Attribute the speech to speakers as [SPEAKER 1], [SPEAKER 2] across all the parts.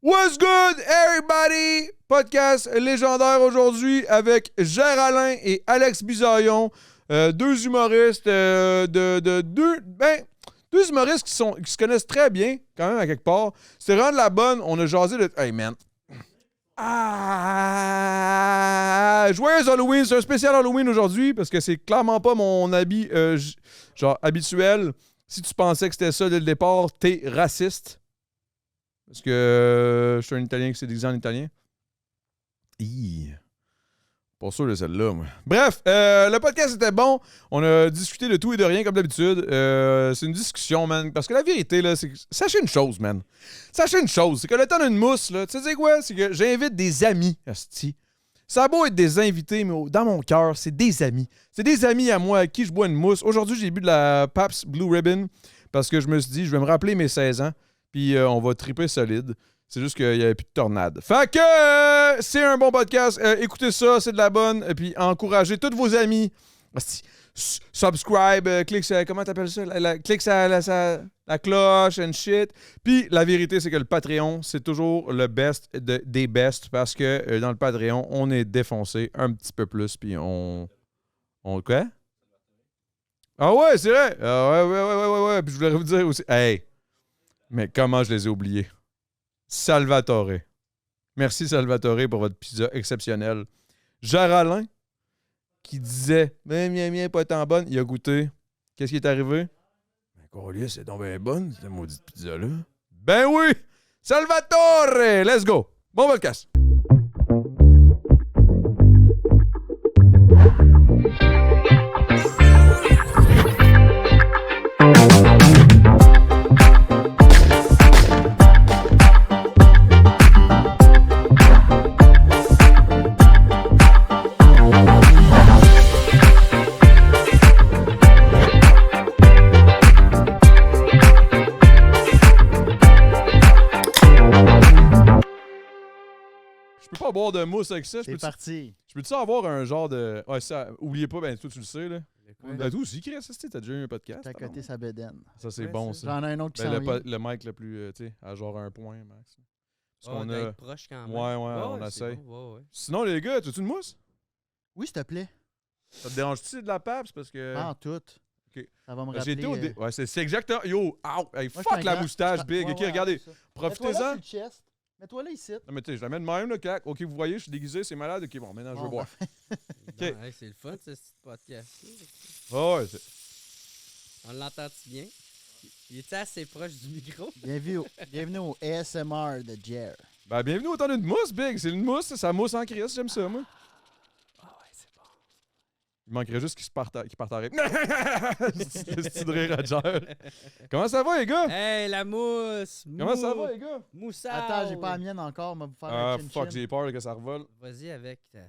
[SPEAKER 1] What's good, everybody? Podcast légendaire aujourd'hui avec Géraldin et Alex Bisaillon, deux humoristes deux humoristes qui se connaissent très bien, quand même, à quelque part. C'était vraiment de la bonne. On a jasé de... Hey, man. Joyeux Halloween. C'est un spécial Halloween aujourd'hui parce que c'est clairement pas mon habit genre habituel. Si tu pensais que c'était ça dès le départ, t'es raciste. Parce que je suis un Italien qui s'est déguisé en Italien. Pas sûr de celle-là, moi. Bref, le podcast était bon. On a discuté de tout et de rien, comme d'habitude. C'est une discussion, man. Parce que la vérité, là, c'est que... Sachez une chose, man. Sachez une chose. C'est que le temps d'une mousse, là, tu sais quoi? C'est que j'invite des amis, hostie. Ça a beau être des invités, mais dans mon cœur, c'est des amis. C'est des amis à moi à qui je bois une mousse. Aujourd'hui, j'ai bu de la Pabst Blue Ribbon parce que je me suis dit, je vais me rappeler mes 16 ans. Puis on va triper solide. C'est juste qu'il n'y avait plus de tornade. Fait que c'est un bon podcast. Écoutez ça, c'est de la bonne. Et puis encouragez tous vos amis. Subscribe, clique sur... Comment t'appelles ça? Clique sur la cloche and shit. Puis la vérité, c'est que le Patreon, c'est toujours le best des best. Parce que dans le Patreon, on est défoncé un petit peu plus. Puis on quoi? Ah ouais, c'est vrai. Ouais. Puis je voulais vous dire aussi... Hey! Mais comment je les ai oubliés? Salvatore. Merci Salvatore pour votre pizza exceptionnelle. Géraldin, qui disait « Miam, pas tant bonne », il a goûté. Qu'est-ce qui est arrivé? Ben, Collier, c'est donc bien bonne, cette maudite pizza-là. Ben oui! Salvatore! Let's go! Bon podcast! Pas boire de mousse avec ça.
[SPEAKER 2] C'est parti.
[SPEAKER 1] Je peux-tu avoir un genre de... Ouais, ça, oubliez pas, ben toi tu le sais, là.
[SPEAKER 2] Ben,
[SPEAKER 1] toi aussi, Chris, t'as déjà eu un podcast.
[SPEAKER 2] T'as coté sa bedaine.
[SPEAKER 1] Ça, c'est bon, ça.
[SPEAKER 2] J'en ai un autre qui s'en vient.
[SPEAKER 1] Le mic le plus, tu sais, à genre un point, max.
[SPEAKER 3] Parce qu'on a... proche quand même.
[SPEAKER 1] Ouais, on essaye.
[SPEAKER 3] Bon, ouais.
[SPEAKER 1] Sinon, les gars, as-tu une mousse?
[SPEAKER 2] Oui, s'il te plaît.
[SPEAKER 1] Ça te dérange-tu de la Pabst? Parce que...
[SPEAKER 2] Ah, tout.
[SPEAKER 1] OK.
[SPEAKER 2] Ça va me
[SPEAKER 1] J'ai
[SPEAKER 2] rappeler...
[SPEAKER 1] été au... Ouais, c'est exactement... Yo, hey,
[SPEAKER 2] Moi,
[SPEAKER 1] fuck la moustache, big. OK, regardez. Profitez-en.
[SPEAKER 2] Mets-toi là ici.
[SPEAKER 1] Non, mais tu sais, je la mets de même, là, clac. OK, vous voyez, je suis déguisé, c'est malade. OK, bon, maintenant, je veux boire.
[SPEAKER 3] Okay. Non, c'est le fun, ce podcast.
[SPEAKER 1] Oh, ouais,
[SPEAKER 3] on l'entend-tu bien? Il est assez proche du micro?
[SPEAKER 2] Bienvenue au ASMR de Jer.
[SPEAKER 1] Ben, bienvenue au temps d'une mousse, big. C'est une mousse, ça mousse en crise, j'aime ça, moi.
[SPEAKER 3] Ah ouais, c'est bon.
[SPEAKER 1] Il manquerait juste qu'il parte à rire. C'est le style de rire à Jer. Comment ça va, les gars?
[SPEAKER 3] Hey, la mousse!
[SPEAKER 1] Comment ça va, les gars?
[SPEAKER 3] Moussage!
[SPEAKER 2] Attends, j'ai pas la mienne encore, on va vous faire
[SPEAKER 1] Ah,
[SPEAKER 2] un chin-chin.
[SPEAKER 1] fuck, j'ai peur que ça revole.
[SPEAKER 3] Vas-y avec ta...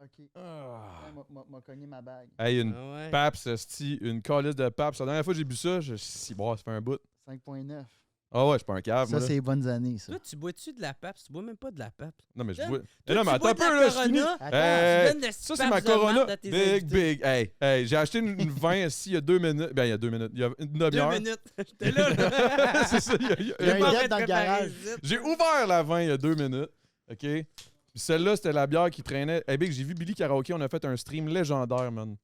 [SPEAKER 2] OK.
[SPEAKER 1] Ah.
[SPEAKER 2] M'a cogné ma bague.
[SPEAKER 1] Hey, une
[SPEAKER 3] ouais.
[SPEAKER 1] Pabst, une calice de Pabst. La dernière fois que j'ai bu ça, ça fait un bout.
[SPEAKER 2] 5.9.
[SPEAKER 1] Ah ouais, je suis pas un cave, moi.
[SPEAKER 2] Ça, c'est les bonnes années, ça.
[SPEAKER 3] Toi, tu bois-tu de la Pabst? Tu bois même pas de la Pabst.
[SPEAKER 1] Non, mais je
[SPEAKER 3] Toi,
[SPEAKER 1] bois...
[SPEAKER 3] toi,
[SPEAKER 1] non, mais
[SPEAKER 3] tu
[SPEAKER 1] attends
[SPEAKER 3] bois
[SPEAKER 1] un
[SPEAKER 3] de
[SPEAKER 1] peu,
[SPEAKER 3] la
[SPEAKER 1] là, je finis.
[SPEAKER 3] Corona?
[SPEAKER 1] Hey,
[SPEAKER 3] Tu donnes de
[SPEAKER 1] ça, c'est
[SPEAKER 3] Pabst
[SPEAKER 1] ma
[SPEAKER 3] de
[SPEAKER 1] Corona.
[SPEAKER 3] marde à tes invités.
[SPEAKER 1] Big. Hey, j'ai acheté une vin ici il y a 2 minutes. Ben, il y a 2 minutes. Il y a une demi-heure.
[SPEAKER 3] 2 minutes. J'étais là.
[SPEAKER 1] C'est ça,
[SPEAKER 2] Il y a un dette dans le garage.
[SPEAKER 1] J'ai ouvert la vin il y a 2 minutes. OK? Puis celle-là, c'était la bière qui traînait. Hey, big, j'ai vu Billy Karaoke. On a fait un stream légendaire, man.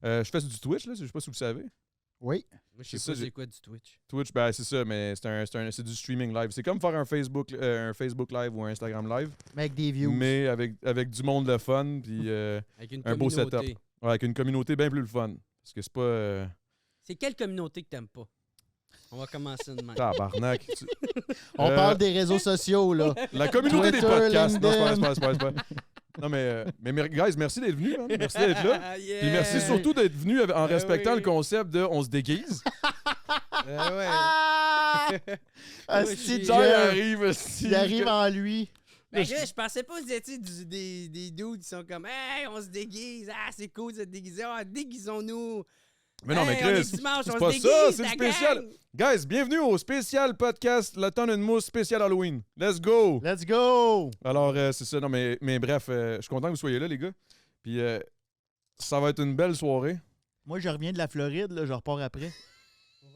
[SPEAKER 1] Je fais du Twitch, là. Je sais pas si vous le savez.
[SPEAKER 2] Oui.
[SPEAKER 3] Moi, je sais
[SPEAKER 1] C'est
[SPEAKER 3] pas
[SPEAKER 1] ça,
[SPEAKER 3] c'est quoi du Twitch.
[SPEAKER 1] Twitch, ben c'est ça, mais c'est du streaming live. C'est comme faire un Facebook live ou un Instagram live,
[SPEAKER 2] Mais avec des views.
[SPEAKER 1] mais avec du monde le fun, puis
[SPEAKER 3] Avec une
[SPEAKER 1] un beau
[SPEAKER 3] communauté.
[SPEAKER 1] setup. Ouais, avec une communauté bien plus le fun. Parce que c'est pas...
[SPEAKER 3] C'est quelle communauté que t'aimes pas? On va commencer de même.
[SPEAKER 1] Tabarnak.
[SPEAKER 2] On parle des réseaux sociaux, là.
[SPEAKER 1] La communauté des
[SPEAKER 2] Twitter,
[SPEAKER 1] podcasts. Non,
[SPEAKER 2] LinkedIn.
[SPEAKER 1] c'est pas. Non, mais guys, merci d'être venus, man. Merci d'être là.
[SPEAKER 3] Yeah.
[SPEAKER 1] Puis merci surtout d'être venus en respectant le concept de on se déguise.
[SPEAKER 3] ouais.
[SPEAKER 2] Asti,
[SPEAKER 1] Jer
[SPEAKER 2] Jer,
[SPEAKER 1] arrive aussi.
[SPEAKER 2] il arrive en lui.
[SPEAKER 3] Ben, je pensais pas que vous étiez des dudes qui sont comme hey, on se déguise, ah c'est cool de se déguiser, ah déguisons-nous.
[SPEAKER 1] Mais non, mais
[SPEAKER 3] on est
[SPEAKER 1] Chris,
[SPEAKER 3] dimanche,
[SPEAKER 1] c'est
[SPEAKER 3] on
[SPEAKER 1] pas
[SPEAKER 3] se
[SPEAKER 1] ça,
[SPEAKER 3] déguise,
[SPEAKER 1] c'est le
[SPEAKER 3] la
[SPEAKER 1] spécial.
[SPEAKER 3] gang.
[SPEAKER 1] Guys, bienvenue au spécial podcast Le temps d'une mousse spécial Halloween. Let's go!
[SPEAKER 2] Let's go!
[SPEAKER 1] Alors, c'est ça. Non, mais bref, je suis content que vous soyez là, les gars. Puis, ça va être une belle soirée.
[SPEAKER 2] Moi, je reviens de la Floride, là, je repars après.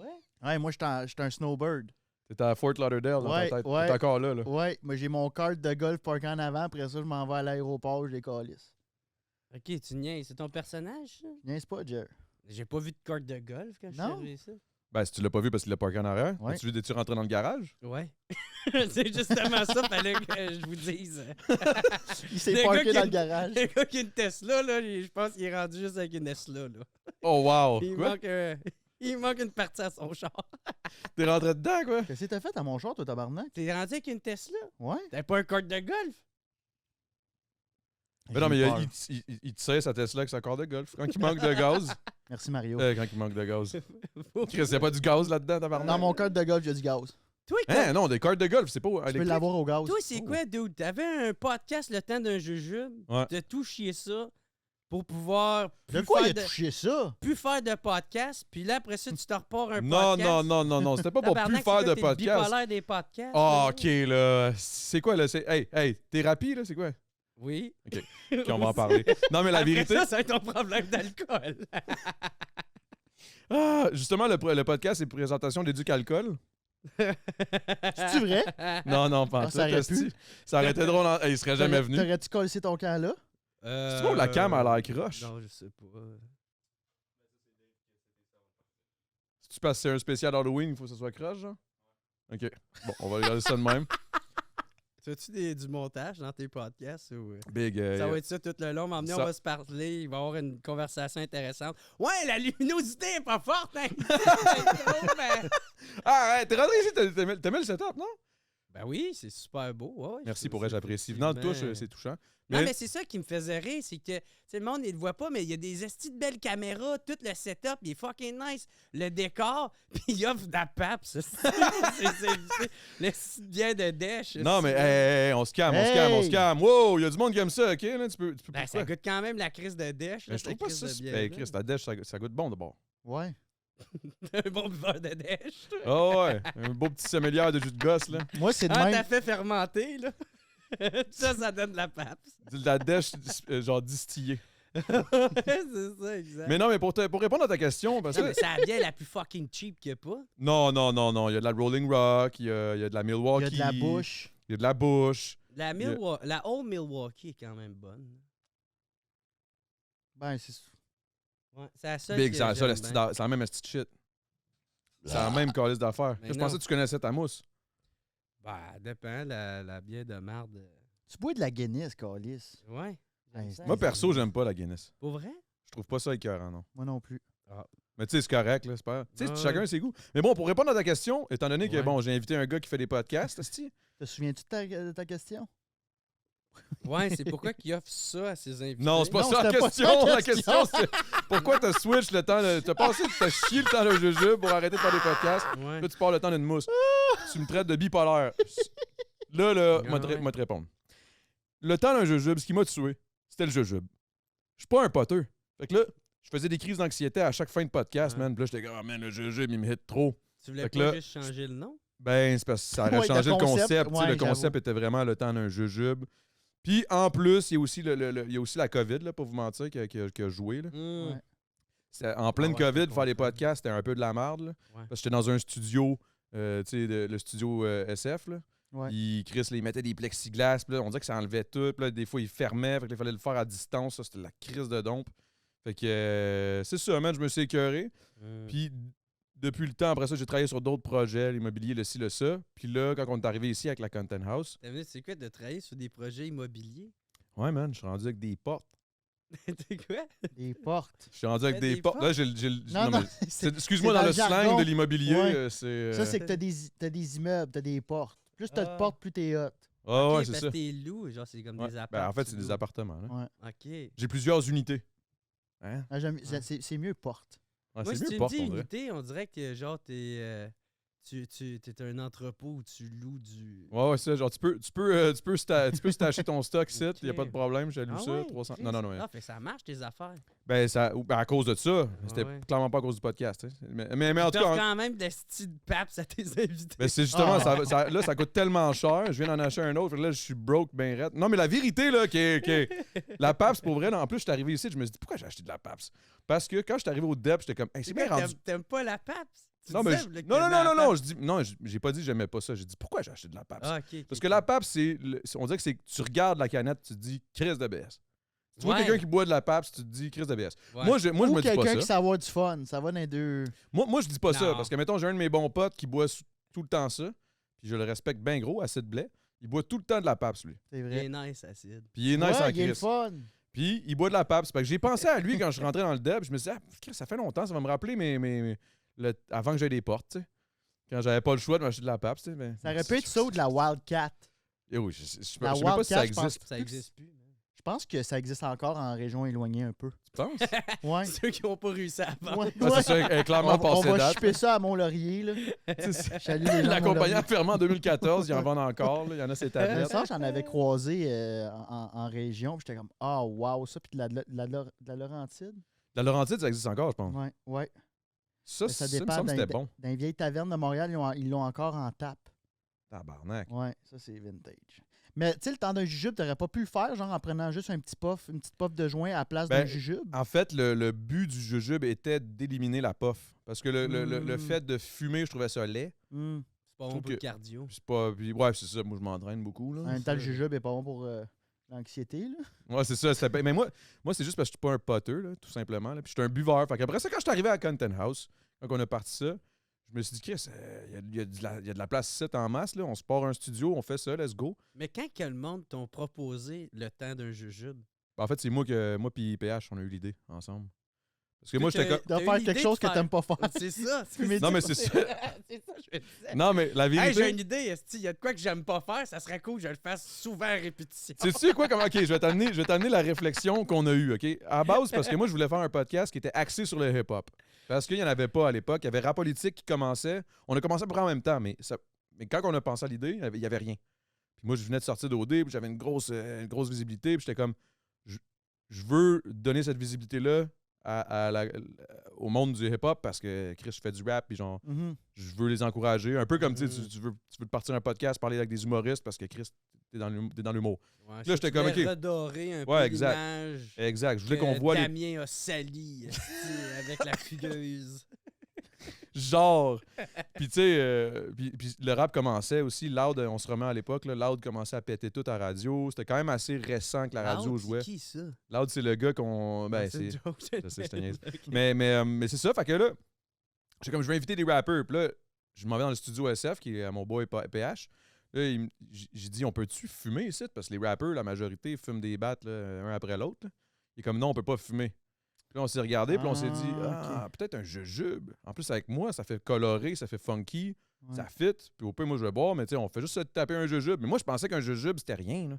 [SPEAKER 3] Ouais?
[SPEAKER 2] Ouais, moi, je suis un snowbird.
[SPEAKER 1] T'es à Fort Lauderdale dans
[SPEAKER 2] Ouais,
[SPEAKER 1] ta tête.
[SPEAKER 2] ouais.
[SPEAKER 1] T'es encore là.
[SPEAKER 2] Ouais, moi j'ai mon cart de golf parké en avant. Après ça, je m'en vais à l'aéroport, je les calisse.
[SPEAKER 3] Ok, tu niaises. C'est ton personnage, ça?
[SPEAKER 2] Niaise pas, Jer.
[SPEAKER 3] J'ai pas vu de carte de golf quand je suis
[SPEAKER 2] Non.
[SPEAKER 3] arrivé ici.
[SPEAKER 1] Ben, si tu l'as pas vu parce qu'il l'a parké en arrière,
[SPEAKER 2] Ouais.
[SPEAKER 1] as-tu vu des-tu rentré dans le garage?
[SPEAKER 3] Ouais. C'est justement ça, fallait que je vous dise.
[SPEAKER 2] Il s'est
[SPEAKER 3] Le
[SPEAKER 2] parké
[SPEAKER 3] gars
[SPEAKER 2] dans
[SPEAKER 3] qui-
[SPEAKER 2] le garage.
[SPEAKER 3] Le gars qui a une Tesla, là, je pense qu'il est rendu juste avec une Tesla, là.
[SPEAKER 1] Oh, wow!
[SPEAKER 3] Il
[SPEAKER 1] Quoi?
[SPEAKER 3] manque, il manque une partie à son char.
[SPEAKER 1] T'es rentré dedans, quoi?
[SPEAKER 2] Qu'est-ce que t'as fait à mon char, toi, tabarnak?
[SPEAKER 3] T'es rendu avec une Tesla?
[SPEAKER 2] Ouais.
[SPEAKER 3] T'as pas un carte de golf?
[SPEAKER 1] Mais non, mais
[SPEAKER 2] J'ai peur.
[SPEAKER 1] il tire sa Tesla avec sa corde de golf. Quand il manque de gaz.
[SPEAKER 2] Merci, Mario.
[SPEAKER 1] Quand il manque de gaz. Chris, y'a pas du gaz là-dedans, tabarnak?
[SPEAKER 2] Dans mon cart de golf, il y a du gaz.
[SPEAKER 3] Toi,
[SPEAKER 1] Hein, non, des cartes de golf, c'est pas
[SPEAKER 2] Tu peux
[SPEAKER 1] électrique.
[SPEAKER 2] l'avoir au gaz.
[SPEAKER 3] toi, c'est
[SPEAKER 1] Oh.
[SPEAKER 3] quoi, dude? T'avais un podcast le temps d'un jujube.
[SPEAKER 1] Ouais.
[SPEAKER 3] T'as tout chié ça pour pouvoir
[SPEAKER 2] De
[SPEAKER 3] plus
[SPEAKER 2] quoi il
[SPEAKER 3] faire
[SPEAKER 2] a
[SPEAKER 3] de,
[SPEAKER 2] touché ça?
[SPEAKER 3] plus faire de podcast. Puis là, après ça, tu te repars un
[SPEAKER 1] Non,
[SPEAKER 3] podcast.
[SPEAKER 1] non, c'était pas pour plus
[SPEAKER 3] Tabarnak,
[SPEAKER 1] faire
[SPEAKER 3] c'est
[SPEAKER 1] de
[SPEAKER 3] quoi, t'es le
[SPEAKER 1] podcast.
[SPEAKER 3] bipolaire des podcasts.
[SPEAKER 1] Ah,
[SPEAKER 3] là?
[SPEAKER 1] ok, là. C'est quoi, là? Hey, thérapie, là, c'est quoi?
[SPEAKER 3] Oui.
[SPEAKER 1] Ok, on va en parler. Non, mais la
[SPEAKER 3] Après
[SPEAKER 1] vérité.
[SPEAKER 3] ça, c'est ton problème d'alcool.
[SPEAKER 1] Ah, justement, le podcast, c'est présentation d'éduc alcool.
[SPEAKER 2] C'est-tu vrai?
[SPEAKER 1] Non, pas en
[SPEAKER 2] Ah,
[SPEAKER 1] tout,
[SPEAKER 2] ça aurait
[SPEAKER 1] esti.
[SPEAKER 2] pu.
[SPEAKER 1] Ça aurait été drôle. Hey, il serait jamais venu.
[SPEAKER 2] T'aurais-tu collé ton camp là?
[SPEAKER 1] C'est pas où la cam a l'air croche?
[SPEAKER 3] Non, je sais pas.
[SPEAKER 1] Si tu passes c'est un spécial Halloween, il faut que ça soit croche, genre? Ok. Bon, on va regarder ça de même.
[SPEAKER 3] As-tu du montage dans tes podcasts? Ou...
[SPEAKER 1] Big.
[SPEAKER 3] Ça va être ça tout le long. M'emmener,
[SPEAKER 1] ça-
[SPEAKER 3] on va se parler. Il va y avoir une conversation intéressante. Ouais, la luminosité est pas forte, hein?
[SPEAKER 1] Ah, ouais, t'es rentré ici, t'aimais le setup, non?
[SPEAKER 3] Ben oui, c'est super beau. Ouais,
[SPEAKER 1] Merci pour elle, j'apprécie. Venant de touche,
[SPEAKER 3] effectivement.
[SPEAKER 1] c'est touchant.
[SPEAKER 3] Non,
[SPEAKER 1] Mais-
[SPEAKER 3] mais c'est ça qui me faisait rire, c'est que, tu sais, le monde, il le voit pas, mais il y a des estis de belles caméras, tout le setup, il est fucking nice. Le décor, puis il offre de la pape, ça. C'est le style bien de dèche.
[SPEAKER 1] Non, mais hey, on se calme,
[SPEAKER 2] Hey!
[SPEAKER 1] on se calme. Wow, il y a du monde qui aime ça, ok? Là, tu peux
[SPEAKER 3] Ben, ça goûte quand même la crise de dèche.
[SPEAKER 1] Mais je trouve pas ça.
[SPEAKER 3] bien.
[SPEAKER 1] Ben, Chris, ta dèche, ça goûte bon d'abord.
[SPEAKER 2] Ouais.
[SPEAKER 3] Un bon buveur de dèche.
[SPEAKER 1] Oh, ouais, un beau petit sommelier de jus de gosse, là.
[SPEAKER 2] Moi, c'est de
[SPEAKER 3] Ah,
[SPEAKER 2] même.
[SPEAKER 3] t'as fait fermenter, là. ça donne de la pape.
[SPEAKER 1] De la dèche, genre distillée.
[SPEAKER 3] c'est ça, exact.
[SPEAKER 1] Mais non, mais pour répondre à ta question, parce
[SPEAKER 3] Non,
[SPEAKER 1] que.
[SPEAKER 3] mais c'est la bière la plus fucking cheap qu'il n'y a pas.
[SPEAKER 1] Non, il y a de la Rolling Rock, il y a de la
[SPEAKER 2] Il
[SPEAKER 1] Milwaukee.
[SPEAKER 2] y a de la bouche.
[SPEAKER 1] Il y a de la Bush.
[SPEAKER 3] La Old Milwaukee est quand même bonne.
[SPEAKER 2] Ben, c'est.
[SPEAKER 3] Ouais, c'est la seule
[SPEAKER 1] Big,
[SPEAKER 3] que
[SPEAKER 1] c'est
[SPEAKER 3] j'aime bien.
[SPEAKER 1] la même esti de shit. C'est la même calice d'affaires.
[SPEAKER 3] Mais
[SPEAKER 1] Je
[SPEAKER 3] non.
[SPEAKER 1] pensais que tu connaissais ta mousse.
[SPEAKER 3] Ben, dépend, la bière de marde.
[SPEAKER 2] Tu bois de la Guinness, Calis.
[SPEAKER 3] Ouais. j'aime
[SPEAKER 2] Hey,
[SPEAKER 3] ça.
[SPEAKER 1] Moi, perso, j'aime pas la Guinness.
[SPEAKER 3] Pour vrai?
[SPEAKER 1] Je trouve pas ça écœurant, non.
[SPEAKER 2] Moi non plus.
[SPEAKER 1] Mais tu sais, c'est correct, là, c'est pas. Tu sais,
[SPEAKER 3] Ouais.
[SPEAKER 1] chacun ses goûts. Mais bon, pour répondre à ta question, étant donné que,
[SPEAKER 3] Ouais.
[SPEAKER 1] bon, j'ai invité un gars qui fait des podcasts, esti.
[SPEAKER 2] Te souviens-tu de ta question?
[SPEAKER 3] Ouais, c'est pourquoi qu'il offre ça à ses invités.
[SPEAKER 1] Non, c'est pas
[SPEAKER 2] Non,
[SPEAKER 1] ça la
[SPEAKER 2] c'était pas
[SPEAKER 1] question.
[SPEAKER 2] ça la
[SPEAKER 1] La question, c'est pourquoi t'as switch le temps de. T'as passé, t'as chié le temps d'un jujube pour arrêter de faire des podcasts.
[SPEAKER 3] Ouais.
[SPEAKER 1] Là, tu pars le temps d'une mousse. Tu me traites de bipolaire. Là,
[SPEAKER 3] Ah
[SPEAKER 1] moi, te
[SPEAKER 3] ouais.
[SPEAKER 1] répondre. Le temps d'un jujube, ce qui m'a tué, c'était le jujube. Je suis pas un poteux. Fait que là, je faisais des crises d'anxiété à chaque fin de podcast,
[SPEAKER 3] Ouais.
[SPEAKER 1] man. Puis là, j'étais comme, oh man, le jujube, il me hit trop.
[SPEAKER 3] Tu voulais
[SPEAKER 1] Fait que
[SPEAKER 3] pas
[SPEAKER 1] là,
[SPEAKER 3] juste changer le nom?
[SPEAKER 1] Ben, c'est parce que ça aurait
[SPEAKER 2] Ouais,
[SPEAKER 1] changé
[SPEAKER 2] le
[SPEAKER 1] le concept.
[SPEAKER 2] concept,
[SPEAKER 1] tu sais,
[SPEAKER 2] ouais,
[SPEAKER 1] le concept était vraiment le temps d'un jujube. Puis en plus, il y a aussi, il y a aussi la COVID, là, pour vous mentir, qui a joué. Là.
[SPEAKER 3] Hmm.
[SPEAKER 2] Ouais.
[SPEAKER 1] En pleine
[SPEAKER 3] Ah ouais,
[SPEAKER 1] COVID,
[SPEAKER 3] je
[SPEAKER 1] faire des
[SPEAKER 3] comprends.
[SPEAKER 1] podcasts, c'était un peu de la merde. Là,
[SPEAKER 3] Ouais.
[SPEAKER 1] parce que j'étais dans un studio, tu sais, le studio SF. Là.
[SPEAKER 2] Ouais.
[SPEAKER 1] Chris, là, il mettait des plexiglas. Puis là, on dirait que ça enlevait tout. Puis là, des fois, il fermait. Fait qu'il fallait le faire à distance. Ça, c'était la crise de dompe. Fait que c'est ça, man. Je me suis écœuré.
[SPEAKER 3] Hmm.
[SPEAKER 1] Puis depuis le temps, après ça, j'ai travaillé sur d'autres projets, l'immobilier, le ci, le ça. Puis là, quand on est arrivé ici avec la Content House,
[SPEAKER 3] T'as vu, c'est quoi de travailler sur des projets immobiliers?
[SPEAKER 1] ouais, man, je suis rendu avec des portes.
[SPEAKER 3] C'est quoi?
[SPEAKER 2] Des portes.
[SPEAKER 1] Je suis rendu avec
[SPEAKER 3] Fait
[SPEAKER 1] des
[SPEAKER 3] des
[SPEAKER 1] portes. Là,
[SPEAKER 3] portes?
[SPEAKER 1] non, mais excuse-moi,
[SPEAKER 2] c'est
[SPEAKER 1] dans
[SPEAKER 2] dans
[SPEAKER 1] le
[SPEAKER 2] le
[SPEAKER 1] slang
[SPEAKER 2] jargon.
[SPEAKER 1] de l'immobilier,
[SPEAKER 2] Ouais.
[SPEAKER 1] c'est.
[SPEAKER 2] Ça, c'est que t'as des immeubles, t'as des portes. Plus t'as
[SPEAKER 3] Ah.
[SPEAKER 2] de portes, plus t'es hot.
[SPEAKER 1] Ah, ouais,
[SPEAKER 3] Ok,
[SPEAKER 1] c'est
[SPEAKER 3] parce
[SPEAKER 1] ça.
[SPEAKER 3] que t'es loup, genre c'est comme
[SPEAKER 1] Ouais.
[SPEAKER 3] des appartements.
[SPEAKER 1] Ben, en fait, c'est des appartements. Là.
[SPEAKER 2] Ouais.
[SPEAKER 3] OK.
[SPEAKER 1] J'ai plusieurs unités. Hein?
[SPEAKER 2] Ah,
[SPEAKER 3] Ouais.
[SPEAKER 2] c'est mieux porte.
[SPEAKER 1] Ouais,
[SPEAKER 3] Moi,
[SPEAKER 1] c'est
[SPEAKER 3] si
[SPEAKER 1] mieux
[SPEAKER 3] tu me
[SPEAKER 1] porte,
[SPEAKER 3] dis
[SPEAKER 1] on dirait.
[SPEAKER 3] unité, on dirait que genre t'es t'es un entrepôt où tu loues du...
[SPEAKER 1] Ouais, ça, genre, tu peux stacher ton stock ici, il n'y a pas de problème, j'ai lu
[SPEAKER 3] Ah
[SPEAKER 1] ça,
[SPEAKER 3] ouais,
[SPEAKER 1] 300.
[SPEAKER 3] Chris.
[SPEAKER 1] Non, non, non.
[SPEAKER 3] Ah, fait que ça marche tes affaires.
[SPEAKER 1] Ben, à cause de ça, c'était
[SPEAKER 3] ouais.
[SPEAKER 1] clairement pas à cause du podcast. Hein. Mais en tout
[SPEAKER 3] T'offres
[SPEAKER 1] cas,
[SPEAKER 3] quand même des styles de paps à tes invités.
[SPEAKER 1] ben, c'est justement,
[SPEAKER 2] Ah.
[SPEAKER 1] là, ça coûte tellement cher. Je viens d'en acheter un autre. Fait que là, je suis broke, ben raide. Non, mais la vérité, là, la PAPS, pour vrai, là, en plus, je suis arrivé ici, je me suis dit, pourquoi j'ai acheté de la PAPS? Parce que quand je suis arrivé au DEP, j'étais comme, hey, c'est bien rendu.
[SPEAKER 3] T'aimes pas la paps? Tu
[SPEAKER 1] Non, mais
[SPEAKER 3] disais, là, que
[SPEAKER 1] non,
[SPEAKER 3] t'aimais la
[SPEAKER 1] non,
[SPEAKER 3] PAP.
[SPEAKER 1] je dis non, j'ai pas dit que j'aimais pas ça. J'ai dit pourquoi j'ai acheté de la PAPS.
[SPEAKER 3] Ah, ok.
[SPEAKER 1] Parce que la PAPS, on dirait que c'est que tu regardes la canette, tu te dis Chris de BS. Tu vois
[SPEAKER 3] Ouais.
[SPEAKER 1] quelqu'un qui boit de la PAPS, tu te dis Chris de BS.
[SPEAKER 3] Ouais.
[SPEAKER 1] Moi, je
[SPEAKER 2] Ou
[SPEAKER 1] me dis pas
[SPEAKER 2] quelqu'un
[SPEAKER 1] ça.
[SPEAKER 2] qui sait avoir du fun. Ça va dans les deux.
[SPEAKER 1] Moi, je dis pas ça.
[SPEAKER 3] Non.
[SPEAKER 1] Parce que, mettons, j'ai un de mes bons potes qui boit tout le temps ça. Puis je le respecte bien gros, Acide Blais. Il boit tout le temps de la PAPS, lui.
[SPEAKER 2] C'est
[SPEAKER 3] Il
[SPEAKER 2] vrai.
[SPEAKER 3] est nice, acide.
[SPEAKER 1] Puis il est nice en
[SPEAKER 2] Ouais, il est le
[SPEAKER 1] Chris.
[SPEAKER 2] fun.
[SPEAKER 1] Puis il boit de la PAPS. Fait que j'ai pensé à lui quand je suis rentré dans le Deb. Je me suis dit, Chris, ça fait longtemps, ça va me rappeler avant que j'aie des portes, tu sais. Quand j'avais pas le choix de m'acheter de la PAPS, tu sais. Mais...
[SPEAKER 2] Ça aurait pu être ça ou de la Wildcat.
[SPEAKER 1] Eh oui, je sais
[SPEAKER 2] La
[SPEAKER 1] même pas si ça
[SPEAKER 2] Wildcat, je pense
[SPEAKER 1] existe.
[SPEAKER 3] Ça existe plus. man.
[SPEAKER 2] Je pense que ça existe encore en région éloignée un peu.
[SPEAKER 1] Tu penses?
[SPEAKER 2] Ouais.
[SPEAKER 3] Ceux qui n'ont pas réussi à vendre.
[SPEAKER 2] Ouais.
[SPEAKER 1] Ah, c'est ça, elle est clairement
[SPEAKER 2] On
[SPEAKER 1] passée
[SPEAKER 2] va
[SPEAKER 1] date.
[SPEAKER 2] chipper ça à Mont-Laurier. Là.
[SPEAKER 1] C'est ça.
[SPEAKER 2] Salut les gens
[SPEAKER 1] La
[SPEAKER 2] de
[SPEAKER 1] compagnie
[SPEAKER 2] Mont-Laurier.
[SPEAKER 1] a fermé en 2014, ils en vendent encore. Là. Il y en a ces tablettes.
[SPEAKER 2] Ça, j'en avais croisé en région. puis J'étais comme, ah, wow, ça. Puis de la Laurentide.
[SPEAKER 1] La Laurentide, ça existe encore, je pense.
[SPEAKER 2] Ouais, ouais.
[SPEAKER 1] Ça,
[SPEAKER 2] Mais ça
[SPEAKER 1] ça me
[SPEAKER 2] dépend
[SPEAKER 1] semble que c'était bon.
[SPEAKER 2] Dans les vieilles tavernes de Montréal, ils l'ont encore en tape.
[SPEAKER 1] Tabarnak.
[SPEAKER 2] Ouais, ça, c'est vintage. Mais tu sais, le temps d'un jujube, t'aurais pas pu le faire, genre en prenant juste un petit puff, une petite puff de joint à la place
[SPEAKER 1] Ben,
[SPEAKER 2] d'un jujube?
[SPEAKER 1] En fait, le but du jujube était d'éliminer la puff. Parce que le fait de fumer, je trouvais ça laid.
[SPEAKER 2] Hmm.
[SPEAKER 3] C'est pas bon
[SPEAKER 1] trouve
[SPEAKER 3] pour le
[SPEAKER 1] que-
[SPEAKER 3] cardio.
[SPEAKER 1] C'est pas. Puis, ouais, c'est ça. Moi, je m'entraîne beaucoup. Là.
[SPEAKER 2] En même temps, le jujube est pas bon pour l'anxiété, là.
[SPEAKER 1] Ouais, c'est ça. Mais moi c'est juste parce que je suis pas un poteux, là, tout simplement. Là. Puis je suis un buveur. Fait qu'après ça, quand je suis arrivé à Content House, quand on a parti ça, je me suis dit, Chris, il y a de la place ici en masse. Là. On se part un studio, on fait ça, let's go.
[SPEAKER 3] Mais quand que le monde t'ont proposé le temps d'un jujube?
[SPEAKER 1] Ben, en fait, c'est moi puis PH, on a eu l'idée ensemble. Parce que moi, j'étais comme.
[SPEAKER 2] Tu dois
[SPEAKER 3] T'as eu
[SPEAKER 2] faire
[SPEAKER 3] l'idée
[SPEAKER 2] quelque chose
[SPEAKER 3] de
[SPEAKER 2] que t'aimes pas faire.
[SPEAKER 3] C'est ça.
[SPEAKER 2] Fumer
[SPEAKER 1] Non,
[SPEAKER 2] du-
[SPEAKER 1] mais c'est ça.
[SPEAKER 3] C'est ça, je me disais.
[SPEAKER 1] Non, mais la
[SPEAKER 3] Hey,
[SPEAKER 1] vérité.
[SPEAKER 3] j'ai une idée, esti. Il y a de quoi que j'aime pas faire, ça serait cool que je le fasse souvent à répétition.
[SPEAKER 1] Sais-tu quoi? Ok, je vais t'amener la réflexion qu'on a eue, OK? À base, parce que moi, je voulais faire un podcast qui était axé sur le hip-hop. Parce qu'il n'y en avait pas à l'époque. Il y avait Rap Politique qui commençait. On a commencé à peu près en même temps, mais quand on a pensé à l'idée, il n'y avait rien. Puis moi, je venais de sortir d'OD, puis j'avais une grosse visibilité, puis j'étais comme, je veux donner cette visibilité-là au monde du hip-hop parce que, Chris, je fais du rap, puis genre,
[SPEAKER 2] Mhm.
[SPEAKER 1] je veux les encourager. Un peu comme, tu sais, tu veux te partir un podcast, parler avec des humoristes parce que, Chris, t'es dans l'humour.
[SPEAKER 3] Ouais,
[SPEAKER 1] Là, j'étais comme,
[SPEAKER 3] voulais
[SPEAKER 1] OK.
[SPEAKER 3] redorer un
[SPEAKER 1] Ouais,
[SPEAKER 3] peu
[SPEAKER 1] exact.
[SPEAKER 3] l'image
[SPEAKER 1] Exact. Je voulais
[SPEAKER 3] que
[SPEAKER 1] qu'on voit les
[SPEAKER 3] Damien a sali esti, avec la fugueuse.
[SPEAKER 1] genre. Puis tu sais, puis le rap commençait aussi. Loud, on se remet à l'époque. Là, Loud commençait à péter tout à radio. C'était quand même assez récent que la radio
[SPEAKER 3] Loud,
[SPEAKER 1] jouait.
[SPEAKER 3] C'est qui ça?
[SPEAKER 1] Loud, c'est le gars qu'on. Ben,
[SPEAKER 3] C'est une
[SPEAKER 1] c'est.
[SPEAKER 3] joke.
[SPEAKER 1] je sais, je te niaise.
[SPEAKER 3] Ok.
[SPEAKER 1] Mais c'est ça. Fait que là, j'ai comme je vais inviter des rappers. Puis là, je m'en vais dans le studio SF, qui est à mon boy PH. Là, j'ai dit, on peut-tu fumer ici? Parce que les rappers, la majorité, fument des battes là, un après l'autre. Là. Il est comme, non, on peut pas fumer. Puis là, on s'est regardé, puis on s'est dit, peut-être un jujube. En plus, avec moi, ça fait coloré, ça fait funky,
[SPEAKER 2] Ouais.
[SPEAKER 1] ça fit. Puis au pire, moi, je vais boire, mais tu sais, on fait juste se taper un jujube. Mais moi, je pensais qu'un jujube, c'était rien, là.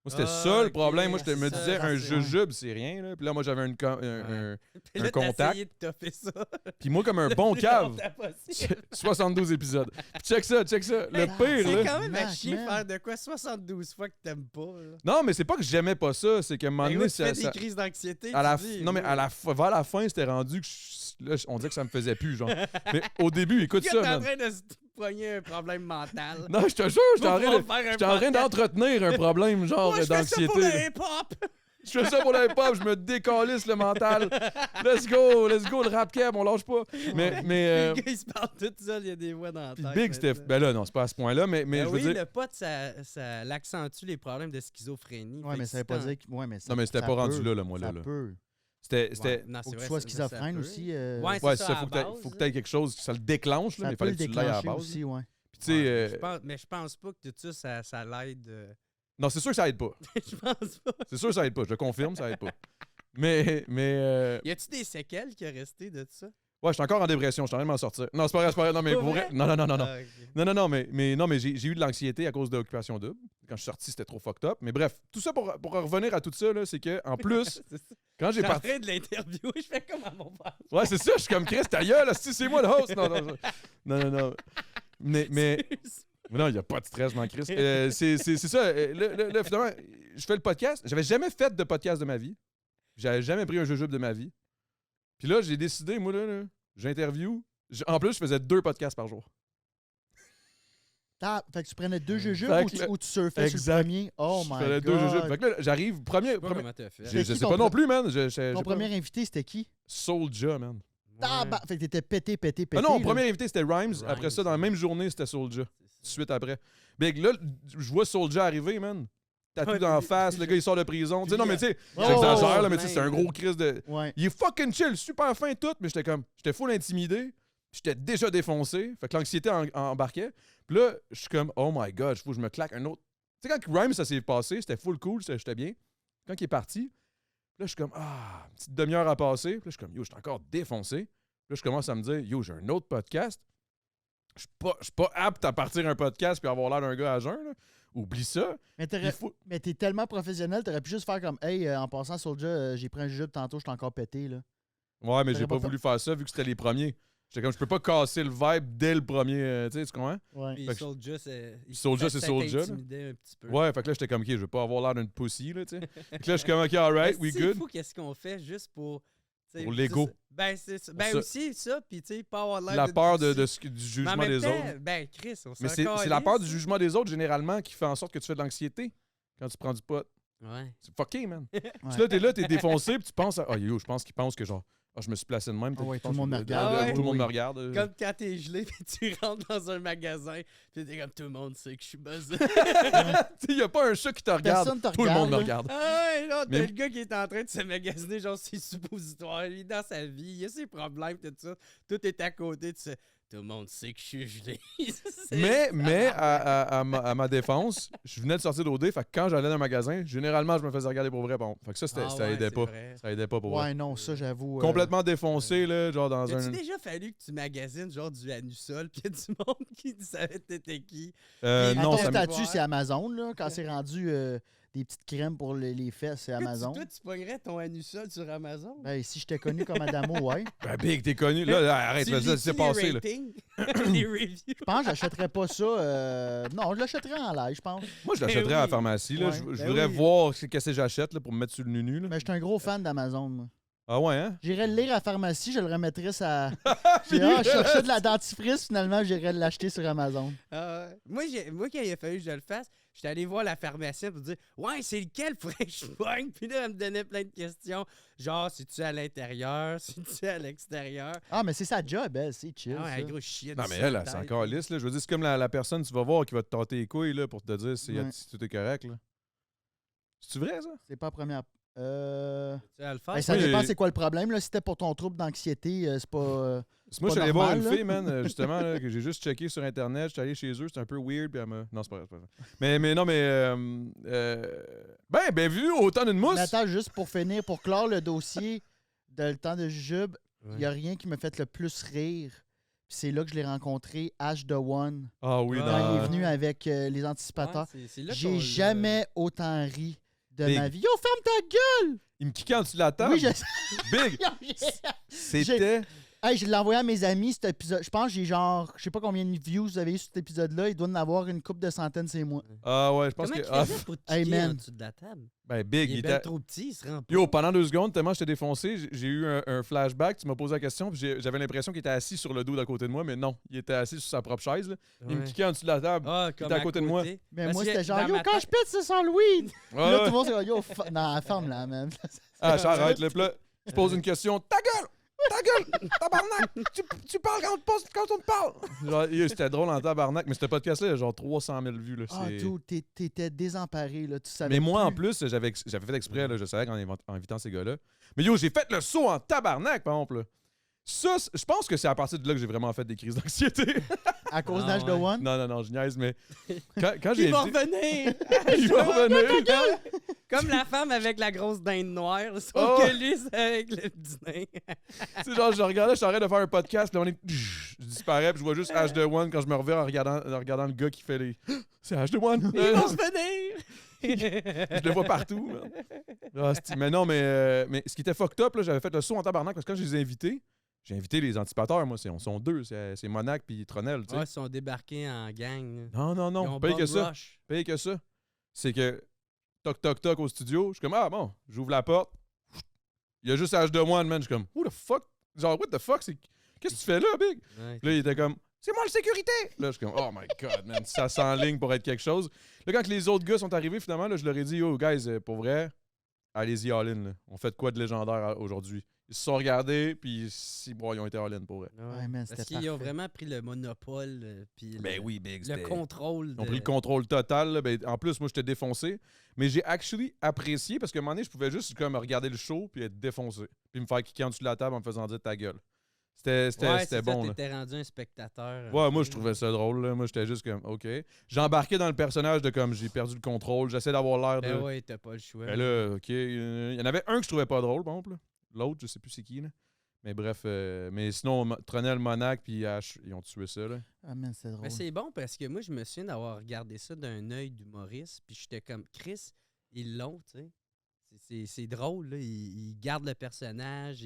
[SPEAKER 1] Moi, c'était
[SPEAKER 3] Ah,
[SPEAKER 1] ça le
[SPEAKER 3] ok,
[SPEAKER 1] problème. Moi, je me
[SPEAKER 3] ça,
[SPEAKER 1] disais, un
[SPEAKER 2] c'est-
[SPEAKER 1] jujube, c'est rien, là. Puis là, moi, j'avais un
[SPEAKER 3] Puis là, t'as
[SPEAKER 1] contact.
[SPEAKER 3] essayé de toffer ça.
[SPEAKER 1] Puis moi, comme un
[SPEAKER 3] le
[SPEAKER 1] bon
[SPEAKER 3] plus
[SPEAKER 1] cave,
[SPEAKER 3] longtemps possible.
[SPEAKER 1] 72 épisodes. Puis check ça. Le
[SPEAKER 3] Mais
[SPEAKER 1] pire,
[SPEAKER 3] C'est
[SPEAKER 1] là.
[SPEAKER 3] quand même à
[SPEAKER 2] Mac,
[SPEAKER 3] chier
[SPEAKER 2] man.
[SPEAKER 3] faire de quoi 72 fois que t'aimes pas. Là.
[SPEAKER 1] Non, mais c'est pas que j'aimais pas ça, c'est qu'à un moment
[SPEAKER 3] Ben
[SPEAKER 1] donné,
[SPEAKER 3] oui, tu fais
[SPEAKER 1] ça.
[SPEAKER 3] des crises d'anxiété.
[SPEAKER 1] À la
[SPEAKER 3] tu dis,
[SPEAKER 1] non, mais
[SPEAKER 3] oui.
[SPEAKER 1] vers la fin, c'était rendu que là, on dirait que ça me faisait plus, genre. Mais au début, écoute
[SPEAKER 3] Le
[SPEAKER 1] ça,
[SPEAKER 3] gars, t'es en
[SPEAKER 1] man.
[SPEAKER 3] train de se pogner un problème mental.
[SPEAKER 1] Non, je te jure, j'étais en train d'entretenir un problème, genre,
[SPEAKER 3] Moi, je fais ça pour le
[SPEAKER 1] d'anxiété.
[SPEAKER 3] hip-hop.
[SPEAKER 1] Je fais ça pour le hip-hop, je me décalisse le mental. Let's go, le rap cab, on lâche pas. Mais
[SPEAKER 3] Les gars, ils se parlent tout seuls, il y a des voix dans la
[SPEAKER 1] puis
[SPEAKER 3] tête.
[SPEAKER 1] Big, c'était.
[SPEAKER 3] maintenant.
[SPEAKER 1] Ben là, non, c'est pas à ce point-là, mais
[SPEAKER 3] Ben
[SPEAKER 1] je
[SPEAKER 3] oui,
[SPEAKER 1] veux dire.
[SPEAKER 3] le pote, ça l'accentue les problèmes de schizophrénie.
[SPEAKER 2] Ouais,
[SPEAKER 3] Fait
[SPEAKER 2] mais
[SPEAKER 3] que
[SPEAKER 2] ça veut
[SPEAKER 3] si
[SPEAKER 2] pas
[SPEAKER 3] t'en-
[SPEAKER 2] dire que. Ouais, mais ça,
[SPEAKER 1] Non, mais c'était
[SPEAKER 2] ça
[SPEAKER 1] pas rendu
[SPEAKER 2] peut,
[SPEAKER 1] là, moi, là.
[SPEAKER 2] Ça peut.
[SPEAKER 1] C'était.
[SPEAKER 3] Ouais, non,
[SPEAKER 2] Faut
[SPEAKER 3] c'est
[SPEAKER 2] que
[SPEAKER 3] vrai,
[SPEAKER 2] tu sois
[SPEAKER 3] ça
[SPEAKER 2] schizophrène
[SPEAKER 3] peut.
[SPEAKER 2] aussi.
[SPEAKER 3] Ouais, c'est
[SPEAKER 1] Ouais,
[SPEAKER 3] ça,
[SPEAKER 1] ça,
[SPEAKER 3] à
[SPEAKER 1] faut
[SPEAKER 3] la
[SPEAKER 1] que
[SPEAKER 3] base,
[SPEAKER 1] t'aies quelque chose, ça le déclenche, là,
[SPEAKER 2] Ça
[SPEAKER 1] mais il
[SPEAKER 2] peut
[SPEAKER 1] fallait
[SPEAKER 2] le
[SPEAKER 1] que tu l'ailles à la
[SPEAKER 2] déclencher
[SPEAKER 1] base.
[SPEAKER 2] aussi, ouais.
[SPEAKER 1] Puis tu sais.
[SPEAKER 3] Mais je pense pas que tout ça, ça l'aide.
[SPEAKER 1] Non, c'est sûr que ça aide pas.
[SPEAKER 3] Je pense pas.
[SPEAKER 1] C'est sûr que ça aide pas. Je confirme, ça aide pas. Mais
[SPEAKER 3] Y a-tu des séquelles qui a resté de ça?
[SPEAKER 1] ouais, je suis encore en dépression. Je suis en train de m'en sortir. Non, c'est pas vrai. Non, mais
[SPEAKER 3] Pas
[SPEAKER 1] pour
[SPEAKER 3] vrai?
[SPEAKER 1] vrai. Non.
[SPEAKER 3] Ah, ok.
[SPEAKER 1] Non, mais j'ai eu de l'anxiété à cause de l'occupation double. Quand je suis sorti, c'était trop fucked up. Mais bref, tout ça pour revenir à tout ça, là, c'est que en plus,
[SPEAKER 3] C'est ça.
[SPEAKER 1] quand j'ai
[SPEAKER 3] Je suis en
[SPEAKER 1] parti.
[SPEAKER 3] train de l'interview, je fais comme à mon père.
[SPEAKER 1] Ouais, c'est ça, je suis comme Chris, ta gueule, asti, c'est moi le host. Non. Mais non, il n'y a pas de stress, mon Chris. C'est ça. Là, finalement, je fais le podcast. J'avais jamais fait de podcast de ma vie. J'avais jamais pris un jujube de ma vie. Puis là, j'ai décidé, moi, là j'interview. En plus, je faisais 2 podcasts par jour.
[SPEAKER 2] Fait que tu prenais 2 jujubes
[SPEAKER 1] Fait
[SPEAKER 2] ou
[SPEAKER 1] que
[SPEAKER 2] ou tu surfais sur
[SPEAKER 1] exact.
[SPEAKER 2] le premier? Oh
[SPEAKER 1] Je
[SPEAKER 2] my
[SPEAKER 1] faisais
[SPEAKER 2] god.
[SPEAKER 1] 2 jujubes. Fait que là, j'arrive, premier.
[SPEAKER 3] Je sais pas comment t'as fait.
[SPEAKER 1] Je
[SPEAKER 2] C'est
[SPEAKER 1] sais
[SPEAKER 2] qui
[SPEAKER 1] pas
[SPEAKER 2] ton
[SPEAKER 1] non
[SPEAKER 2] pre-
[SPEAKER 1] plus, man.
[SPEAKER 2] Ton premier invité, c'était qui?
[SPEAKER 1] Soulja, man.
[SPEAKER 2] Fait que t'étais pété.
[SPEAKER 1] Ah non,
[SPEAKER 2] là.
[SPEAKER 1] premier invité, c'était Rhymes. Après ça, dans la
[SPEAKER 3] ouais.
[SPEAKER 1] même journée, c'était Soulja.
[SPEAKER 3] C'est
[SPEAKER 1] Tout de
[SPEAKER 3] ça.
[SPEAKER 1] suite après. Big, là, je vois Soulja arriver, man. Tatou
[SPEAKER 3] Ouais,
[SPEAKER 1] dans la
[SPEAKER 3] puis-
[SPEAKER 1] face, le gars, il sort de prison. Tu sais, non, mais tu sais,
[SPEAKER 2] Oh,
[SPEAKER 1] j'exagère, là, mais
[SPEAKER 3] plein,
[SPEAKER 1] tu sais, c'est un gros crise de...
[SPEAKER 2] Ouais.
[SPEAKER 1] Il est fucking chill, super fin tout, mais j'étais full intimidé. J'étais déjà défoncé. Fait que l'anxiété embarquait. Puis là, je suis comme, oh my god, faut que je me claque un autre. Tu sais, quand Rhymes, ça s'est passé, c'était full cool, j'étais bien. Quand il est parti, là, je suis comme, une petite demi-heure à passer. Puis là, je suis comme, yo, je suis encore défoncé. Puis là, je commence à me dire, yo, j'ai un autre podcast. Je suis pas apte à partir un podcast puis avoir l'air d'un gars à jeun, là. Oublie ça.
[SPEAKER 2] Mais,
[SPEAKER 1] Il faut...
[SPEAKER 2] mais t'es tellement professionnel, t'aurais pu juste faire comme hey, en passant sur le jeu, j'ai pris un jujube tantôt, je suis encore pété. Là.
[SPEAKER 1] Ouais, mais j'ai
[SPEAKER 2] T'aurais
[SPEAKER 1] pas
[SPEAKER 2] pas
[SPEAKER 1] voulu faire ça vu que c'était les premiers. J'étais comme, je peux pas casser le vibe dès le premier, tu sais, tu comprends?
[SPEAKER 2] Ouais.
[SPEAKER 3] Puis
[SPEAKER 1] Fait que-
[SPEAKER 3] Soulja, c'est.
[SPEAKER 1] Soulja, c'est Soulja, là.
[SPEAKER 3] Intimidé un petit peu.
[SPEAKER 1] Ouais, fait que là, j'étais comme, OK, je veux pas avoir l'air d'une pussy, là, tu sais. Fait que là, je suis comme, OK, alright, we
[SPEAKER 3] C'est
[SPEAKER 1] good.
[SPEAKER 3] fou qu'est-ce qu'on fait juste pour. tu sais,
[SPEAKER 1] Pour l'ego.
[SPEAKER 3] Ben, c'est ça. Ben
[SPEAKER 1] Ça.
[SPEAKER 3] aussi, ça, puis tu sais, pas avoir l'air
[SPEAKER 1] La
[SPEAKER 3] d'une
[SPEAKER 1] peur
[SPEAKER 3] pussy.
[SPEAKER 1] du
[SPEAKER 3] Mais en
[SPEAKER 1] jugement
[SPEAKER 3] même
[SPEAKER 1] des
[SPEAKER 3] temps,
[SPEAKER 1] autres.
[SPEAKER 3] Ben, Chris, on
[SPEAKER 1] Mais
[SPEAKER 3] s'en
[SPEAKER 1] c'est la peur du
[SPEAKER 3] calisse.
[SPEAKER 1] jugement des autres, généralement, qui fait en sorte que tu fais de l'anxiété quand tu prends du pot.
[SPEAKER 3] Ouais.
[SPEAKER 1] C'est fucké, man.
[SPEAKER 2] Ouais.
[SPEAKER 1] Puis là, t'es défoncé, puis tu penses à, yo, je pense qu'ils pensent que genre, je me suis placé de même.
[SPEAKER 2] Ah ouais,
[SPEAKER 1] Ils
[SPEAKER 2] tout le
[SPEAKER 1] pensent
[SPEAKER 2] monde me
[SPEAKER 1] que-
[SPEAKER 2] regarde.
[SPEAKER 3] Ah ouais?
[SPEAKER 1] Tout le monde
[SPEAKER 2] Oui.
[SPEAKER 1] me regarde.
[SPEAKER 3] Comme quand t'es gelé, puis tu rentres dans un magasin, puis t'es comme tout le monde sait que je suis buzzé.
[SPEAKER 1] Il n'y a pas un chat qui te regarde.
[SPEAKER 2] Personne te
[SPEAKER 1] Tout le monde me
[SPEAKER 2] regarde,
[SPEAKER 1] regarde.
[SPEAKER 3] Ah ouais, là, t'as
[SPEAKER 1] Mais-
[SPEAKER 3] le gars qui est en train de se magasiner, genre ses suppositoires, lui, dans sa vie, il a ses problèmes, tout ça. Tout est à côté, tu sais. Tout le monde sait que je suis gelé. C'est-
[SPEAKER 1] Mais à ma défense, je venais de sortir d'OD, fait que quand j'allais dans un magasin, généralement, je me faisais regarder pour vrai. Bon, fait que ça,
[SPEAKER 3] Ah
[SPEAKER 1] ça
[SPEAKER 3] ouais,
[SPEAKER 1] aidait
[SPEAKER 3] c'est
[SPEAKER 1] pas.
[SPEAKER 3] vrai.
[SPEAKER 1] Ça aidait pas pour vrai.
[SPEAKER 2] Ouais, non, ça, j'avoue.
[SPEAKER 1] Complètement défoncé, là, genre dans
[SPEAKER 3] T'as-tu
[SPEAKER 1] un...
[SPEAKER 3] déjà fallu que tu magasines genre du anusol, puis y a du monde qui savait t'étais qui?
[SPEAKER 2] À
[SPEAKER 1] non,
[SPEAKER 2] ton
[SPEAKER 1] ça me...
[SPEAKER 2] statut, c'est Amazon, là. Quand c'est rendu des petites crèmes pour les fesses, c'est Amazon.
[SPEAKER 3] Toi, tu pognerais ton anusol sur Amazon?
[SPEAKER 2] Ben, si j'étais connu comme Adamo, ouais.
[SPEAKER 1] Ben, Big, t'es connu. Là, arrête,
[SPEAKER 3] Tu
[SPEAKER 1] là, ça
[SPEAKER 3] lis-tu
[SPEAKER 1] s'est
[SPEAKER 3] les
[SPEAKER 1] passé, là.
[SPEAKER 3] ratings? Les reviews?
[SPEAKER 2] Je pense que j'achèterais pas ça. Non, je l'achèterais en live, je pense.
[SPEAKER 1] Moi, je l'achèterais à la
[SPEAKER 3] oui.
[SPEAKER 1] pharmacie, là.
[SPEAKER 2] Ouais.
[SPEAKER 1] Je
[SPEAKER 3] Ben
[SPEAKER 1] voudrais
[SPEAKER 3] oui.
[SPEAKER 1] voir qu'est-ce que j'achète, là, pour me mettre sur le nunu, là.
[SPEAKER 2] Mais je suis un gros fan d'Amazon, moi.
[SPEAKER 1] Ah ouais, hein?
[SPEAKER 2] J'irais le lire à la pharmacie, je le remettrais ça. Je cherchais de la dentifrice, finalement, j'irais l'acheter sur Amazon.
[SPEAKER 3] Ah ouais. Moi, quand il a fallu que je le fasse, j'étais allé voir la pharmacienne pour dire ouais, c'est lequel faudrait que je pogne? Puis là, elle me donnait plein de questions. Genre, c'est-tu à l'intérieur? C'est-tu à l'extérieur?
[SPEAKER 2] Ah, mais c'est sa job, elle, c'est chill.
[SPEAKER 3] Ah ouais,
[SPEAKER 2] ça.
[SPEAKER 3] un gros chien.
[SPEAKER 1] Non, mais elle, c'est encore lisse, là. Je veux dire, c'est comme la personne que tu vas voir qui va te tâter les couilles, là, pour te dire si
[SPEAKER 2] Ouais.
[SPEAKER 1] si tout est correct, là. C'est-tu vrai, ça?
[SPEAKER 2] C'est pas la première.
[SPEAKER 3] Tu vas le faire?
[SPEAKER 2] Ben, ça
[SPEAKER 1] Oui,
[SPEAKER 2] dépend
[SPEAKER 1] j'ai-
[SPEAKER 2] c'est quoi le problème. Là. Si c'était pour ton trouble d'anxiété, c'est pas.
[SPEAKER 1] Moi, je
[SPEAKER 2] pas
[SPEAKER 1] suis allé voir
[SPEAKER 2] normal,
[SPEAKER 1] une
[SPEAKER 2] là.
[SPEAKER 1] fille, man, justement, là, que j'ai juste checké sur Internet. J'étais allé chez eux, c'était un peu weird, puis elle m'a... Non, c'est pas vrai, c'est pas vrai. Mais non, ben vu autant d'une mousse.
[SPEAKER 2] Mais attends, juste pour finir, pour clore le dossier de le temps de jujube, il n'y a rien qui me fait le plus rire. Puis c'est là que je l'ai rencontré, H The One,
[SPEAKER 1] Ah oui,
[SPEAKER 3] Ah,
[SPEAKER 2] quand il est
[SPEAKER 1] dans...
[SPEAKER 2] venu avec les anticipateurs.
[SPEAKER 3] Ouais, c'est là qu'on
[SPEAKER 2] J'ai
[SPEAKER 3] l'a-
[SPEAKER 2] jamais autant ri de
[SPEAKER 1] Big.
[SPEAKER 2] ma vie. Yo, ferme ta gueule!
[SPEAKER 1] Il me kiquait en dessous de la table.
[SPEAKER 2] Oui, je
[SPEAKER 1] Big, c'était...
[SPEAKER 2] Hey, je l'ai envoyé à mes amis, cet épisode. Je pense que j'ai genre, je sais pas combien de views vous avez eu sur cet épisode-là. Il doit en avoir une couple de centaines, c'est moi.
[SPEAKER 1] Ah ouais, je pense
[SPEAKER 3] Comment
[SPEAKER 1] que...
[SPEAKER 3] tu
[SPEAKER 1] Ah,
[SPEAKER 3] faisais pour te
[SPEAKER 2] Hey,
[SPEAKER 3] kicker
[SPEAKER 2] man.
[SPEAKER 3] en dessous de la table?
[SPEAKER 1] ben Big,
[SPEAKER 3] Il est
[SPEAKER 1] il
[SPEAKER 3] bien
[SPEAKER 1] était...
[SPEAKER 3] trop petit, il se rend pas.
[SPEAKER 1] Yo, pendant 2 secondes, tellement j'étais défoncé, j'ai eu un flashback. Tu m'as posé la question, puis j'avais l'impression qu'il était assis sur le dos d'à côté de moi, mais non, il était assis sur sa propre chaise. Là. Il me
[SPEAKER 3] Ouais.
[SPEAKER 1] kiquait en dessous de la table.
[SPEAKER 3] Ah, comme
[SPEAKER 1] était à côté de moi.
[SPEAKER 2] Mais
[SPEAKER 3] Parce
[SPEAKER 2] moi,
[SPEAKER 3] que
[SPEAKER 2] c'était genre,
[SPEAKER 3] dans
[SPEAKER 2] yo,
[SPEAKER 3] ma
[SPEAKER 2] quand
[SPEAKER 3] tête-
[SPEAKER 2] je pète, c'est sans le weed. Puis
[SPEAKER 1] Ouais,
[SPEAKER 2] là, tout
[SPEAKER 1] ouais.
[SPEAKER 2] le monde, c'est comme, yo, non, ferme-la, man.
[SPEAKER 1] Ah, j'arrête, là. Puis là, je pose une question. Ta gueule! Ta gueule! Tabarnak! Tu parles quand on te parle! Genre, yo, c'était drôle en tabarnak, mais ce podcast-là, il y a genre 300 000 vues. Là,
[SPEAKER 2] Ah,
[SPEAKER 1] c'est-
[SPEAKER 2] tout, t'étais désemparé, là. Tu savais
[SPEAKER 1] Mais moi, en
[SPEAKER 2] plus.
[SPEAKER 1] plus, j'avais fait exprès, là, je savais qu'en invitant ces gars-là. Mais yo, j'ai fait le saut en tabarnak, par exemple. Là. Ça, je pense que c'est à partir de là que j'ai vraiment fait des crises d'anxiété.
[SPEAKER 2] À cause
[SPEAKER 3] Ah,
[SPEAKER 2] d'H The
[SPEAKER 3] ouais.
[SPEAKER 2] One.
[SPEAKER 1] non, je niaise, mais quand j'ai
[SPEAKER 3] Il va
[SPEAKER 1] invité-
[SPEAKER 3] revenir!
[SPEAKER 1] Il va revenir!
[SPEAKER 3] Comme la femme avec la grosse dinde noire, sauf
[SPEAKER 1] Oh.
[SPEAKER 3] que lui, c'est avec le petit nain.
[SPEAKER 1] Tu sais, genre, je regardais, je suis en train de faire un podcast, là, je disparais, puis je vois juste H The One quand je me reviens en regardant le gars qui fait les. C'est H The One!
[SPEAKER 3] Il va revenir!
[SPEAKER 1] Je le vois partout. man. Ah, mais non, mais ce qui était fucked up, là, j'avais fait le saut en tabarnak parce que quand je les ai invités, j'ai invité les anticipateurs, moi, on sont deux, c'est Monac puis Tronel, tu sais.
[SPEAKER 3] Ouais, ils sont débarqués en gang. là.
[SPEAKER 1] Non,
[SPEAKER 3] Ils ont
[SPEAKER 1] paye que
[SPEAKER 3] bum
[SPEAKER 1] ça.
[SPEAKER 3] rush.
[SPEAKER 1] Paye que ça. C'est que toc toc toc au studio, je suis comme ah bon, j'ouvre la porte. Il y a juste H The One, man, je suis comme who the fuck? Genre what the fuck, qu'est-ce que tu fais là, Big?
[SPEAKER 3] Ouais.
[SPEAKER 1] Là, il était comme c'est moi le sécurité! Là, je suis comme oh my god, man, ça s'enligne pour être quelque chose. Là, quand les autres gars sont arrivés, finalement, là, je leur ai dit yo, guys, pour vrai, allez-y all in, là. On fait de quoi de légendaire aujourd'hui? Ils se sont regardés, puis bon, ils ont été all-in pour vrai.
[SPEAKER 2] Ouais, man,
[SPEAKER 3] Parce
[SPEAKER 2] c'était
[SPEAKER 3] qu'ils ont
[SPEAKER 2] parfait.
[SPEAKER 3] vraiment pris le monopole, puis
[SPEAKER 1] Ben oui, Big,
[SPEAKER 3] le contrôle.
[SPEAKER 1] Ils ont pris le contrôle total. Là. Ben, en plus, moi, j'étais défoncé. Mais j'ai actually apprécié parce qu'à un moment donné, je pouvais juste comme regarder le show puis être défoncé. Puis me faire kicker en dessous de la table en me faisant dire ta gueule. C'était bon.
[SPEAKER 3] T'étais rendu un spectateur.
[SPEAKER 1] Ouais, moi, je trouvais ça drôle. Là. Moi, j'étais juste comme, OK. J'embarquais dans le personnage de comme j'ai perdu le contrôle. J'essaie d'avoir l'air de.
[SPEAKER 3] Ben ouais, t'as pas le choix.
[SPEAKER 1] Ben là, OK. Il y en avait un que je trouvais pas drôle, par exemple. L'autre, je sais plus c'est qui. Là. Mais bref, mais sinon, Tronel, Monac puis H, ils ont tué ça. Là.
[SPEAKER 2] Ah, man, c'est drôle.
[SPEAKER 3] Mais c'est bon parce que moi, je me souviens d'avoir regardé ça d'un œil d'humoriste, puis j'étais comme, Chris, ils l'ont, tu sais. C'est drôle, là. Ils gardent le personnage.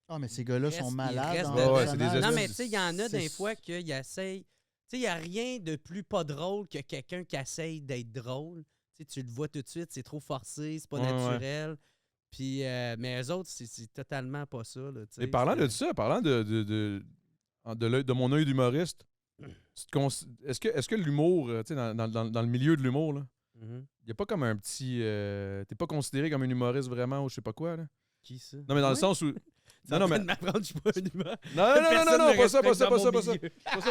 [SPEAKER 2] Ah, mais ces gars-là
[SPEAKER 3] Reste-
[SPEAKER 2] sont
[SPEAKER 3] il
[SPEAKER 2] malades.
[SPEAKER 3] reste
[SPEAKER 2] dans
[SPEAKER 3] de-
[SPEAKER 2] le
[SPEAKER 1] Ouais, c'est des
[SPEAKER 2] personnage.
[SPEAKER 3] Non, mais tu sais, il y en a
[SPEAKER 2] C'est-
[SPEAKER 3] des fois qu'ils essayent. Tu sais, il n'y a rien de plus pas drôle que quelqu'un qui essaye d'être drôle. Tu sais, tu le vois tout de suite, c'est trop forcé, c'est pas
[SPEAKER 1] Ouais,
[SPEAKER 3] naturel. Puis, mais eux autres, c'est totalement pas ça. Là, tu sais,
[SPEAKER 1] Et parlant
[SPEAKER 3] c'est-
[SPEAKER 1] de ça, parlant de mon œil d'humoriste, est-ce que l'humour, tu sais, dans le milieu de l'humour, là,
[SPEAKER 3] Mhm.
[SPEAKER 1] il n'y a pas comme un petit. T'es pas considéré comme un humoriste vraiment ou je sais pas quoi, là?
[SPEAKER 3] Qui ça?
[SPEAKER 1] Non, mais dans le sens où. Non, non, mais. Non,
[SPEAKER 3] m'apprendre, je suis pas un humain.
[SPEAKER 1] non, pas ça, pas ça. Pas ça,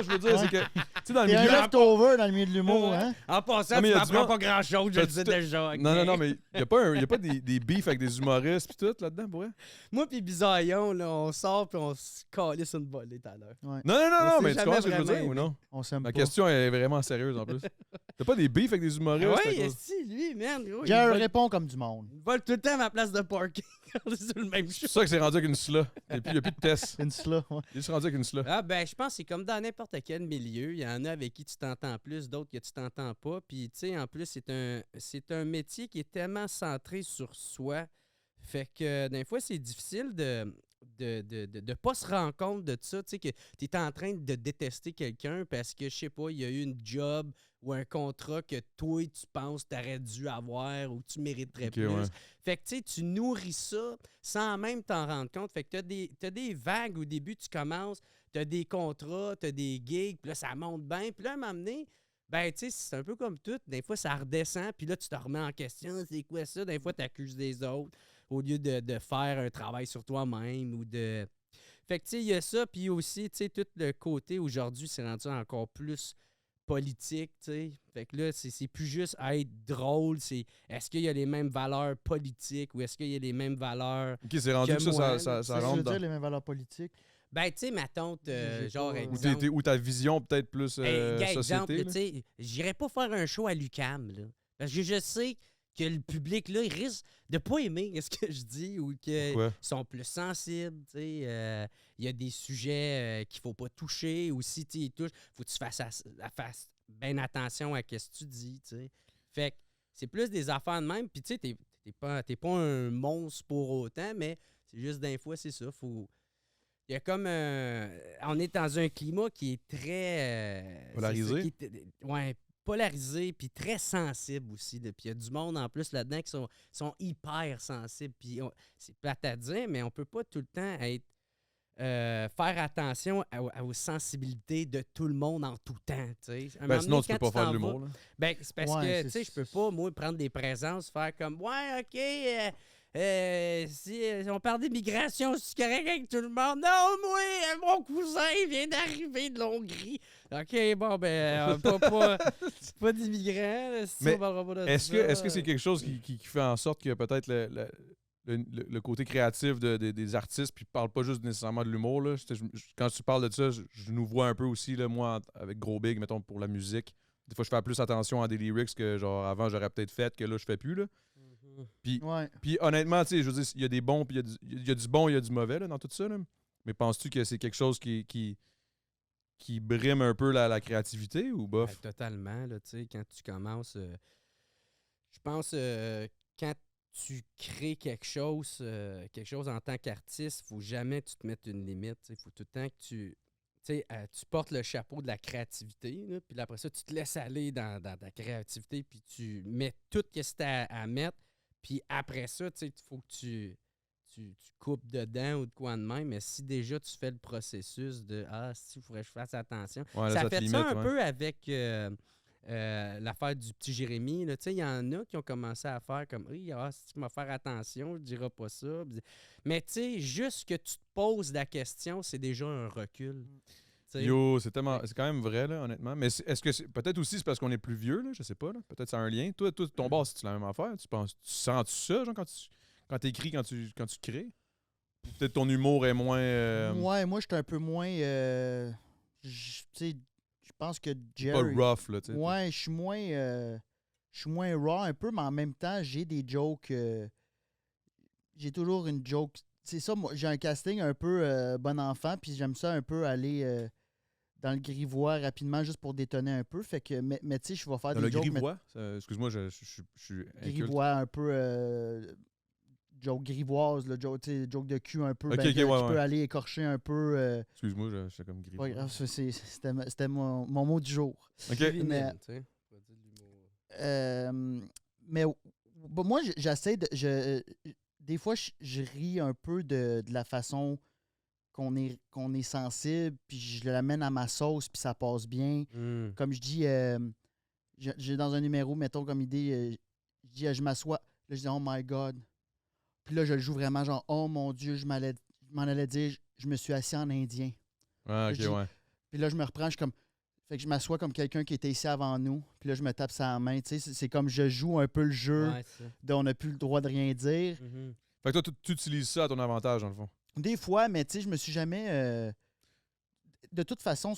[SPEAKER 1] je veux dire, c'est que. Tu sais, dans le
[SPEAKER 2] T'es un
[SPEAKER 1] milieu.
[SPEAKER 2] leftover dans le milieu de l'humour,
[SPEAKER 3] Ouais.
[SPEAKER 2] hein?
[SPEAKER 3] En passant,
[SPEAKER 1] Non, mais
[SPEAKER 3] tu
[SPEAKER 1] il y a du
[SPEAKER 3] m'apprends
[SPEAKER 1] monde-
[SPEAKER 3] pas grand-chose, je le
[SPEAKER 1] T'as-
[SPEAKER 3] sais
[SPEAKER 1] t'as-
[SPEAKER 3] déjà. ok?
[SPEAKER 1] Non, mais il n'y a pas des beefs avec des humoristes pis tout là-dedans, pour vrai?
[SPEAKER 3] Moi pis Bisaillon, là, on sort puis on se calisse une volée tout à l'heure.
[SPEAKER 2] Ouais.
[SPEAKER 1] Non,
[SPEAKER 3] On sait
[SPEAKER 1] mais tu
[SPEAKER 3] jamais
[SPEAKER 1] comprends ce que je veux
[SPEAKER 3] vraiment
[SPEAKER 1] dire ou non?
[SPEAKER 2] On s'aime
[SPEAKER 1] Ma
[SPEAKER 2] pas.
[SPEAKER 1] question est vraiment sérieuse en plus. T'as pas des beefs avec des humoristes? à
[SPEAKER 3] Ouais,
[SPEAKER 1] cause-
[SPEAKER 3] si, lui, man. gros, il
[SPEAKER 2] Jerry
[SPEAKER 3] vole-
[SPEAKER 2] répond comme du monde.
[SPEAKER 3] il vole tout le temps à ma place de parking. C'est sur le même
[SPEAKER 1] C'est
[SPEAKER 3] show.
[SPEAKER 1] ça que c'est rendu avec une SLA. Il n'y a plus de tests.
[SPEAKER 2] Une sla, ouais.
[SPEAKER 1] Il est rendu avec une SLA.
[SPEAKER 3] Ah ben, je pense que c'est comme dans n'importe quel milieu. Il y en a avec qui tu t'entends plus, d'autres que tu t'entends pas. Puis, tu sais, en plus, c'est un métier qui est tellement centré sur soi. Fait que, des fois, c'est difficile de pas se rendre compte de ça. Tu sais, que tu es en train de détester quelqu'un parce que, je sais pas, il y a eu une job ou un contrat que toi, tu penses que tu aurais dû avoir ou que tu mériterais
[SPEAKER 1] Ok,
[SPEAKER 3] plus.
[SPEAKER 1] ouais.
[SPEAKER 3] Fait que, tu sais, tu nourris ça sans même t'en rendre compte. Fait que t'as des vagues au début, tu commences, t'as des contrats, t'as des gigs, puis là, ça monte bien. Puis là, à un moment donné, ben, tu sais, c'est un peu comme tout. Des fois, ça redescend, puis là, tu te remets en question. C'est quoi ça? Des fois, tu accuses des autres au lieu de faire un travail sur toi-même ou de... Fait que, tu sais, il y a ça, puis aussi, tu sais, tout le côté aujourd'hui, c'est rendu encore plus politique, tu sais. Fait que là, c'est plus juste être drôle, c'est est-ce qu'il y a les mêmes valeurs politiques ou est-ce qu'il y a les mêmes valeurs...
[SPEAKER 1] Ok, c'est rendu
[SPEAKER 3] Que
[SPEAKER 1] que ça,
[SPEAKER 3] moi,
[SPEAKER 1] ça
[SPEAKER 2] Ça veut
[SPEAKER 1] rentre
[SPEAKER 2] dire
[SPEAKER 1] dans.
[SPEAKER 2] les mêmes valeurs politiques.
[SPEAKER 3] Ben, tu sais, ma tante,
[SPEAKER 2] J'ai
[SPEAKER 3] genre,
[SPEAKER 2] pas-
[SPEAKER 1] Ou,
[SPEAKER 3] exemple...
[SPEAKER 1] ou ta vision peut-être plus
[SPEAKER 3] Gars, exemple,
[SPEAKER 1] société.
[SPEAKER 3] tu
[SPEAKER 1] là.
[SPEAKER 3] sais, j'irais pas faire un show à l'UQAM, là. Parce que je sais que le public, là, il risque de pas aimer ce que je dis ou qu'ils
[SPEAKER 1] Pourquoi?
[SPEAKER 3] sont plus sensibles, tu sais. Il y a des sujets qu'il faut pas toucher ou si tu y touches, faut que tu fasses bien attention à ce que tu dis, tu sais. Fait que c'est plus des affaires de même. Puis, tu sais, t'es pas un monstre pour autant, mais c'est juste des fois, c'est ça, faut... Il y a comme on est dans un climat qui est très
[SPEAKER 1] Polarisé?
[SPEAKER 3] Ouais, polarisé puis très sensible aussi. Puis il y a du monde en plus là-dedans qui sont hyper sensibles. Puis c'est plate à dire, mais on peut pas tout le temps être faire attention aux sensibilités de tout le monde en tout temps. Tu sais. Un
[SPEAKER 1] Ben,
[SPEAKER 3] moment
[SPEAKER 1] sinon,
[SPEAKER 3] donné,
[SPEAKER 1] tu peux
[SPEAKER 3] quand
[SPEAKER 1] pas faire
[SPEAKER 3] t'en
[SPEAKER 1] de
[SPEAKER 3] vas-
[SPEAKER 1] l'humour. là.
[SPEAKER 3] Ben, c'est parce
[SPEAKER 2] Ouais,
[SPEAKER 3] que, tu sais,
[SPEAKER 2] c'est-
[SPEAKER 3] je peux pas, moi, prendre des présences, faire comme, ouais, OK, si on parle d'immigration, c'est correct avec tout le monde. Non, moi, mon cousin vient d'arriver de l'Hongrie. OK, bon, ben, pas d'immigrants. là, si
[SPEAKER 1] Mais
[SPEAKER 3] on parlera pas de
[SPEAKER 1] Est-ce
[SPEAKER 3] ça.
[SPEAKER 1] que c'est quelque chose qui fait en sorte que peut-être le côté créatif des artistes, puis parle pas juste nécessairement de l'humour, là. Quand tu parles de ça, je nous vois un peu aussi, là, moi, avec Gros Big, mettons, pour la musique. Des fois, je fais plus attention à des lyrics que, genre, avant, j'aurais peut-être fait, que là, je fais plus, là.
[SPEAKER 3] Mhm.
[SPEAKER 2] Ouais.
[SPEAKER 1] Puis honnêtement, tu sais, je veux dire, il y a des bons, puis il y a du bon, il y a du mauvais, là, dans tout ça, là. Mais penses-tu que c'est quelque chose qui brime un peu la créativité ou bof?
[SPEAKER 3] Ben, totalement, là, tu sais, quand tu commences, je pense, quand tu crées quelque chose en tant qu'artiste, faut jamais que tu te mettes une limite. Il faut tout le temps que tu portes le chapeau de la créativité, là, puis après ça, tu te laisses aller dans ta créativité, puis tu mets tout ce que tu as à mettre, puis après ça, il faut que tu coupes dedans ou de quoi de même, mais si déjà tu fais le processus de « Ah, si, il faudrait que je fasse attention »,
[SPEAKER 1] Ouais, là,
[SPEAKER 3] ça
[SPEAKER 1] te
[SPEAKER 3] fait
[SPEAKER 1] limite,
[SPEAKER 3] ça un
[SPEAKER 1] ouais.
[SPEAKER 3] peu avec l'affaire du petit Jérémy. Tu sais, il y en a qui ont commencé à faire comme oui, si tu vas faire attention, je dirai pas ça. Mais tu sais, juste que tu te poses la question, c'est déjà un recul. T'sais.
[SPEAKER 1] Yo, c'est quand même vrai, là, honnêtement. Mais est-ce que peut-être aussi c'est parce qu'on est plus vieux, là, je sais pas, là. Peut-être ça a un lien. Toi ton bar, c'est la même affaire. Tu sens-tu ça, genre, quand t'écris, quand tu crées? Peut-être ton humour est moins.
[SPEAKER 2] Ouais, moi, j'étais un peu moins. Tu sais, je pense que
[SPEAKER 1] Pas
[SPEAKER 2] Jerry.
[SPEAKER 1] rough, là, tu sais.
[SPEAKER 2] Ouais, je suis moins raw un peu, mais en même temps, j'ai des jokes. J'ai toujours une joke. C'est ça, moi, j'ai un casting un peu bon enfant, puis j'aime ça un peu aller dans le grivois rapidement juste pour détonner un peu. Fait que, mais tu sais, je vais faire
[SPEAKER 1] Dans
[SPEAKER 2] des
[SPEAKER 1] le
[SPEAKER 2] jokes.
[SPEAKER 1] grivois, excuse-moi, je suis inculte.
[SPEAKER 2] Grivois un peu. Joke grivoise, là, joke de cul un peu.
[SPEAKER 1] Ok,
[SPEAKER 2] qui
[SPEAKER 1] ouais.
[SPEAKER 2] peut aller écorcher un peu.
[SPEAKER 1] Excuse-moi, j'étais comme grivois.
[SPEAKER 2] Pas grave, c'était mon mot du jour.
[SPEAKER 1] Ok.
[SPEAKER 2] Mais- Mais moi, j'essaie de. Des fois, je ris un peu de la façon qu'on est sensible, puis je l'amène à ma sauce, puis ça passe bien.
[SPEAKER 3] Mm.
[SPEAKER 2] Comme je dis, j'ai dans un numéro, mettons comme idée, je dis, je m'assois, là, je dis, oh my God. Puis là, je le joue vraiment genre, oh mon Dieu, je m'en allais dire, je me suis assis en indien.
[SPEAKER 1] Ah, ok,
[SPEAKER 2] Je dis-
[SPEAKER 1] ouais.
[SPEAKER 2] Puis là, je me reprends, je suis comme. Fait que je m'assois comme quelqu'un qui était ici avant nous. Puis là, je me tape sa main. Tu sais, c'est comme je joue un peu le jeu
[SPEAKER 3] Ouais, ça.
[SPEAKER 2] dont on n'a plus le droit de rien dire.
[SPEAKER 3] Mhm.
[SPEAKER 1] Fait que toi, tu utilises ça à ton avantage, dans le fond.
[SPEAKER 2] Des fois, mais tu sais, je me suis jamais. De toute façon,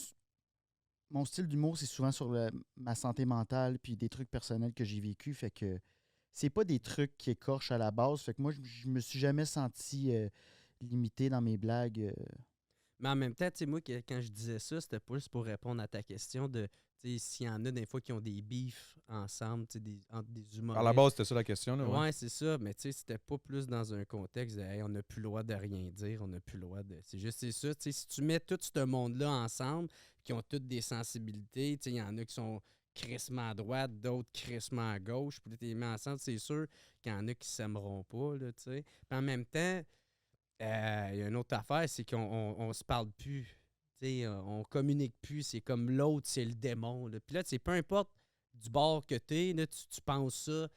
[SPEAKER 2] mon style d'humour, c'est souvent sur ma santé mentale puis des trucs personnels que j'ai vécu. Fait que c'est pas des trucs qui écorchent à la base. Fait que moi, je me suis jamais senti limité dans mes blagues.
[SPEAKER 3] Mais en même temps, tu sais, moi, quand je disais ça, c'était plus pour répondre à ta question de, tu sais, s'il y en a des fois qui ont des beefs ensemble, tu sais, entre des humoristes.
[SPEAKER 1] À la base, c'était ça la question, là.
[SPEAKER 3] Ouais, c'est ça. Mais tu sais, c'était pas plus dans un contexte de, hey, on n'a plus le droit de rien dire, on n'a plus le droit de. C'est juste, c'est ça. Tu sais, si tu mets tout ce monde-là ensemble, qui ont toutes des sensibilités, tu sais, il y en a qui sont crissement à droite, d'autres crissement à gauche, puis là, tu les mets ensemble, c'est sûr qu'il y en a qui s'aimeront pas, là, tu sais. Puis en même temps, il y a une autre affaire, c'est qu'on se parle plus. T'sais, on communique plus. C'est comme l'autre, c'est le démon. Là. Puis là, peu importe du bord que t'es, là, tu penses ça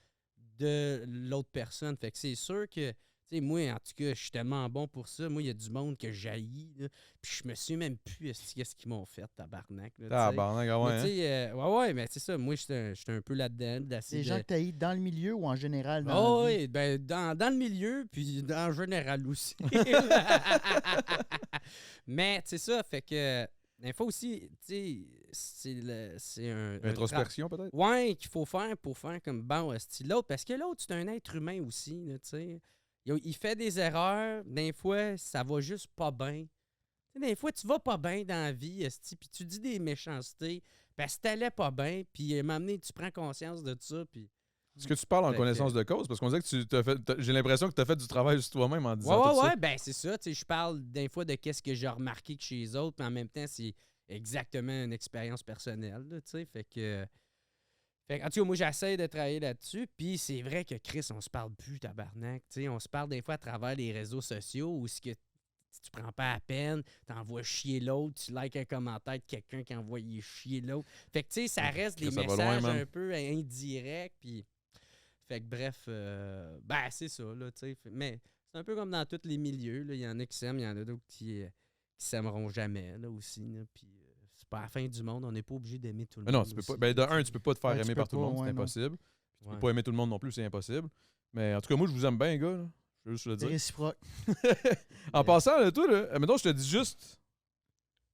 [SPEAKER 3] de l'autre personne. Fait que c'est sûr que, moi, en tout cas, je suis tellement bon pour ça. Moi, il y a du monde que j'haïs. Puis je me suis même plus qu'est-ce qu'ils m'ont fait, tabarnak. Là,
[SPEAKER 1] Tabarnak, ah ouais.
[SPEAKER 3] mais tu sais, ouais, mais c'est ça. Moi, j'étais un peu là-dedans.
[SPEAKER 2] Les gens que tu haïs dans le milieu ou en général dans
[SPEAKER 3] Oh
[SPEAKER 2] la vie?
[SPEAKER 3] oui, ben dans le milieu, puis en général aussi. Mais c'est ça, fait que des fois aussi, tu sais, c'est un
[SPEAKER 1] Introspection, peut-être?
[SPEAKER 3] ouais, qu'il faut faire pour faire comme bon, l'autre, parce que l'autre, c'est un être humain aussi, là, tu sais. Il fait des erreurs, des fois, ça va juste pas bien. Tu sais, des fois, tu vas pas bien dans la vie, puis tu dis des méchancetés, parce que t'allais pas bien, puis à un moment donné, tu prends conscience de ça, puis...
[SPEAKER 1] Est-ce que tu parles en
[SPEAKER 3] Fait
[SPEAKER 1] connaissance
[SPEAKER 3] que-
[SPEAKER 1] de cause? Parce qu'on dirait que j'ai l'impression que tu as fait du travail sur toi-même en disant
[SPEAKER 3] Ouais,
[SPEAKER 1] tout ça.
[SPEAKER 3] ouais, ben c'est ça. Tu sais, je parle des fois de qu'est-ce que j'ai remarqué que chez les autres, mais en même temps, c'est exactement une expérience personnelle, là, tu sais. Fait que en tout cas, moi, j'essaie de travailler là-dessus. Puis c'est vrai que Chris, on se parle plus, tabarnak. Tu sais, on se parle des fois à travers les réseaux sociaux où si tu prends pas la peine, t'envoies chier l'autre, tu likes un commentaire de quelqu'un qui envoie chier l'autre. Fait que, tu sais, ça reste des
[SPEAKER 1] ça va
[SPEAKER 3] messages
[SPEAKER 1] loin, man.
[SPEAKER 3] un peu indirects, puis... Fait que bref, ben c'est ça, là, tu sais. Mais c'est un peu comme dans tous les milieux, là. Il y en a qui s'aiment, il y en a d'autres qui s'aimeront jamais, là, aussi, là. Puis c'est pas la fin du monde, on n'est pas obligé d'aimer tout le
[SPEAKER 1] Mais
[SPEAKER 3] monde.
[SPEAKER 1] non, tu peux pas.
[SPEAKER 3] aussi,
[SPEAKER 1] Ben, de
[SPEAKER 3] là,
[SPEAKER 1] un,
[SPEAKER 3] tu
[SPEAKER 1] tu peux pas te faire
[SPEAKER 2] Ouais, tu
[SPEAKER 1] aimer
[SPEAKER 2] peux
[SPEAKER 1] par tout le
[SPEAKER 2] pas,
[SPEAKER 1] monde, c'est
[SPEAKER 2] ouais, non.
[SPEAKER 1] impossible. Puis tu
[SPEAKER 3] Ouais.
[SPEAKER 1] peux pas aimer tout le monde non plus, c'est impossible. Mais en tout cas, moi, je vous aime bien, les gars. Là. Je veux juste le
[SPEAKER 2] C'est
[SPEAKER 1] dire.
[SPEAKER 2] réciproque.
[SPEAKER 1] En passant, là, toi, là, mettons, je te dis juste.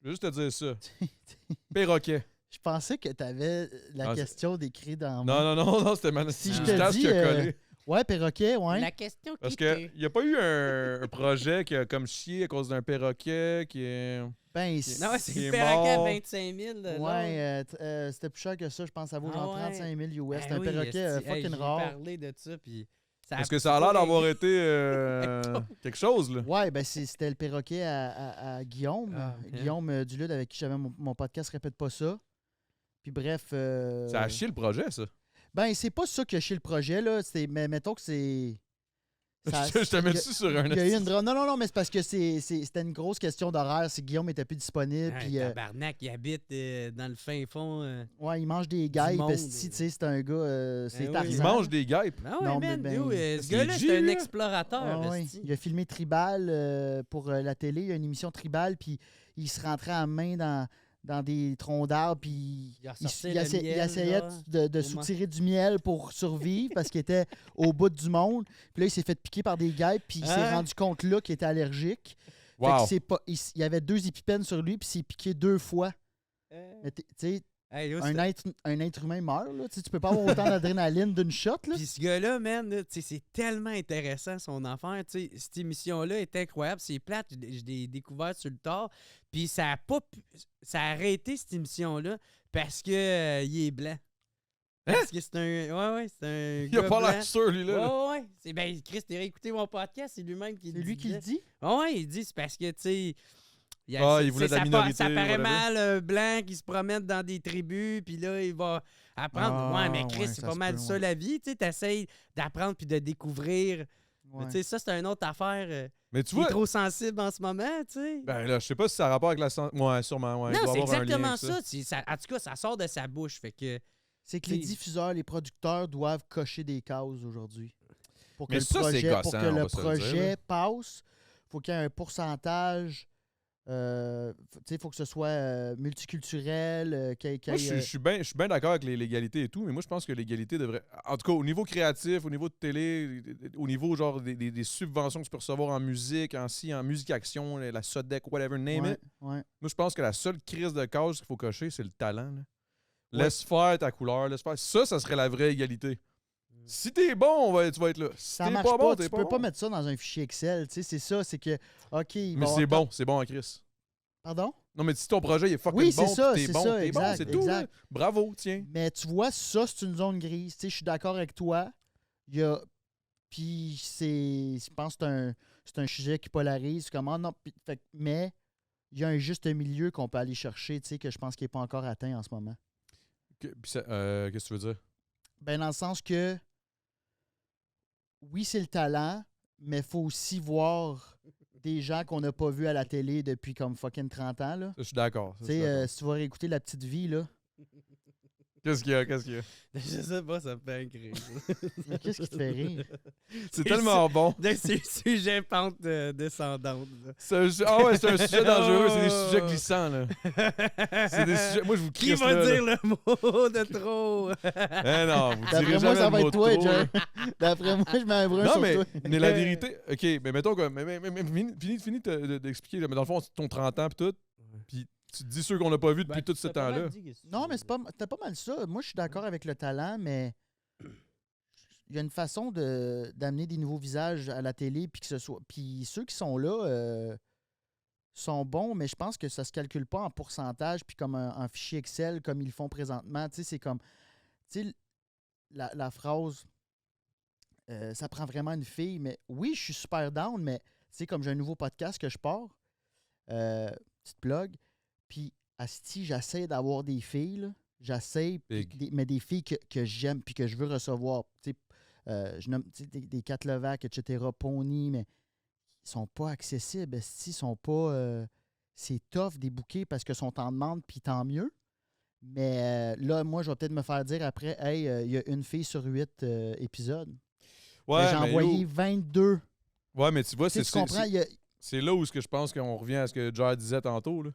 [SPEAKER 1] Je veux juste te dire ça. Perroquet.
[SPEAKER 2] Je pensais que tu avais la
[SPEAKER 1] Ah,
[SPEAKER 2] question décrite dans
[SPEAKER 1] Non, c'était ma
[SPEAKER 2] Si
[SPEAKER 3] je te
[SPEAKER 1] Gustave
[SPEAKER 2] dis,
[SPEAKER 1] qui a collé.
[SPEAKER 2] Ouais, perroquet, ouais.
[SPEAKER 3] La question
[SPEAKER 1] Parce
[SPEAKER 3] qui
[SPEAKER 1] qu'il n'y a pas eu un projet qui a comme chié à cause d'un perroquet qui est.
[SPEAKER 2] Ben,
[SPEAKER 3] Non, ouais, c'est
[SPEAKER 1] Il est
[SPEAKER 3] le perroquet à
[SPEAKER 1] mort.
[SPEAKER 3] 25 000. là,
[SPEAKER 2] ouais, c'était plus cher que ça, je pense. Ça vaut
[SPEAKER 3] Ah
[SPEAKER 2] genre
[SPEAKER 3] ouais.
[SPEAKER 2] 35 000 US.
[SPEAKER 3] Ben
[SPEAKER 2] C'est un
[SPEAKER 3] oui,
[SPEAKER 2] perroquet
[SPEAKER 3] esti,
[SPEAKER 2] fucking
[SPEAKER 3] j'ai
[SPEAKER 2] rare.
[SPEAKER 3] parlé de ça, puis...
[SPEAKER 1] Parce que ça a l'air d'avoir été
[SPEAKER 3] Avec
[SPEAKER 1] quelque chose, là.
[SPEAKER 2] Ouais, ben c'était le perroquet à Guillaume.
[SPEAKER 3] Ah, ok.
[SPEAKER 2] Guillaume Dulude, avec qui j'avais mon podcast Répète pas ça. Puis bref.
[SPEAKER 1] Ça a chié le projet, ça.
[SPEAKER 2] Ben, c'est pas ça qui a chié le projet, là. Mais mettons que c'est.
[SPEAKER 1] Je te mets dessus sur un...
[SPEAKER 2] Il y a eu une drôle. Non, mais c'est parce que c'était une grosse question d'horaire. C'est que Guillaume était plus disponible.
[SPEAKER 3] Hey,
[SPEAKER 2] Puis,
[SPEAKER 3] tabarnak, il habite dans le fin fond.
[SPEAKER 2] ouais, il mange des guêpes.
[SPEAKER 3] monde,
[SPEAKER 2] esti, tu sais, c'est un gars. C'est
[SPEAKER 3] oui.
[SPEAKER 2] Tarzan.
[SPEAKER 1] Il mange des guêpes.
[SPEAKER 3] Ah ouais,
[SPEAKER 2] Non,
[SPEAKER 3] man,
[SPEAKER 2] mais
[SPEAKER 3] yo,
[SPEAKER 2] ben,
[SPEAKER 3] ce
[SPEAKER 1] c'est
[SPEAKER 3] gars-là,
[SPEAKER 1] G,
[SPEAKER 3] c'est un
[SPEAKER 1] là.
[SPEAKER 3] explorateur.
[SPEAKER 2] Ah ouais.
[SPEAKER 3] esti.
[SPEAKER 2] Il a filmé Tribal pour la télé. Il y a une émission Tribal. Puis il se rentrait à main dans des troncs d'arbres. Puis
[SPEAKER 3] Il a ressorti
[SPEAKER 2] il
[SPEAKER 3] le
[SPEAKER 2] essayait
[SPEAKER 3] miel, genre,
[SPEAKER 2] de
[SPEAKER 3] au
[SPEAKER 2] soutirer du miel pour survivre parce qu'il était au bout du monde. Puis là, il s'est fait piquer par des guêpes. Puis il s'est
[SPEAKER 3] Hein?
[SPEAKER 2] rendu compte là qu'il était allergique. Fait
[SPEAKER 1] Wow.
[SPEAKER 2] qu'il s'est pas, il y avait 2 épipènes sur lui. Puis il s'est piqué 2 fois. Mais tu sais,
[SPEAKER 3] Hey, yo,
[SPEAKER 2] un être humain meurt. Là. Tu sais, tu peux pas avoir autant d'adrénaline d'une shot. Là.
[SPEAKER 3] Puis ce gars-là, man, là, tu sais, c'est tellement intéressant son affaire. Tu sais, cette émission-là est incroyable. C'est plate. Je l'ai découvert sur le tard. Puis ça a pas ça a arrêté cette émission-là parce que il est blanc. Parce que c'est un. Ouais, c'est un.
[SPEAKER 1] Il a
[SPEAKER 3] gars
[SPEAKER 1] pas
[SPEAKER 3] blanc.
[SPEAKER 1] l'air sûr, lui, là.
[SPEAKER 3] Ouais. C'est, ben, Chris, t'as réécouté mon podcast, c'est lui-même qui
[SPEAKER 2] C'est lui qui le dit.
[SPEAKER 3] Ouais, il dit c'est parce que, tu sais.
[SPEAKER 1] Il voulait de la minorité.
[SPEAKER 3] Ça paraît
[SPEAKER 1] whatever.
[SPEAKER 3] mal, un blanc qui se promène dans des tribus, puis là, il va apprendre.
[SPEAKER 2] Ah,
[SPEAKER 3] ouais, mais Chris,
[SPEAKER 2] ouais,
[SPEAKER 3] c'est
[SPEAKER 2] ça
[SPEAKER 3] pas
[SPEAKER 2] se
[SPEAKER 3] mal
[SPEAKER 2] peut,
[SPEAKER 3] ça
[SPEAKER 2] ouais.
[SPEAKER 3] la vie. Tu sais, t'essayes d'apprendre puis de découvrir. Mais
[SPEAKER 2] Ouais.
[SPEAKER 3] tu sais, ça, c'est une autre affaire.
[SPEAKER 1] Mais tu
[SPEAKER 3] Qui est
[SPEAKER 1] vois...
[SPEAKER 3] trop sensible en ce moment, tu sais.
[SPEAKER 1] Ben là, je sais pas si ça a rapport avec la santé. Ouais, sûrement, ouais. Il
[SPEAKER 3] non,
[SPEAKER 1] doit
[SPEAKER 3] c'est
[SPEAKER 1] avoir un lien
[SPEAKER 3] exactement
[SPEAKER 1] avec
[SPEAKER 3] ça. En tout cas, ça sort de sa bouche. Fait que.
[SPEAKER 2] C'est que les
[SPEAKER 3] T'sais-
[SPEAKER 2] diffuseurs, les producteurs doivent cocher des cases aujourd'hui. Pour que
[SPEAKER 1] Mais
[SPEAKER 2] le
[SPEAKER 1] ça, c'est
[SPEAKER 2] projet,
[SPEAKER 1] gossant,
[SPEAKER 2] pour que
[SPEAKER 1] on
[SPEAKER 2] le
[SPEAKER 1] va se le dire,
[SPEAKER 2] projet
[SPEAKER 1] là.
[SPEAKER 2] passe, il faut qu'il y ait un pourcentage. Il faut que ce soit multiculturel. Qu'il y ait-
[SPEAKER 1] Moi, je suis bien d'accord avec les légalités et tout, mais moi, je pense que l'égalité devrait... En tout cas, au niveau créatif, au niveau de télé, au niveau genre des subventions que tu peux recevoir en musique, en musique-action, la Sodec, whatever, name
[SPEAKER 2] ouais,
[SPEAKER 1] it.
[SPEAKER 2] ouais.
[SPEAKER 1] Moi, je pense que la seule crise de cause qu'il faut cocher, c'est le talent. Là.
[SPEAKER 2] Ouais.
[SPEAKER 1] Laisse faire ta couleur, laisse faire. Ça serait la vraie égalité. Si t'es bon, tu vas être là. Si
[SPEAKER 2] Ça
[SPEAKER 1] t'es
[SPEAKER 2] marche
[SPEAKER 1] pas
[SPEAKER 2] pas.
[SPEAKER 1] bon, t'es
[SPEAKER 2] Tu
[SPEAKER 1] pas
[SPEAKER 2] peux
[SPEAKER 1] bon.
[SPEAKER 2] pas mettre ça dans un fichier Excel. C'est ça. C'est que, OK. il va
[SPEAKER 1] Mais
[SPEAKER 2] avoir
[SPEAKER 1] c'est bon en Chris.
[SPEAKER 2] Pardon?
[SPEAKER 1] Non, mais si ton projet il est fucking
[SPEAKER 2] Oui, c'est
[SPEAKER 1] bon,
[SPEAKER 2] ça,
[SPEAKER 1] pis t'es
[SPEAKER 2] c'est
[SPEAKER 1] bon,
[SPEAKER 2] ça,
[SPEAKER 1] t'es bon,
[SPEAKER 2] exact,
[SPEAKER 1] c'est tout. là.
[SPEAKER 2] exact.
[SPEAKER 1] Bravo, tiens.
[SPEAKER 2] Mais tu vois, ça, c'est une zone grise. Je suis d'accord avec toi. Il y a. Puis je pense que c'est un sujet qui polarise. Comment non. Mais il y a un juste milieu qu'on peut aller chercher, que je pense qu'il n'est pas encore atteint en ce moment.
[SPEAKER 1] Qu'est-ce que tu veux dire?
[SPEAKER 2] Ben, dans le sens que oui, c'est le talent, mais il faut aussi voir des gens qu'on n'a pas vus à la télé depuis comme fucking 30 ans. Là.
[SPEAKER 1] Ça, je suis d'accord.
[SPEAKER 2] Tu sais, si tu vas réécouter La Petite Vie, là.
[SPEAKER 1] Qu'est-ce qu'il y a? Qu'est-ce qu'il y a?
[SPEAKER 3] Je sais pas, ça me fait un cri.
[SPEAKER 2] Mais qu'est-ce qui te fait rire?
[SPEAKER 1] C'est tellement bon.
[SPEAKER 3] C'est un sujet pente descendante. là.
[SPEAKER 1] Ah ouais, c'est un sujet dangereux. C'est des sujets glissants, là. C'est des sujets... Moi, je vous
[SPEAKER 3] Qui
[SPEAKER 1] crisse
[SPEAKER 3] va
[SPEAKER 1] là,
[SPEAKER 3] dire
[SPEAKER 1] là.
[SPEAKER 3] le mot de trop?
[SPEAKER 1] Eh non, vous
[SPEAKER 2] D'après
[SPEAKER 1] direz
[SPEAKER 2] moi,
[SPEAKER 1] jamais
[SPEAKER 2] ça
[SPEAKER 1] le
[SPEAKER 2] va
[SPEAKER 1] mot
[SPEAKER 2] être toi,
[SPEAKER 1] trop,
[SPEAKER 2] Jerry.
[SPEAKER 1] là.
[SPEAKER 2] D'après moi, je mets un brun
[SPEAKER 1] Non,
[SPEAKER 2] sur
[SPEAKER 1] mais,
[SPEAKER 2] toi.
[SPEAKER 1] mais la vérité... OK, mais mettons que... Finis d'expliquer. Là, mais dans le fond, c'est ton 30 ans, puis tout. Puis tu te dis ceux qu'on n'a pas vus depuis tout ce temps-là.
[SPEAKER 2] Non, mais c'était pas mal ça. Moi, je suis d'accord avec le talent, mais il y a une façon d'amener des nouveaux visages à la télé, puis que ce soit. Puis ceux qui sont là sont bons, mais je pense que ça se calcule pas en pourcentage, puis comme un fichier Excel, comme ils le font présentement. Tu sais, c'est comme. Tu sais, la phrase. Ça prend vraiment une fille, mais oui, je suis super down, mais tu sais, comme j'ai un nouveau podcast que je pars, petite blog, puis asti, j'essaie d'avoir des filles, là. J'essaie, mais des filles que j'aime puis que je veux recevoir. Tu sais, je nomme des Kat Levac, etc., Pony, mais ils sont pas accessibles. Ils sont pas. C'est tough des bouquets parce que sont en demande, puis tant mieux. Mais là, moi, je vais peut-être me faire dire après, hey, il y a une fille sur 8 épisodes.
[SPEAKER 1] Ouais,
[SPEAKER 2] J'ai envoyé 22.
[SPEAKER 1] Ouais, mais tu vois,
[SPEAKER 2] Tu sais, tu comprends, il y a.
[SPEAKER 1] c'est là où je pense qu'on revient à ce que Jared disait tantôt. Là.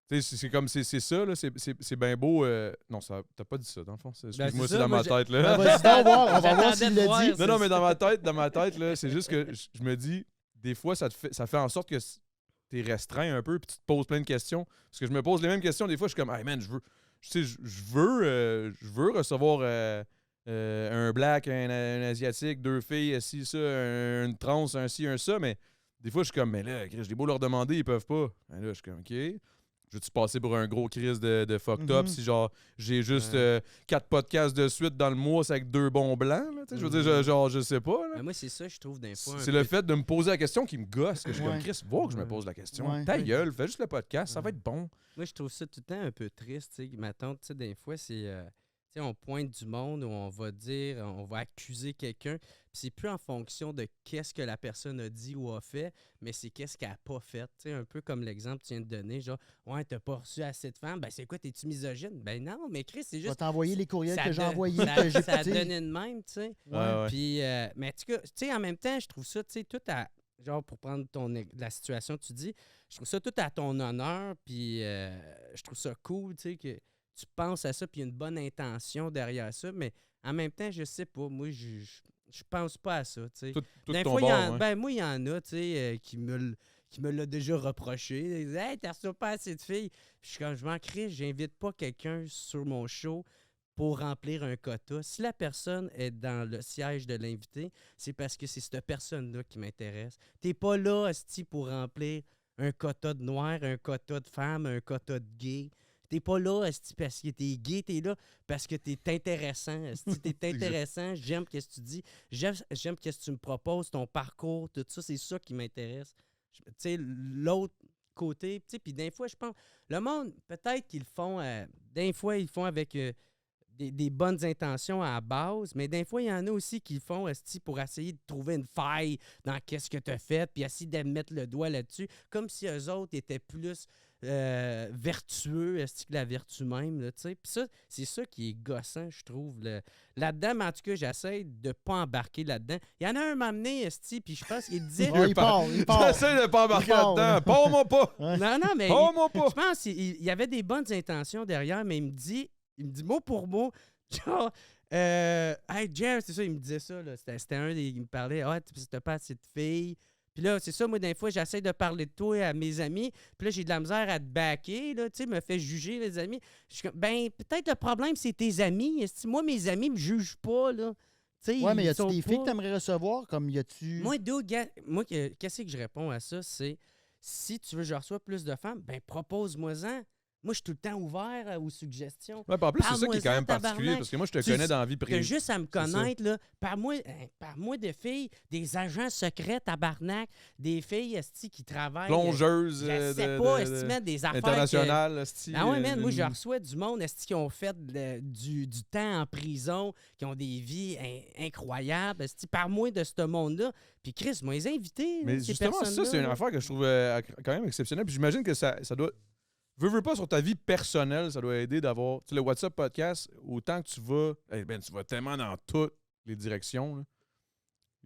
[SPEAKER 1] Tu sais, c'est comme c'est ça, là, c'est bien beau. Non, t'as pas dit ça, dans le fond. Excuse-moi,
[SPEAKER 3] c'est
[SPEAKER 1] c'est
[SPEAKER 3] ça,
[SPEAKER 1] dans
[SPEAKER 3] moi,
[SPEAKER 1] ma
[SPEAKER 3] j'ai-
[SPEAKER 1] tête.
[SPEAKER 2] Ben,
[SPEAKER 1] Là.
[SPEAKER 2] vas-y donc voir, on va voir
[SPEAKER 3] J'attendais
[SPEAKER 2] s'il
[SPEAKER 3] de
[SPEAKER 2] l'a
[SPEAKER 3] voir
[SPEAKER 2] dit.
[SPEAKER 3] ça.
[SPEAKER 1] Non, mais dans ma tête, là, c'est juste que je me dis, des fois, ça fait en sorte que t'es restreint un peu, puis tu te poses plein de questions. Parce que je me pose les mêmes questions. Des fois, je suis comme, hey man, je veux recevoir un black, un asiatique, 2 filles, ci, ça, une trans, un ci, un ça, mais des fois, je suis comme, mais là, j'ai beau leur demander, ils peuvent pas. Ben là, je suis comme, OK. Je veux-tu passer pour un gros crise de fucked up si, genre, j'ai juste 4 podcasts de suite dans le mois, c'est avec 2 bons blancs, là, tu sais, je veux dire, genre, je sais pas, là.
[SPEAKER 3] Mais moi, c'est ça, je trouve, des fois.
[SPEAKER 1] C'est le fait de me poser la question qui me gosse, que je suis comme,
[SPEAKER 2] Ouais.
[SPEAKER 1] Chris, vois que je me pose la question.
[SPEAKER 2] Ouais.
[SPEAKER 1] Ta gueule, fais juste le podcast, ça va être bon.
[SPEAKER 3] Moi, je trouve ça tout le temps un peu triste. Tu sais. Ma tante, tu sais, des fois, c'est. sais, on pointe du monde, où on va dire, on va accuser quelqu'un, puis c'est plus en fonction de qu'est-ce que la personne a dit ou a fait, mais c'est qu'est-ce qu'elle n'a pas fait. Tu sais, un peu comme l'exemple que tu viens de donner, genre, ouais, t'as pas reçu assez de femmes, ben c'est quoi, t'es-tu misogyne? Ben non, mais Chris, c'est
[SPEAKER 2] Je vais
[SPEAKER 3] juste...
[SPEAKER 2] t'envoyer les courriels
[SPEAKER 3] ça
[SPEAKER 2] que j'ai
[SPEAKER 3] donne-
[SPEAKER 2] envoyés,
[SPEAKER 3] ça,
[SPEAKER 2] que j'ai
[SPEAKER 3] ça a
[SPEAKER 2] pété.
[SPEAKER 3] donné de même, tu sais.
[SPEAKER 1] Ouais.
[SPEAKER 3] Puis, mais en tout cas, tu sais, en même temps, je trouve ça, tu sais, tout à... Genre, pour prendre la situation que tu dis, je trouve ça tout à ton honneur, puis je trouve ça cool, tu sais, que tu penses à ça, puis il y a une bonne intention derrière ça, mais en même temps, je sais pas, moi, je pense pas à ça, tu sais.
[SPEAKER 1] Tout
[SPEAKER 3] Des
[SPEAKER 1] ton
[SPEAKER 3] fois,
[SPEAKER 1] bord, ouais.
[SPEAKER 3] ben, moi, il y en a, tu sais, qui me l'a déjà reproché. Ils disent « Hey, t'as reçu pas assez de filles. » Puis je m'en crie, j'invite pas quelqu'un sur mon show pour remplir un quota. Si la personne est dans le siège de l'invité, c'est parce que c'est cette personne-là qui m'intéresse. T'es pas là, asti, pour remplir un quota de noirs, un quota de femmes, un quota de gays. T'es pas là, asti, parce que t'es gay, t'es là parce que t'es intéressant. Asti, t'es intéressant, j'aime ce que tu dis, j'aime ce que tu me proposes, ton parcours, tout ça, c'est ça qui m'intéresse. Tu sais, l'autre côté, tu sais, puis des fois, je pense, le monde, peut-être qu'ils le font, des fois, ils le font avec... des bonnes intentions à la base, mais des fois, il y en a aussi qui le font pour essayer de trouver une faille dans qu'est-ce que tu as fait, puis essayer de mettre le doigt là-dessus, comme si eux autres étaient plus vertueux que la vertu même. Là, puis ça, c'est ça qui est gossant, je trouve. Là-dedans, mais en tout cas, j'essaie de ne pas embarquer là-dedans. Il y en a un m'a amené, puis je pense qu'il disait...
[SPEAKER 2] Ouais, il part.
[SPEAKER 1] J'essaie de pas embarquer
[SPEAKER 2] Il part,
[SPEAKER 1] là-dedans. Pars-moi pas!
[SPEAKER 2] Ouais.
[SPEAKER 3] Non, mais
[SPEAKER 1] Pars-moi pas!
[SPEAKER 3] je pense qu'il y avait des bonnes intentions derrière, mais il me dit mot pour mot, genre, hey, Jeff, c'est ça, il me disait ça, là. C'était un des. Il me parlait, ah, t'as pas assez de filles. Puis là, c'est ça, moi, des fois, j'essaie de parler de toi à mes amis. Puis là, j'ai de la misère à te backer, là, tu sais, me fait juger, les amis. Je suis comme, ben, peut-être le problème, c'est tes amis. Moi, mes amis me jugent pas, là. T'sais,
[SPEAKER 2] Ouais, mais y
[SPEAKER 3] ils
[SPEAKER 2] a-tu
[SPEAKER 3] sont
[SPEAKER 2] des filles
[SPEAKER 3] pas-
[SPEAKER 2] que t'aimerais recevoir? Comme y a-tu.
[SPEAKER 3] Moi, qu'est-ce que je réponds à ça? C'est, si tu veux que je reçois plus de femmes, ben, propose-moi-en. Moi, je suis tout le temps ouvert aux suggestions.
[SPEAKER 1] Ouais, puis en plus, c'est ça qui est quand même
[SPEAKER 3] Parle-moi-en,
[SPEAKER 1] particulier,
[SPEAKER 3] tabarnak.
[SPEAKER 1] parce que moi, je te
[SPEAKER 3] Tu-
[SPEAKER 1] connais dans la vie
[SPEAKER 3] T'as
[SPEAKER 1] privée.
[SPEAKER 3] juste à me
[SPEAKER 1] ça.
[SPEAKER 3] connaître, là. Par-moi de filles, des agents secrets, tabarnak, des filles, esti, qui travaillent.
[SPEAKER 1] Plongeuse
[SPEAKER 3] Je sais pas, esti, man, des affaires.
[SPEAKER 1] internationale. esti,
[SPEAKER 3] Ah ouais, man, moi, je reçois du monde, esti, qui ont fait du temps en prison, qui ont des vies incroyables, esti, par-moi de ce monde-là. Puis Chris, moi, les invités,
[SPEAKER 1] Mais
[SPEAKER 3] ces
[SPEAKER 1] justement, ça,
[SPEAKER 3] personnes-là,
[SPEAKER 1] c'est une
[SPEAKER 3] là.
[SPEAKER 1] affaire que je trouve quand même exceptionnelle. Puis j'imagine que ça doit. Veux pas sur ta vie personnelle, ça doit aider d'avoir. Tu sais, le WhatsApp podcast, autant que tu vas. Tu vas tellement dans toutes les directions. Là.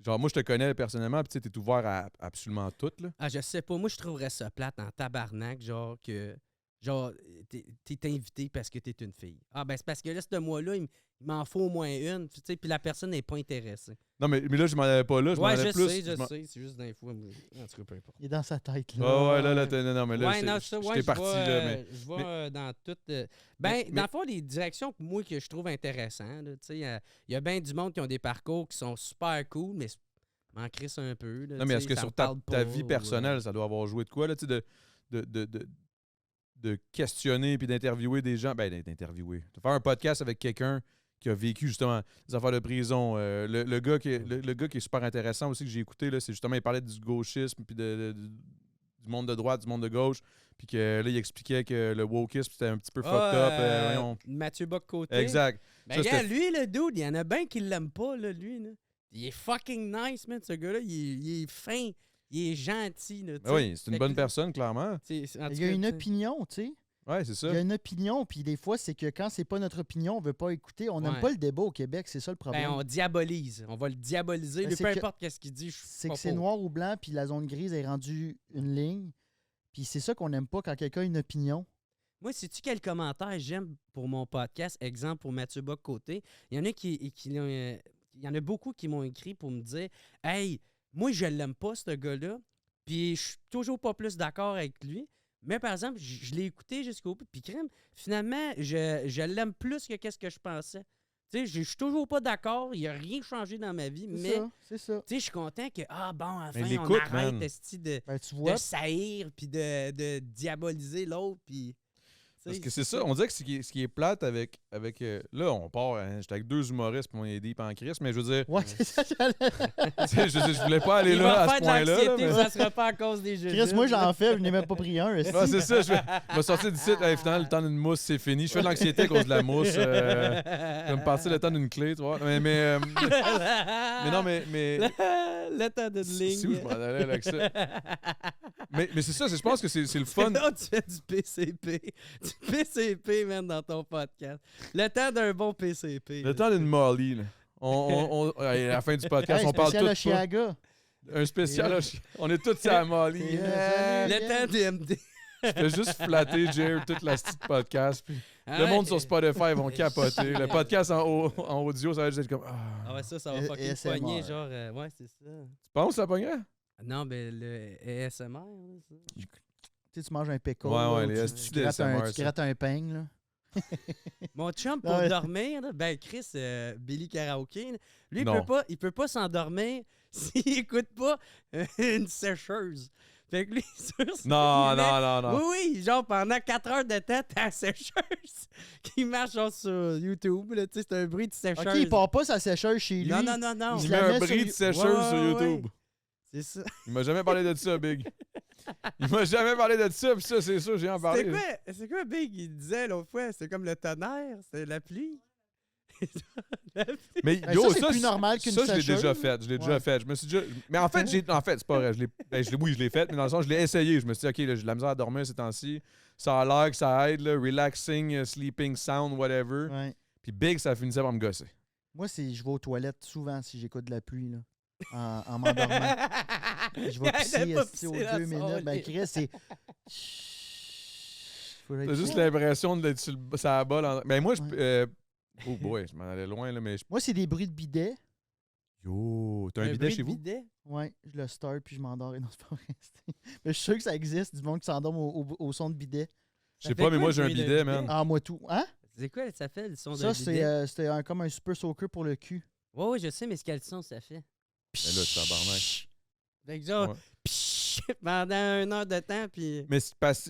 [SPEAKER 1] Genre, moi, je te connais personnellement, puis tu es ouvert à absolument tout. Là.
[SPEAKER 3] Ah, je sais pas. Moi, je trouverais ça plate en tabarnak, genre que. Genre, t'es invité parce que t'es une fille. Ah, ben, c'est parce que là, ce mois-là, il m'en faut au moins une, tu sais, puis la personne n'est pas intéressée.
[SPEAKER 1] Non, mais là, je m'en allais pas là. Je m'en
[SPEAKER 3] Ouais,
[SPEAKER 1] allais
[SPEAKER 3] je
[SPEAKER 1] plus.
[SPEAKER 3] sais. C'est juste d'un fois. En tout cas, peu importe.
[SPEAKER 2] Il est dans sa tête, là.
[SPEAKER 1] Ouais, là, non, mais là,
[SPEAKER 3] Ouais, non, ça, ouais,
[SPEAKER 1] j'étais parti, là. Mais
[SPEAKER 3] je vais dans tout. Ben,
[SPEAKER 1] mais-
[SPEAKER 3] dans le fond, les directions que moi, que je trouve intéressantes, tu sais, il y a bien du monde qui ont des parcours qui sont super cool, mais m'en crisse un peu. Là,
[SPEAKER 1] non, mais
[SPEAKER 3] tu
[SPEAKER 1] est-ce
[SPEAKER 3] sais,
[SPEAKER 1] que
[SPEAKER 3] ça
[SPEAKER 1] sur
[SPEAKER 3] me
[SPEAKER 1] ta
[SPEAKER 3] parle pas,
[SPEAKER 1] vie
[SPEAKER 3] ou,
[SPEAKER 1] personnelle, ça doit avoir joué de quoi, là, tu sais, de questionner puis d'interviewer des gens. Ben, d'interviewer. De faire un podcast avec quelqu'un qui a vécu justement des affaires de prison. Le gars qui est super intéressant aussi que j'ai écouté, là, c'est justement, il parlait du gauchisme puis du monde de droite, du monde de gauche. Puis que là, il expliquait que le wokisme, c'était un petit peu fucked up. Voyons.
[SPEAKER 3] Mathieu Bock-Côté.
[SPEAKER 1] Exact.
[SPEAKER 3] Ben,
[SPEAKER 1] Ça,
[SPEAKER 3] regarde,
[SPEAKER 1] c'était-
[SPEAKER 3] lui, le dude, il y en a bien qui l'aiment pas, là, lui. Là. Il est fucking nice, man, ce gars-là. Il est fin. Il est gentil. Là, tu
[SPEAKER 1] Ben
[SPEAKER 3] sais.
[SPEAKER 1] oui, c'est une
[SPEAKER 3] Fait
[SPEAKER 1] bonne
[SPEAKER 3] que-
[SPEAKER 1] personne, clairement.
[SPEAKER 3] en tout
[SPEAKER 2] Il y a
[SPEAKER 3] cas,
[SPEAKER 2] une
[SPEAKER 3] tu sais.
[SPEAKER 2] opinion, tu sais.
[SPEAKER 1] Ouais, c'est ça.
[SPEAKER 2] Il y a une opinion, puis des fois, c'est que quand c'est pas notre opinion, on veut pas écouter. On n'aime
[SPEAKER 3] Ouais.
[SPEAKER 2] pas le débat au Québec, c'est ça le problème.
[SPEAKER 3] Ben, on diabolise. On va le diaboliser.
[SPEAKER 2] Ben,
[SPEAKER 3] Lui,
[SPEAKER 2] c'est
[SPEAKER 3] peu
[SPEAKER 2] que-
[SPEAKER 3] importe qu'est-ce qu'il dit, je suis
[SPEAKER 2] C'est
[SPEAKER 3] pas
[SPEAKER 2] que c'est
[SPEAKER 3] pour.
[SPEAKER 2] noir ou blanc, puis la zone grise est rendue une ligne. Puis c'est ça qu'on n'aime pas quand quelqu'un a une opinion.
[SPEAKER 3] Moi, sais-tu quel commentaire j'aime pour mon podcast? Exemple pour Mathieu Bock-Côté. Il y en a il y en a beaucoup qui m'ont écrit pour me dire « Hey, moi, je l'aime pas, ce gars-là. Puis je suis toujours pas plus d'accord avec lui. Mais par exemple, je l'ai écouté jusqu'au bout. Puis crème, finalement, je l'aime plus que qu'est-ce que je pensais. Tu sais, je suis toujours pas d'accord. Il n'y a rien changé dans ma vie. Mais
[SPEAKER 2] C'est ça.
[SPEAKER 3] tu sais, je suis content que, enfin,
[SPEAKER 1] Mais
[SPEAKER 3] on
[SPEAKER 1] l'écoute,
[SPEAKER 3] arrête
[SPEAKER 1] man.
[SPEAKER 3] esti, de
[SPEAKER 2] Ben, tu vois,
[SPEAKER 3] saillir puis de diaboliser l'autre. Puis
[SPEAKER 1] Parce que c'est ça, on dirait que ce qui est plate avec là, on part, hein, j'étais avec 2 humoristes pour mon deep en crise, mais je veux dire,
[SPEAKER 2] Ouais, c'est ça.
[SPEAKER 1] je voulais pas aller
[SPEAKER 3] Il
[SPEAKER 1] là
[SPEAKER 3] va
[SPEAKER 1] à
[SPEAKER 3] faire
[SPEAKER 1] ce
[SPEAKER 3] de
[SPEAKER 1] point-là.
[SPEAKER 3] l'anxiété,
[SPEAKER 1] là,
[SPEAKER 3] ça sera pas à cause des jeux.
[SPEAKER 2] Chris, moi, j'en fais, je n'ai même pas pris un. esti.
[SPEAKER 1] Ouais, c'est ça, je vais sortir d'ici, finalement, le temps d'une mousse, c'est fini. Je fais de l'anxiété à cause de la mousse. Je vais me passer le temps d'une clé, tu vois. Mais non, mais
[SPEAKER 3] Le temps d'une ligne.
[SPEAKER 1] c'est où je m'en allais là, avec ça? Mais c'est ça, je pense que c'est le fun.
[SPEAKER 3] Là, tu fais du PCP. Du PCP, man, dans ton podcast. Le temps d'un bon PCP.
[SPEAKER 1] Le temps d'une Molly, là. À la fin du podcast,
[SPEAKER 2] Hey,
[SPEAKER 1] on parle
[SPEAKER 2] spécial
[SPEAKER 1] tout
[SPEAKER 2] à Chiaga.
[SPEAKER 1] un spécial. On est tous à la Molly.
[SPEAKER 2] C'est-
[SPEAKER 1] Yeah.
[SPEAKER 3] Le temps DMD.
[SPEAKER 1] Je fais juste flatter Jer toute la petite podcast. Puis le monde sur Spotify vont capoter. Le podcast en audio, ça va juste être comme.
[SPEAKER 3] Ah ouais, ça va
[SPEAKER 2] Et-
[SPEAKER 3] fucking
[SPEAKER 2] ASMR.
[SPEAKER 3] poigner, genre... ouais, c'est ça.
[SPEAKER 1] Tu penses, ça pognerait?
[SPEAKER 3] Non, ben le ASMR, là, ça.
[SPEAKER 2] Tu sais, tu manges un pickle.
[SPEAKER 1] Ouais,
[SPEAKER 2] là,
[SPEAKER 1] ouais,
[SPEAKER 2] ou
[SPEAKER 1] les
[SPEAKER 2] tu,
[SPEAKER 1] astuces
[SPEAKER 2] tu grattes
[SPEAKER 1] d'ASMR,
[SPEAKER 2] tu
[SPEAKER 1] ça.
[SPEAKER 2] grattes un peigne, là.
[SPEAKER 3] Mon chum, pour
[SPEAKER 2] Ouais.
[SPEAKER 3] dormir, là, ben Chris, Billy Karaoke, là, lui,
[SPEAKER 1] Non.
[SPEAKER 3] il peut pas s'endormir s'il écoute pas une sécheuse. Fait que lui, sur son
[SPEAKER 1] Non,
[SPEAKER 3] îlet-
[SPEAKER 1] non, non.
[SPEAKER 3] Oui, oui, genre pendant 4 heures de temps, t'as la sécheuse qui marche genre sur YouTube. Là, tu sais, c'est un bruit de sécheuse.
[SPEAKER 2] OK, il part pas sa sécheuse chez lui.
[SPEAKER 3] Non, non, non, non.
[SPEAKER 2] Il
[SPEAKER 1] Il
[SPEAKER 2] se
[SPEAKER 1] met
[SPEAKER 2] la
[SPEAKER 1] un
[SPEAKER 2] met
[SPEAKER 1] bris
[SPEAKER 2] sur-
[SPEAKER 1] de sécheuse
[SPEAKER 3] Ouais,
[SPEAKER 1] sur
[SPEAKER 3] ouais,
[SPEAKER 1] YouTube.
[SPEAKER 3] C'est ça.
[SPEAKER 1] Il m'a jamais parlé de ça, Big. Il m'a jamais parlé de ça, puis ça, c'est sûr, j'ai en parlé.
[SPEAKER 3] C'est quoi Big, il disait l'autre fois? C'est comme le tonnerre, c'est la pluie. La pluie.
[SPEAKER 1] Mais
[SPEAKER 2] Ben,
[SPEAKER 1] yo,
[SPEAKER 2] ça, c'est plus normal qu'une
[SPEAKER 1] ça, je l'ai
[SPEAKER 2] sécheuse.
[SPEAKER 1] déjà fait. Je l'ai déjà
[SPEAKER 2] Ouais.
[SPEAKER 1] fait. Je me suis déjà. Mais en fait, c'est pas vrai. Oui, je l'ai fait, mais dans le sens, je l'ai essayé. Je me suis dit, OK, là, j'ai de la misère à dormir ces temps-ci. Ça a l'air que ça aide, là, relaxing, sleeping sound, whatever.
[SPEAKER 2] Ouais.
[SPEAKER 1] Puis Big, ça finissait par me gosser.
[SPEAKER 2] Moi, je vais aux toilettes souvent si j'écoute de la pluie, là. En m'endormant. Je vais pisser esti, aux 2 minutes. Ben, Chris, c'est. Faudrait
[SPEAKER 1] T'as
[SPEAKER 2] être
[SPEAKER 1] juste
[SPEAKER 2] fou.
[SPEAKER 1] l'impression d'être sur la balle. Mais moi,
[SPEAKER 2] Ouais.
[SPEAKER 1] oh boy, je m'en allais loin, là, mais.
[SPEAKER 2] Moi, c'est des bruits de bidet.
[SPEAKER 1] Yo, t'as un bidet
[SPEAKER 3] bruit
[SPEAKER 1] chez
[SPEAKER 3] de
[SPEAKER 1] vous?
[SPEAKER 3] bidet?
[SPEAKER 2] Ouais, je le start puis je m'endors et non, c'est pas vrai. Mais je suis sûr que ça existe, du monde qui s'endorme au son de bidet.
[SPEAKER 1] Je
[SPEAKER 3] Ça
[SPEAKER 1] sais
[SPEAKER 3] fait
[SPEAKER 1] pas, mais
[SPEAKER 3] quoi,
[SPEAKER 1] moi,
[SPEAKER 3] le
[SPEAKER 1] j'ai un
[SPEAKER 3] bruit d'un
[SPEAKER 1] bidet,
[SPEAKER 3] bidet?
[SPEAKER 1] man.
[SPEAKER 2] Ah, moi tout. Hein?
[SPEAKER 3] C'est quoi ça fait, le son
[SPEAKER 2] Ça,
[SPEAKER 3] d'un bidet?
[SPEAKER 2] c'était comme un super soaker pour le cul.
[SPEAKER 3] Ouais, ouais, je sais, mais quel son ça fait?
[SPEAKER 1] Mais là, tabarnak.
[SPEAKER 3] Fait que genre,
[SPEAKER 1] Ouais.
[SPEAKER 3] pendant 1 heure de temps, puis...
[SPEAKER 1] Mais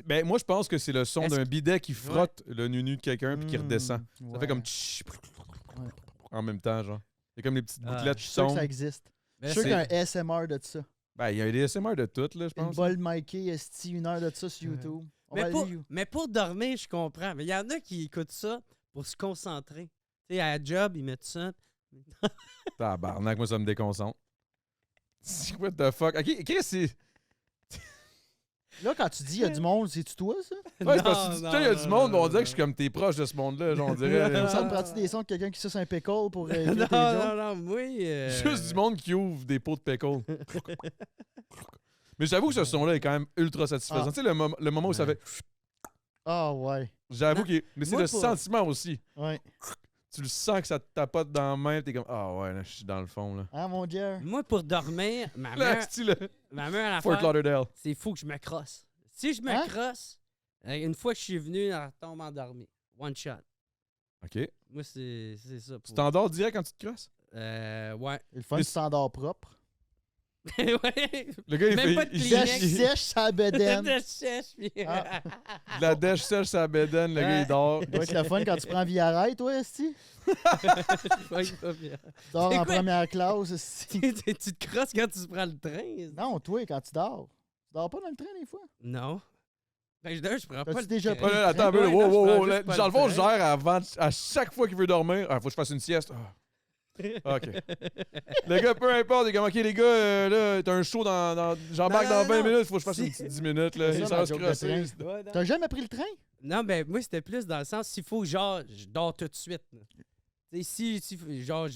[SPEAKER 1] ben, moi, je pense que c'est le son
[SPEAKER 3] Est-ce
[SPEAKER 1] d'un bidet qui frotte le nunu de quelqu'un puis qui redescend. Ça
[SPEAKER 2] Ouais.
[SPEAKER 1] fait comme
[SPEAKER 2] Ouais.
[SPEAKER 1] en même temps, genre. Il y a comme des petites
[SPEAKER 3] Ah,
[SPEAKER 1] bouclettes
[SPEAKER 2] Je
[SPEAKER 1] qui
[SPEAKER 2] suis sûr que
[SPEAKER 1] tombent.
[SPEAKER 2] ça existe.
[SPEAKER 3] Ben,
[SPEAKER 2] Je suis sûr
[SPEAKER 1] c'est-
[SPEAKER 2] qu'il y a un ASMR de ça.
[SPEAKER 1] Ben, il y a des SMR de toutes, là, je
[SPEAKER 2] Une
[SPEAKER 1] pense.
[SPEAKER 2] bol Mikey, esti, 1 heure de ça sur YouTube. On va aller
[SPEAKER 3] Mais pour dormir, je comprends. Mais il y en a qui écoutent ça pour se concentrer. Tu sais, à la job, ils mettent ça.
[SPEAKER 1] Tabarnak, moi, ça me déconcentre. What the fuck? Ok, qu'est-ce que c'est?
[SPEAKER 2] Là, quand tu dis il y a du monde, c'est-tu toi, ça?
[SPEAKER 1] Ouais, c'est parce que tu dis, il y a du monde, mais on dirait que je suis comme t'es proche de ce monde-là, genre, on dirait.
[SPEAKER 2] Ça me prend-tu des sons de quelqu'un qui suce un pickle pour
[SPEAKER 3] Non,
[SPEAKER 2] éviter tes
[SPEAKER 3] non,
[SPEAKER 2] jokes?
[SPEAKER 3] non, moi...
[SPEAKER 1] Juste du monde qui ouvre des pots de pickle. Mais j'avoue que ce son-là est quand même ultra satisfaisant.
[SPEAKER 2] Ah.
[SPEAKER 1] Tu sais, le moment où ça fait.
[SPEAKER 2] Ah, ouais.
[SPEAKER 1] J'avoue
[SPEAKER 3] Non,
[SPEAKER 1] que. Mais c'est
[SPEAKER 3] moi,
[SPEAKER 1] le
[SPEAKER 3] pour-
[SPEAKER 1] sentiment aussi.
[SPEAKER 2] Ouais.
[SPEAKER 1] Tu le sens que ça te tapote dans la main, t'es comme, ah ouais, là, je suis dans le fond, là.
[SPEAKER 2] Hein, mon Dieu?
[SPEAKER 3] Moi, pour dormir, ma
[SPEAKER 1] Là,
[SPEAKER 3] mère,
[SPEAKER 1] style,
[SPEAKER 3] ma mère,
[SPEAKER 1] Fort
[SPEAKER 3] l'affaire,
[SPEAKER 1] Lauderdale.
[SPEAKER 3] c'est fou que je me crosse. Si je me
[SPEAKER 2] Hein?
[SPEAKER 3] crosse, une fois que je suis venu, elle tombe endormie. One shot.
[SPEAKER 1] OK.
[SPEAKER 3] Moi, c'est ça.
[SPEAKER 1] Tu
[SPEAKER 3] Pour...
[SPEAKER 1] t'endors direct quand tu te crosses?
[SPEAKER 3] Ouais.
[SPEAKER 2] Le fun,
[SPEAKER 1] Mais
[SPEAKER 2] tu t'endors propre.
[SPEAKER 3] Ouais.
[SPEAKER 1] Le gars, il
[SPEAKER 3] Même
[SPEAKER 1] fait.
[SPEAKER 3] pas de
[SPEAKER 1] il
[SPEAKER 3] Kleenex.
[SPEAKER 2] Sèche,
[SPEAKER 1] il-
[SPEAKER 2] sèche, sa bedaine.
[SPEAKER 3] Je cherche, puis...
[SPEAKER 2] Ah.
[SPEAKER 1] de la dèche sèche sa bédaine, le gars, il dort.
[SPEAKER 2] Ça doit être le fun quand tu prends Via Rail, toi, Esti.
[SPEAKER 3] Ouais, il va bien.
[SPEAKER 2] Tu dors
[SPEAKER 3] C'est
[SPEAKER 2] en
[SPEAKER 3] quoi?
[SPEAKER 2] première classe, Esti.
[SPEAKER 3] Tu te crosses quand tu prends le train?
[SPEAKER 2] Non, toi, quand tu dors. Tu dors pas dans le train, des fois?
[SPEAKER 3] Non. Ben, je prends pas
[SPEAKER 2] T'as-tu
[SPEAKER 3] le
[SPEAKER 2] déjà
[SPEAKER 3] train.
[SPEAKER 1] Oh, là, attends, un peu,
[SPEAKER 3] Ouais,
[SPEAKER 1] wow,
[SPEAKER 3] non, je
[SPEAKER 1] wow,
[SPEAKER 3] prends
[SPEAKER 1] wow.
[SPEAKER 3] juste
[SPEAKER 1] là,
[SPEAKER 3] pas
[SPEAKER 1] Dans le fond,
[SPEAKER 3] le
[SPEAKER 1] je
[SPEAKER 3] train.
[SPEAKER 1] gère avant, à chaque fois qu'il veut dormir. Ah, faut que je fasse une sieste. Ah. OK. Le gars, peu importe, il est comme, OK, les gars, là, t'as un show j'embarque
[SPEAKER 3] Non,
[SPEAKER 1] dans
[SPEAKER 3] non,
[SPEAKER 1] 20
[SPEAKER 3] non.
[SPEAKER 1] minutes, faut que je fasse
[SPEAKER 3] Si.
[SPEAKER 1] une petite 10 minutes, là.
[SPEAKER 2] C'est ça,
[SPEAKER 1] Ça
[SPEAKER 2] ma
[SPEAKER 1] va se
[SPEAKER 2] joke de
[SPEAKER 1] crosser.
[SPEAKER 2] train.
[SPEAKER 3] Ouais, non.
[SPEAKER 2] T'as jamais pris le train?
[SPEAKER 3] Non, ben moi, c'était plus dans le sens, s'il faut, genre, je dors tout de suite. là. Tu sais, si, genre,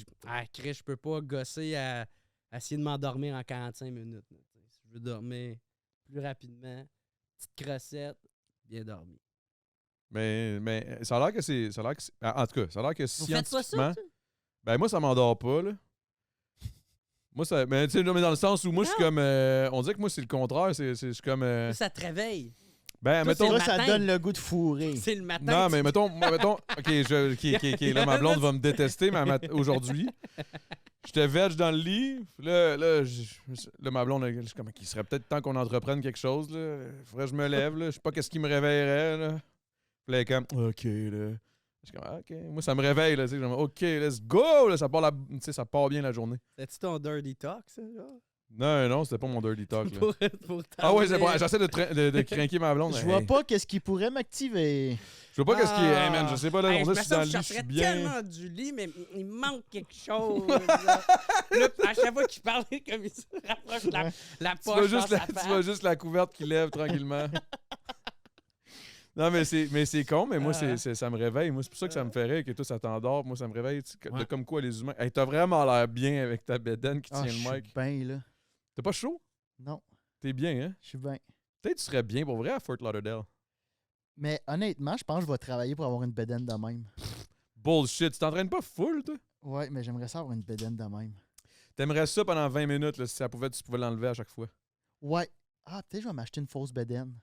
[SPEAKER 3] Chris, je peux pas gosser à essayer de m'endormir en 45 minutes. là, tu sais. Si je veux dormir plus rapidement, petite crossette, bien dormi.
[SPEAKER 1] Mais ça a l'air que c'est. En tout cas, ça a l'air que
[SPEAKER 3] Vous faites pas ça?
[SPEAKER 1] scientifiquement.
[SPEAKER 3] tu?
[SPEAKER 1] Ben, moi, ça m'endort pas, là. Moi, ça. Mais tu sais, mais dans le sens où moi, je suis comme. On dirait que moi, c'est le contraire. Je suis comme.
[SPEAKER 3] Ça te réveille.
[SPEAKER 1] Ben,
[SPEAKER 3] Toi,
[SPEAKER 1] mettons.
[SPEAKER 3] le
[SPEAKER 2] Toi, ça
[SPEAKER 3] matin.
[SPEAKER 2] donne le goût de fourrer.
[SPEAKER 3] C'est le matin.
[SPEAKER 1] Non,
[SPEAKER 3] que
[SPEAKER 1] mais
[SPEAKER 3] tu-
[SPEAKER 1] mettons, OK, là, ma blonde va me détester aujourd'hui. J'étais veg dans le lit. Là, ma blonde, je suis comme, il serait peut-être temps qu'on entreprenne quelque chose. Là. Faudrait que je me lève. Là. Je sais pas qu'est-ce qui me réveillerait. Là. Puis là, elle est comme, OK, là. Je suis comme, OK. Moi, ça me réveille, là. Tu sais, genre, OK, let's go! Là, ça part bien la journée.
[SPEAKER 3] C'est-tu ton dirty talk, ça, genre?
[SPEAKER 1] Non, c'était pas mon dirty talk, là.
[SPEAKER 3] pour
[SPEAKER 1] Ah ouais, c'est
[SPEAKER 3] t'amener-
[SPEAKER 1] bon. J'essaie de craquer ma blonde.
[SPEAKER 2] Je
[SPEAKER 1] Hey.
[SPEAKER 2] vois pas qu'est-ce qui pourrait m'activer.
[SPEAKER 1] Je vois pas qu'est-ce qui est. Hey, man, je sais pas, là.
[SPEAKER 3] Hey,
[SPEAKER 1] On
[SPEAKER 3] je
[SPEAKER 1] dirait
[SPEAKER 3] me
[SPEAKER 1] que je suis dans le
[SPEAKER 3] sens
[SPEAKER 1] lit,
[SPEAKER 3] que
[SPEAKER 1] je suis
[SPEAKER 3] sortirais
[SPEAKER 1] bien.
[SPEAKER 3] tellement du lit, mais il manque quelque chose. Là, à chaque fois qu'il parlait comme il se rapproche la
[SPEAKER 1] Tu
[SPEAKER 3] poche dans sa
[SPEAKER 1] tu
[SPEAKER 3] face.
[SPEAKER 1] vois juste la couverte qui lève tranquillement. Non, mais c'est con, mais moi, ça me réveille. Moi, c'est pour ça que ça me fait rire que toi, ça t'endort. Moi, ça me réveille. De comme quoi les humains. Hey, t'as vraiment l'air bien avec ta bédaine qui tient
[SPEAKER 2] Je
[SPEAKER 1] le
[SPEAKER 2] suis
[SPEAKER 1] mic.
[SPEAKER 2] bien, là.
[SPEAKER 1] T'es pas chaud?
[SPEAKER 2] Non,
[SPEAKER 1] T'es bien, hein?
[SPEAKER 2] je suis bien.
[SPEAKER 1] Peut-être que tu serais bien pour vrai à Fort Lauderdale.
[SPEAKER 2] Mais honnêtement, je pense que je vais travailler pour avoir une bedaine de même.
[SPEAKER 1] Bullshit. Tu t'entraînes pas full, toi?
[SPEAKER 2] Ouais, mais j'aimerais ça avoir une bedaine de même.
[SPEAKER 1] T'aimerais ça pendant 20 minutes, là, si tu pouvais l'enlever à chaque fois.
[SPEAKER 2] Ouais. Ah, peut-être que je vais m'acheter une fausse bedaine.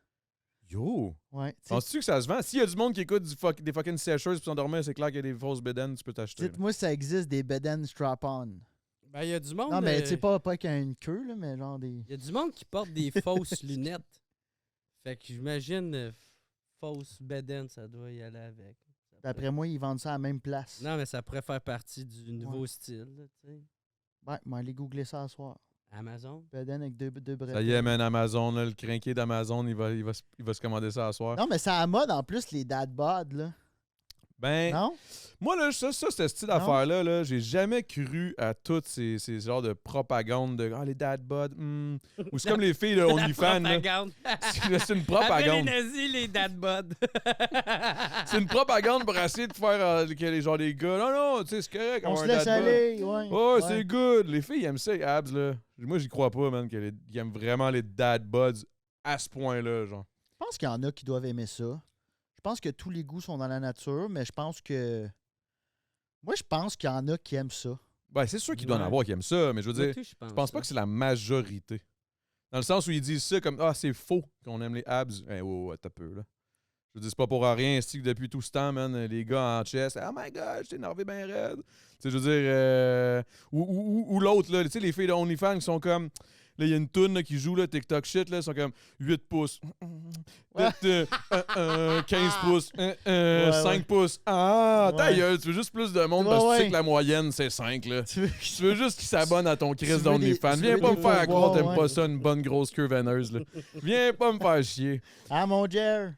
[SPEAKER 1] Yo!
[SPEAKER 2] Ouais. Tu sais,
[SPEAKER 1] Penses-tu que ça se vend? S'il y a du monde qui écoute des fucking sécheuses pour s'endormir, c'est clair qu'il y a des fausses bédaines, tu peux t'acheter. là.
[SPEAKER 2] dites-moi si ça existe des bedaines strap-on.
[SPEAKER 3] Ben, il y a du monde.
[SPEAKER 2] Non, mais tu sais, pas avec une queue, là, mais genre des.
[SPEAKER 3] Il y a du monde qui porte des fausses lunettes. Fait que j'imagine fausse bedaine, ça doit y aller avec. Ça
[SPEAKER 2] D'après moi, ils vendent ça à la même place.
[SPEAKER 3] Non, mais ça pourrait faire partie du nouveau
[SPEAKER 2] Ouais.
[SPEAKER 3] style, là, tu sais.
[SPEAKER 2] Ouais, moi, aller googler ça ce soir.
[SPEAKER 3] Amazon.
[SPEAKER 2] Bedaine avec deux bretelles.
[SPEAKER 1] Ça y est, man, Amazon, là, le crinqué d'Amazon, il va se commander ça à soir.
[SPEAKER 2] Non, mais c'est à la mode en plus, les dad bods, là.
[SPEAKER 1] Ben,
[SPEAKER 2] Non?
[SPEAKER 1] moi, là, ce style
[SPEAKER 2] Non?
[SPEAKER 1] d'affaires-là, là, j'ai jamais cru à toutes ces genres de propagande de les dad bod. Ou c'est comme les filles de
[SPEAKER 3] La
[SPEAKER 1] OnlyFans. là.
[SPEAKER 3] propagande.
[SPEAKER 1] C'est une
[SPEAKER 3] Appelle les
[SPEAKER 1] propagande.
[SPEAKER 3] nazis, les dad bod.
[SPEAKER 1] C'est une propagande pour essayer de faire que les gars. Non, tu sais, c'est correct.
[SPEAKER 2] On
[SPEAKER 1] avoir
[SPEAKER 2] se
[SPEAKER 1] un
[SPEAKER 2] laisse
[SPEAKER 1] dad bod.
[SPEAKER 2] aller, ouais.
[SPEAKER 1] Oh,
[SPEAKER 2] Ouais.
[SPEAKER 1] c'est good. Les filles, ils aiment ça, les abs, là. Moi, j'y crois pas, man, qu'ils aiment vraiment les dad buds à ce point-là, genre.
[SPEAKER 2] Je pense qu'il y en a qui doivent aimer ça. Je pense que tous les goûts sont dans la nature, mais je pense que. Moi, je pense qu'il y en a qui aiment ça.
[SPEAKER 1] Ben, c'est sûr qu'il doit en
[SPEAKER 3] Ouais.
[SPEAKER 1] avoir qui aiment ça, mais je veux
[SPEAKER 3] Moi,
[SPEAKER 1] dire,
[SPEAKER 3] tout,
[SPEAKER 1] je pense pas que c'est la majorité. Dans le sens où ils disent ça comme c'est faux qu'on aime les abs. Ouais, t'as peu, là. Je veux dire, c'est pas pour rien, c'est que depuis tout ce temps, man, les gars en chest, oh my god, je t'ai énervé bien raide. Tu sais, je veux dire, ou l'autre, là, tu sais, les filles de OnlyFans qui sont comme, là, il y a une toune là, qui joue, là, TikTok shit, là, ils sont comme 8 pouces,
[SPEAKER 2] Ouais.
[SPEAKER 1] 15 pouces, 5
[SPEAKER 2] ouais.
[SPEAKER 1] pouces. Ah, ta
[SPEAKER 2] Ouais.
[SPEAKER 1] gueule, tu veux juste plus de monde
[SPEAKER 2] Ouais,
[SPEAKER 1] parce que tu sais
[SPEAKER 2] ouais.
[SPEAKER 1] que la moyenne, c'est 5, là.
[SPEAKER 2] Tu veux-
[SPEAKER 1] Tu veux juste qu'ils s'abonnent à ton
[SPEAKER 2] Tu
[SPEAKER 1] Chris
[SPEAKER 2] veux
[SPEAKER 1] d'OnlyFans.
[SPEAKER 2] des- tu
[SPEAKER 1] Viens
[SPEAKER 2] veux
[SPEAKER 1] pas
[SPEAKER 2] des
[SPEAKER 1] me faire croire
[SPEAKER 2] pourboires,
[SPEAKER 1] que t'aimes
[SPEAKER 2] ouais.
[SPEAKER 1] pas ça, une bonne grosse queue veineuse, là. Viens pas me faire chier.
[SPEAKER 2] Ah, mon Jer!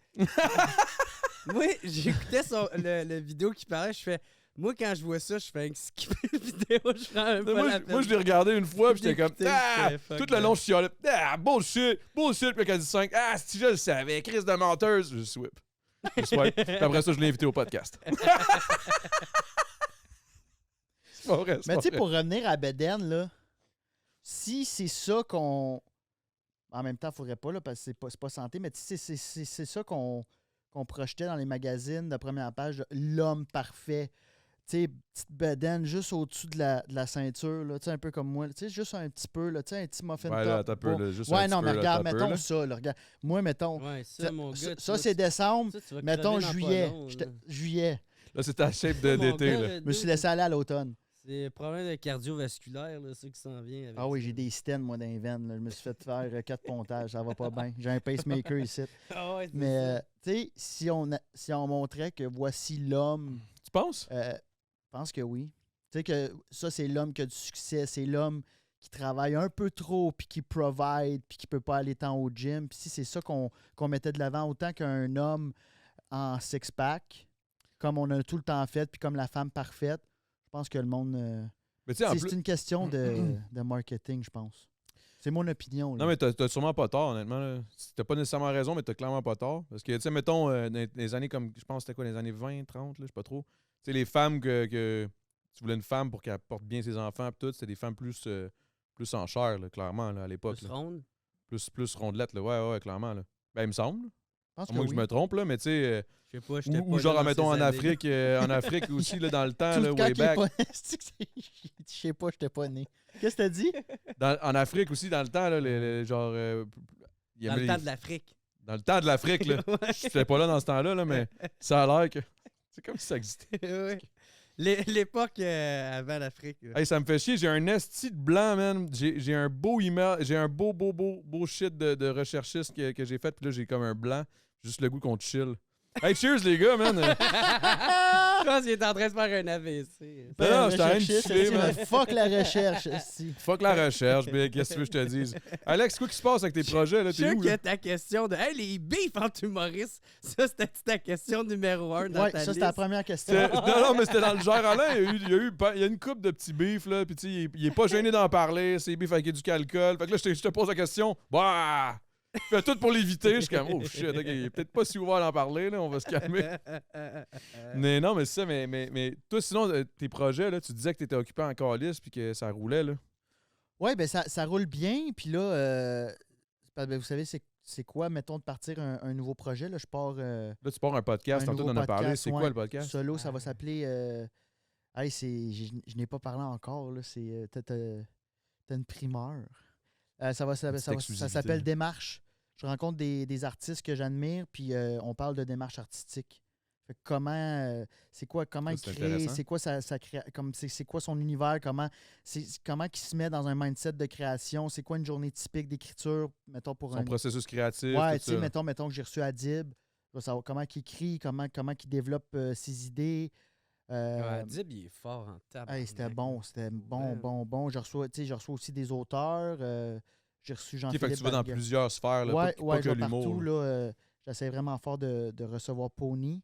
[SPEAKER 3] Moi, j'écoutais le vidéo qui parlait, je fais. Moi, quand je vois ça, je fais un skipper de vidéo, je prends même pas la peine.
[SPEAKER 1] Moi, je l'ai regardé une fois, puis j'étais comme,
[SPEAKER 3] D'écouter, j'étais fuck
[SPEAKER 1] tout le
[SPEAKER 3] that.
[SPEAKER 1] long, je chialais, bullshit, puis quand elle dit 5, si je le savais, Chris de menteuse, je swipe. Puis après ça, je l'ai invité au podcast. C'est pas vrai, c'est
[SPEAKER 2] Mais
[SPEAKER 1] pas
[SPEAKER 2] tu sais,
[SPEAKER 1] vrai.
[SPEAKER 2] pour revenir à Beden, là, si c'est ça qu'on. En même temps, il faudrait pas, là, parce que c'est pas santé, mais tu sais, c'est ça qu'on projetait dans les magazines de première page, de l'homme parfait. Tu sais, petite bedaine juste au-dessus de la ceinture, là, tu sais, un peu comme moi. Tu sais, juste un petit peu, là, tu sais, un petit muffin
[SPEAKER 1] Ouais,
[SPEAKER 2] top.
[SPEAKER 1] là, t'as peu,
[SPEAKER 2] Bon.
[SPEAKER 1] là, juste
[SPEAKER 2] Ouais,
[SPEAKER 1] un
[SPEAKER 2] non,
[SPEAKER 1] petit
[SPEAKER 2] mais
[SPEAKER 1] peu, là,
[SPEAKER 2] regarde,
[SPEAKER 1] t'as peu,
[SPEAKER 2] mettons
[SPEAKER 1] là.
[SPEAKER 2] ça, là, regarde. Moi, mettons,
[SPEAKER 3] Ouais, ça, mon gars.
[SPEAKER 2] ça, c'est décembre.
[SPEAKER 3] ça, tu vas
[SPEAKER 2] Mettons
[SPEAKER 3] crever dans pas
[SPEAKER 2] juillet.
[SPEAKER 3] long, là.
[SPEAKER 2] Juillet.
[SPEAKER 1] Là, c'est ta shape
[SPEAKER 3] Mon
[SPEAKER 1] d'été,
[SPEAKER 3] gars,
[SPEAKER 1] là.
[SPEAKER 3] le
[SPEAKER 2] Je me suis
[SPEAKER 3] dude,
[SPEAKER 2] laissé aller à l'automne.
[SPEAKER 3] C'est problème de cardiovasculaire, là, ça qui s'en vient. Avec
[SPEAKER 2] Ah oui,
[SPEAKER 3] ça.
[SPEAKER 2] j'ai des stents, moi, dans les veines. Là. Je me suis fait faire 4 pontages. Ça va pas bien. J'ai un pacemaker ici.
[SPEAKER 3] Ah ouais, c'est
[SPEAKER 2] Mais,
[SPEAKER 3] ça.
[SPEAKER 2] tu sais, si on montrait que voici l'homme,
[SPEAKER 1] Tu penses?
[SPEAKER 2] je pense que oui. Tu sais que ça, c'est l'homme qui a du succès. C'est l'homme qui travaille un peu trop, puis qui provide, puis qui peut pas aller tant au gym. Puis si c'est ça qu'on mettait de l'avant, autant qu'un homme en six-pack, comme on a tout le temps fait, puis comme la femme parfaite, je pense que le monde...
[SPEAKER 1] Mais tu sais, en
[SPEAKER 2] c'est
[SPEAKER 1] plus.
[SPEAKER 2] une question de marketing, je pense. C'est mon opinion. Là.
[SPEAKER 1] Non, mais t'as sûrement pas tort, honnêtement. Là. T'as pas nécessairement raison, mais t'as clairement pas tort. Parce que, tu sais, mettons, dans les années comme, je pense, c'était quoi, les années 20, 30, là, je sais pas trop. Tu sais, les femmes que tu voulais une femme pour qu'elle porte bien ses enfants, pis tout, c'était des femmes plus en chair, là, clairement, là, à l'époque.
[SPEAKER 3] Plus
[SPEAKER 1] là.
[SPEAKER 3] ronde.
[SPEAKER 1] Plus rondelettes, là. Ouais, clairement, là. Ben, il me semble.
[SPEAKER 2] Je pense
[SPEAKER 1] À moins que je me trompe, là, mais tu sais.
[SPEAKER 3] Je sais pas, j'étais
[SPEAKER 1] Ou
[SPEAKER 3] pas
[SPEAKER 1] genre,
[SPEAKER 3] là dans
[SPEAKER 1] mettons,
[SPEAKER 3] ces années-là.
[SPEAKER 1] en Afrique aussi, là, dans le temps,
[SPEAKER 2] Tout
[SPEAKER 1] là,
[SPEAKER 2] le temps
[SPEAKER 1] way
[SPEAKER 2] qu'il est
[SPEAKER 1] back.
[SPEAKER 2] pas né. C'est-tu que je sais pas, j'étais pas né. Qu'est-ce que t'as dit?
[SPEAKER 1] En Afrique aussi, dans le temps, là, genre. Il y
[SPEAKER 3] Dans
[SPEAKER 1] avait
[SPEAKER 3] le
[SPEAKER 1] les-
[SPEAKER 3] temps de l'Afrique.
[SPEAKER 1] Dans le temps de l'Afrique, là.
[SPEAKER 3] Ouais.
[SPEAKER 1] J'étais pas là dans ce temps-là, là, mais ça a l'air que. C'est comme si ça existait.
[SPEAKER 3] Ouais. L'époque avant l'Afrique. là.
[SPEAKER 1] Hey, ça me fait chier, j'ai un esti de blanc, man. J'ai un beau email, j'ai un beau shit de recherchiste que j'ai fait, puis là, j'ai comme un blanc. Juste le goût qu'on chill. Hey, cheers, les gars, man.
[SPEAKER 3] Je pense qu'il est en train de faire un AVC.
[SPEAKER 1] Non, je t'en train de
[SPEAKER 2] Recherchiste,
[SPEAKER 1] chiller, man.
[SPEAKER 2] Fuck la recherche, si.
[SPEAKER 1] Fuck la recherche, Big. Qu'est-ce que tu veux que je te dise? Alex, quoi qui se passe avec tes projets, là?
[SPEAKER 3] Je suis
[SPEAKER 1] T'es
[SPEAKER 3] sûr
[SPEAKER 1] où,
[SPEAKER 3] que
[SPEAKER 1] là?
[SPEAKER 3] ta question de « Hey, les beefs entre humoristes », ça, c'était ta question numéro 1 dans
[SPEAKER 2] Ouais,
[SPEAKER 3] ta
[SPEAKER 2] ça,
[SPEAKER 3] liste.
[SPEAKER 2] c'était la première question.
[SPEAKER 1] Non, mais c'était dans le genre, Alain, il y a une couple de petits beefs, là, puis tu sais, il est pas gêné d'en parler, c'est beef avec du alcool. Fait que là, je te pose la question, bah! Fais tout pour l'éviter. Je suis comme, oh shit, ok, il est peut-être pas si ouvert d'en parler, là, on va se calmer. Mais non, mais c'est ça, mais toi, sinon, tes projets, là, tu disais que t'étais occupé en calice puis que ça roulait, là.
[SPEAKER 2] Ouais, ben ça roule bien. Puis là, vous savez, c'est quoi, mettons, de partir un nouveau projet? Là, je pars.
[SPEAKER 1] Là, tu pars un podcast,
[SPEAKER 2] Un
[SPEAKER 1] tantôt, on
[SPEAKER 2] nouveau
[SPEAKER 1] en a parlé.
[SPEAKER 2] podcast,
[SPEAKER 1] C'est quoi
[SPEAKER 2] ouais.
[SPEAKER 1] le podcast?
[SPEAKER 2] Solo, ça va s'appeler. Hey, je n'ai pas parlé encore. Là, t'as une primeur. Ça s'appelle Démarche. Je rencontre des artistes que j'admire, puis on parle de démarche artistique. Fait que comment il
[SPEAKER 1] c'est
[SPEAKER 2] crée,
[SPEAKER 1] intéressant.
[SPEAKER 2] c'est quoi c'est quoi son univers, comment il se met dans un mindset de création, c'est quoi une journée typique d'écriture, mettons pour
[SPEAKER 1] Son processus créatif,
[SPEAKER 2] ouais,
[SPEAKER 1] tout
[SPEAKER 2] tu sais,
[SPEAKER 1] ça.
[SPEAKER 2] mettons que j'ai reçu Adib, je veux savoir comment il écrit, comment il développe ses idées.
[SPEAKER 3] Dib, il est fort en table.
[SPEAKER 2] C'était bon. Je reçois aussi des auteurs. J'ai reçu
[SPEAKER 1] Ok,
[SPEAKER 2] Jean-Philippe
[SPEAKER 1] fait que tu vas dans
[SPEAKER 2] Barguet.
[SPEAKER 1] plusieurs sphères, là,
[SPEAKER 2] Ouais,
[SPEAKER 1] pas
[SPEAKER 2] je
[SPEAKER 1] que
[SPEAKER 2] vais
[SPEAKER 1] l'humour.
[SPEAKER 2] partout.
[SPEAKER 1] là.
[SPEAKER 2] Là, j'essaie vraiment fort de recevoir Pony.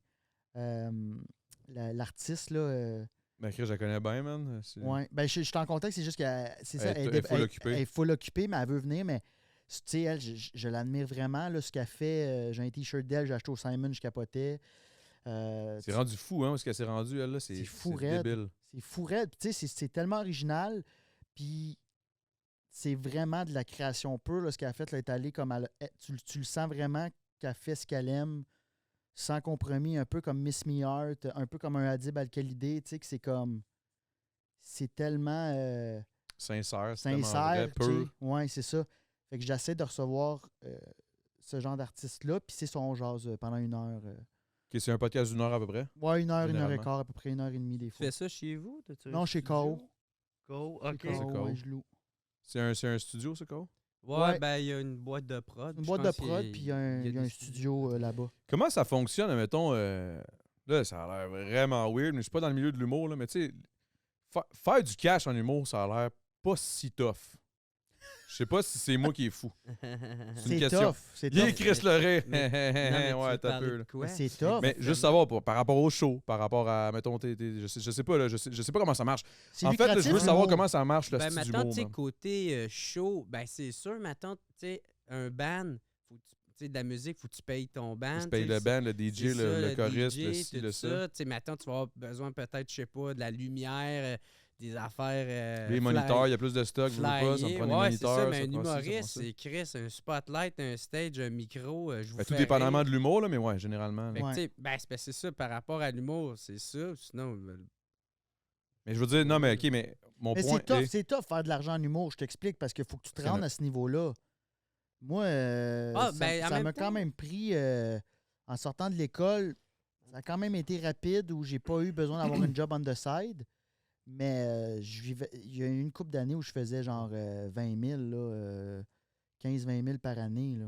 [SPEAKER 2] L'artiste, là.
[SPEAKER 1] Ben, Chris, je la connais bien, man.
[SPEAKER 2] Ouais. Ben, je suis en contact, c'est juste qu'elle
[SPEAKER 1] Elle est full occupée.
[SPEAKER 2] elle est full occupée, mais elle veut venir. Mais, tu sais, elle, je l'admire vraiment. Là, ce qu'elle fait, j'ai un t-shirt d'elle, j'ai acheté au Simon, je capotais.
[SPEAKER 1] C'est rendu fou, hein, parce qu'elle s'est rendue, elle, là.
[SPEAKER 2] C'est fou raide.
[SPEAKER 1] débile.
[SPEAKER 2] C'est fou raide. Tu sais, c'est tellement original. Puis, c'est vraiment de la création pure. Là, ce qu'elle a fait, là, est allée comme tu le sens vraiment qu'elle fait ce qu'elle aime, sans compromis, un peu comme Miss Me Art, un peu comme un Adib Al-Khalidé. Tu sais, que c'est comme. C'est tellement
[SPEAKER 1] Sincère, c'est tellement
[SPEAKER 2] sincère.
[SPEAKER 1] vrai, pur.
[SPEAKER 2] Oui, c'est ça. Fait que j'essaie de recevoir ce genre d'artiste-là. Puis c'est son jazz pendant 1 heure.
[SPEAKER 1] Ok, c'est un podcast d'1 heure à peu près.
[SPEAKER 2] Ouais, 1 heure, 1 heure et
[SPEAKER 1] Généralement.
[SPEAKER 2] quart, à peu près 1h30 des
[SPEAKER 3] Tu
[SPEAKER 2] fois.
[SPEAKER 3] fais ça chez vous? T'as-tu un
[SPEAKER 2] Non, chez
[SPEAKER 3] studio?
[SPEAKER 2] K.O.
[SPEAKER 3] K.O.,
[SPEAKER 2] Chez
[SPEAKER 3] OK.
[SPEAKER 2] K.O.,
[SPEAKER 1] C'est K.O.
[SPEAKER 2] ouais, je loue.
[SPEAKER 1] C'est un studio, ça, quoi?
[SPEAKER 3] Ouais, ben il y a une boîte de prod.
[SPEAKER 2] Une
[SPEAKER 3] je
[SPEAKER 2] boîte de
[SPEAKER 3] pense
[SPEAKER 2] prod,
[SPEAKER 3] qu'il y a-
[SPEAKER 2] puis il y a un
[SPEAKER 3] des
[SPEAKER 2] studio là-bas.
[SPEAKER 1] Comment ça fonctionne, mettons, là, ça a l'air vraiment weird, mais je suis pas dans le milieu de l'humour, là, mais tu sais, faire du cash en humour, ça a l'air pas si tough. Je sais pas si c'est moi qui est fou. C'est une question.
[SPEAKER 2] Tough. C'est
[SPEAKER 1] Il est
[SPEAKER 2] tough.
[SPEAKER 1] Chris Leray.
[SPEAKER 3] Non, mais tu
[SPEAKER 1] Ouais,
[SPEAKER 3] veux
[SPEAKER 1] t'as
[SPEAKER 3] parler
[SPEAKER 1] peu,
[SPEAKER 3] de
[SPEAKER 1] là.
[SPEAKER 3] quoi?
[SPEAKER 2] Mais c'est tough.
[SPEAKER 1] Mais juste savoir, par rapport au show, par rapport à, mettons, je sais pas, là, je sais pas comment ça marche.
[SPEAKER 2] C'est
[SPEAKER 1] En fait, là, je veux
[SPEAKER 2] lucratif,
[SPEAKER 1] savoir
[SPEAKER 2] l'humour.
[SPEAKER 1] comment ça marche, le
[SPEAKER 3] Ben,
[SPEAKER 1] style
[SPEAKER 3] maintenant,
[SPEAKER 1] d'humour.
[SPEAKER 3] tu sais,
[SPEAKER 1] man.
[SPEAKER 3] côté show, ben, c'est sûr, maintenant, tu sais, un band, faut que tu sais, de la musique, faut que tu payes ton band.
[SPEAKER 1] Tu payes
[SPEAKER 3] tu sais,
[SPEAKER 1] le band, le DJ,
[SPEAKER 3] c'est ça,
[SPEAKER 1] le choriste,
[SPEAKER 3] DJ,
[SPEAKER 1] le ci,
[SPEAKER 3] tout
[SPEAKER 1] le ça.
[SPEAKER 3] Tu sais, maintenant, tu vas avoir besoin peut-être, je sais pas, de la lumière, des affaires.
[SPEAKER 1] Les moniteurs, il y a plus de stock, je veux pas, ça me prend des
[SPEAKER 3] ouais, c'est
[SPEAKER 1] moniteurs.
[SPEAKER 3] ça, mais
[SPEAKER 1] ça
[SPEAKER 3] un
[SPEAKER 1] prend ci, ça prend
[SPEAKER 3] humoriste,
[SPEAKER 1] ça.
[SPEAKER 3] c'est Chris, un spotlight, un stage, un micro, je vous
[SPEAKER 1] Ben, tout
[SPEAKER 3] fais
[SPEAKER 1] dépendamment
[SPEAKER 3] rire.
[SPEAKER 1] de l'humour, là, mais ouais, généralement. là.
[SPEAKER 3] Fait que,
[SPEAKER 2] Ouais.
[SPEAKER 3] tu sais, ben, c'est ça, par rapport à l'humour, c'est ça. Sinon,
[SPEAKER 1] Mais je veux dire, non, mais OK, mais mon
[SPEAKER 2] Mais
[SPEAKER 1] point est...
[SPEAKER 2] c'est tough faire de l'argent en humour, je t'explique, parce qu'il faut que tu te
[SPEAKER 1] C'est
[SPEAKER 2] rendes
[SPEAKER 1] vrai.
[SPEAKER 2] à ce niveau-là. Moi,
[SPEAKER 3] Ah, ben, en
[SPEAKER 2] ça
[SPEAKER 3] même
[SPEAKER 2] m'a
[SPEAKER 3] temps-
[SPEAKER 2] quand même pris, en sortant de l'école, ça a quand même été rapide où j'ai pas eu besoin d'avoir un job on the side. Mais il y a eu une couple d'années où je faisais genre 20 000, là, 15-20 000 par année. Là.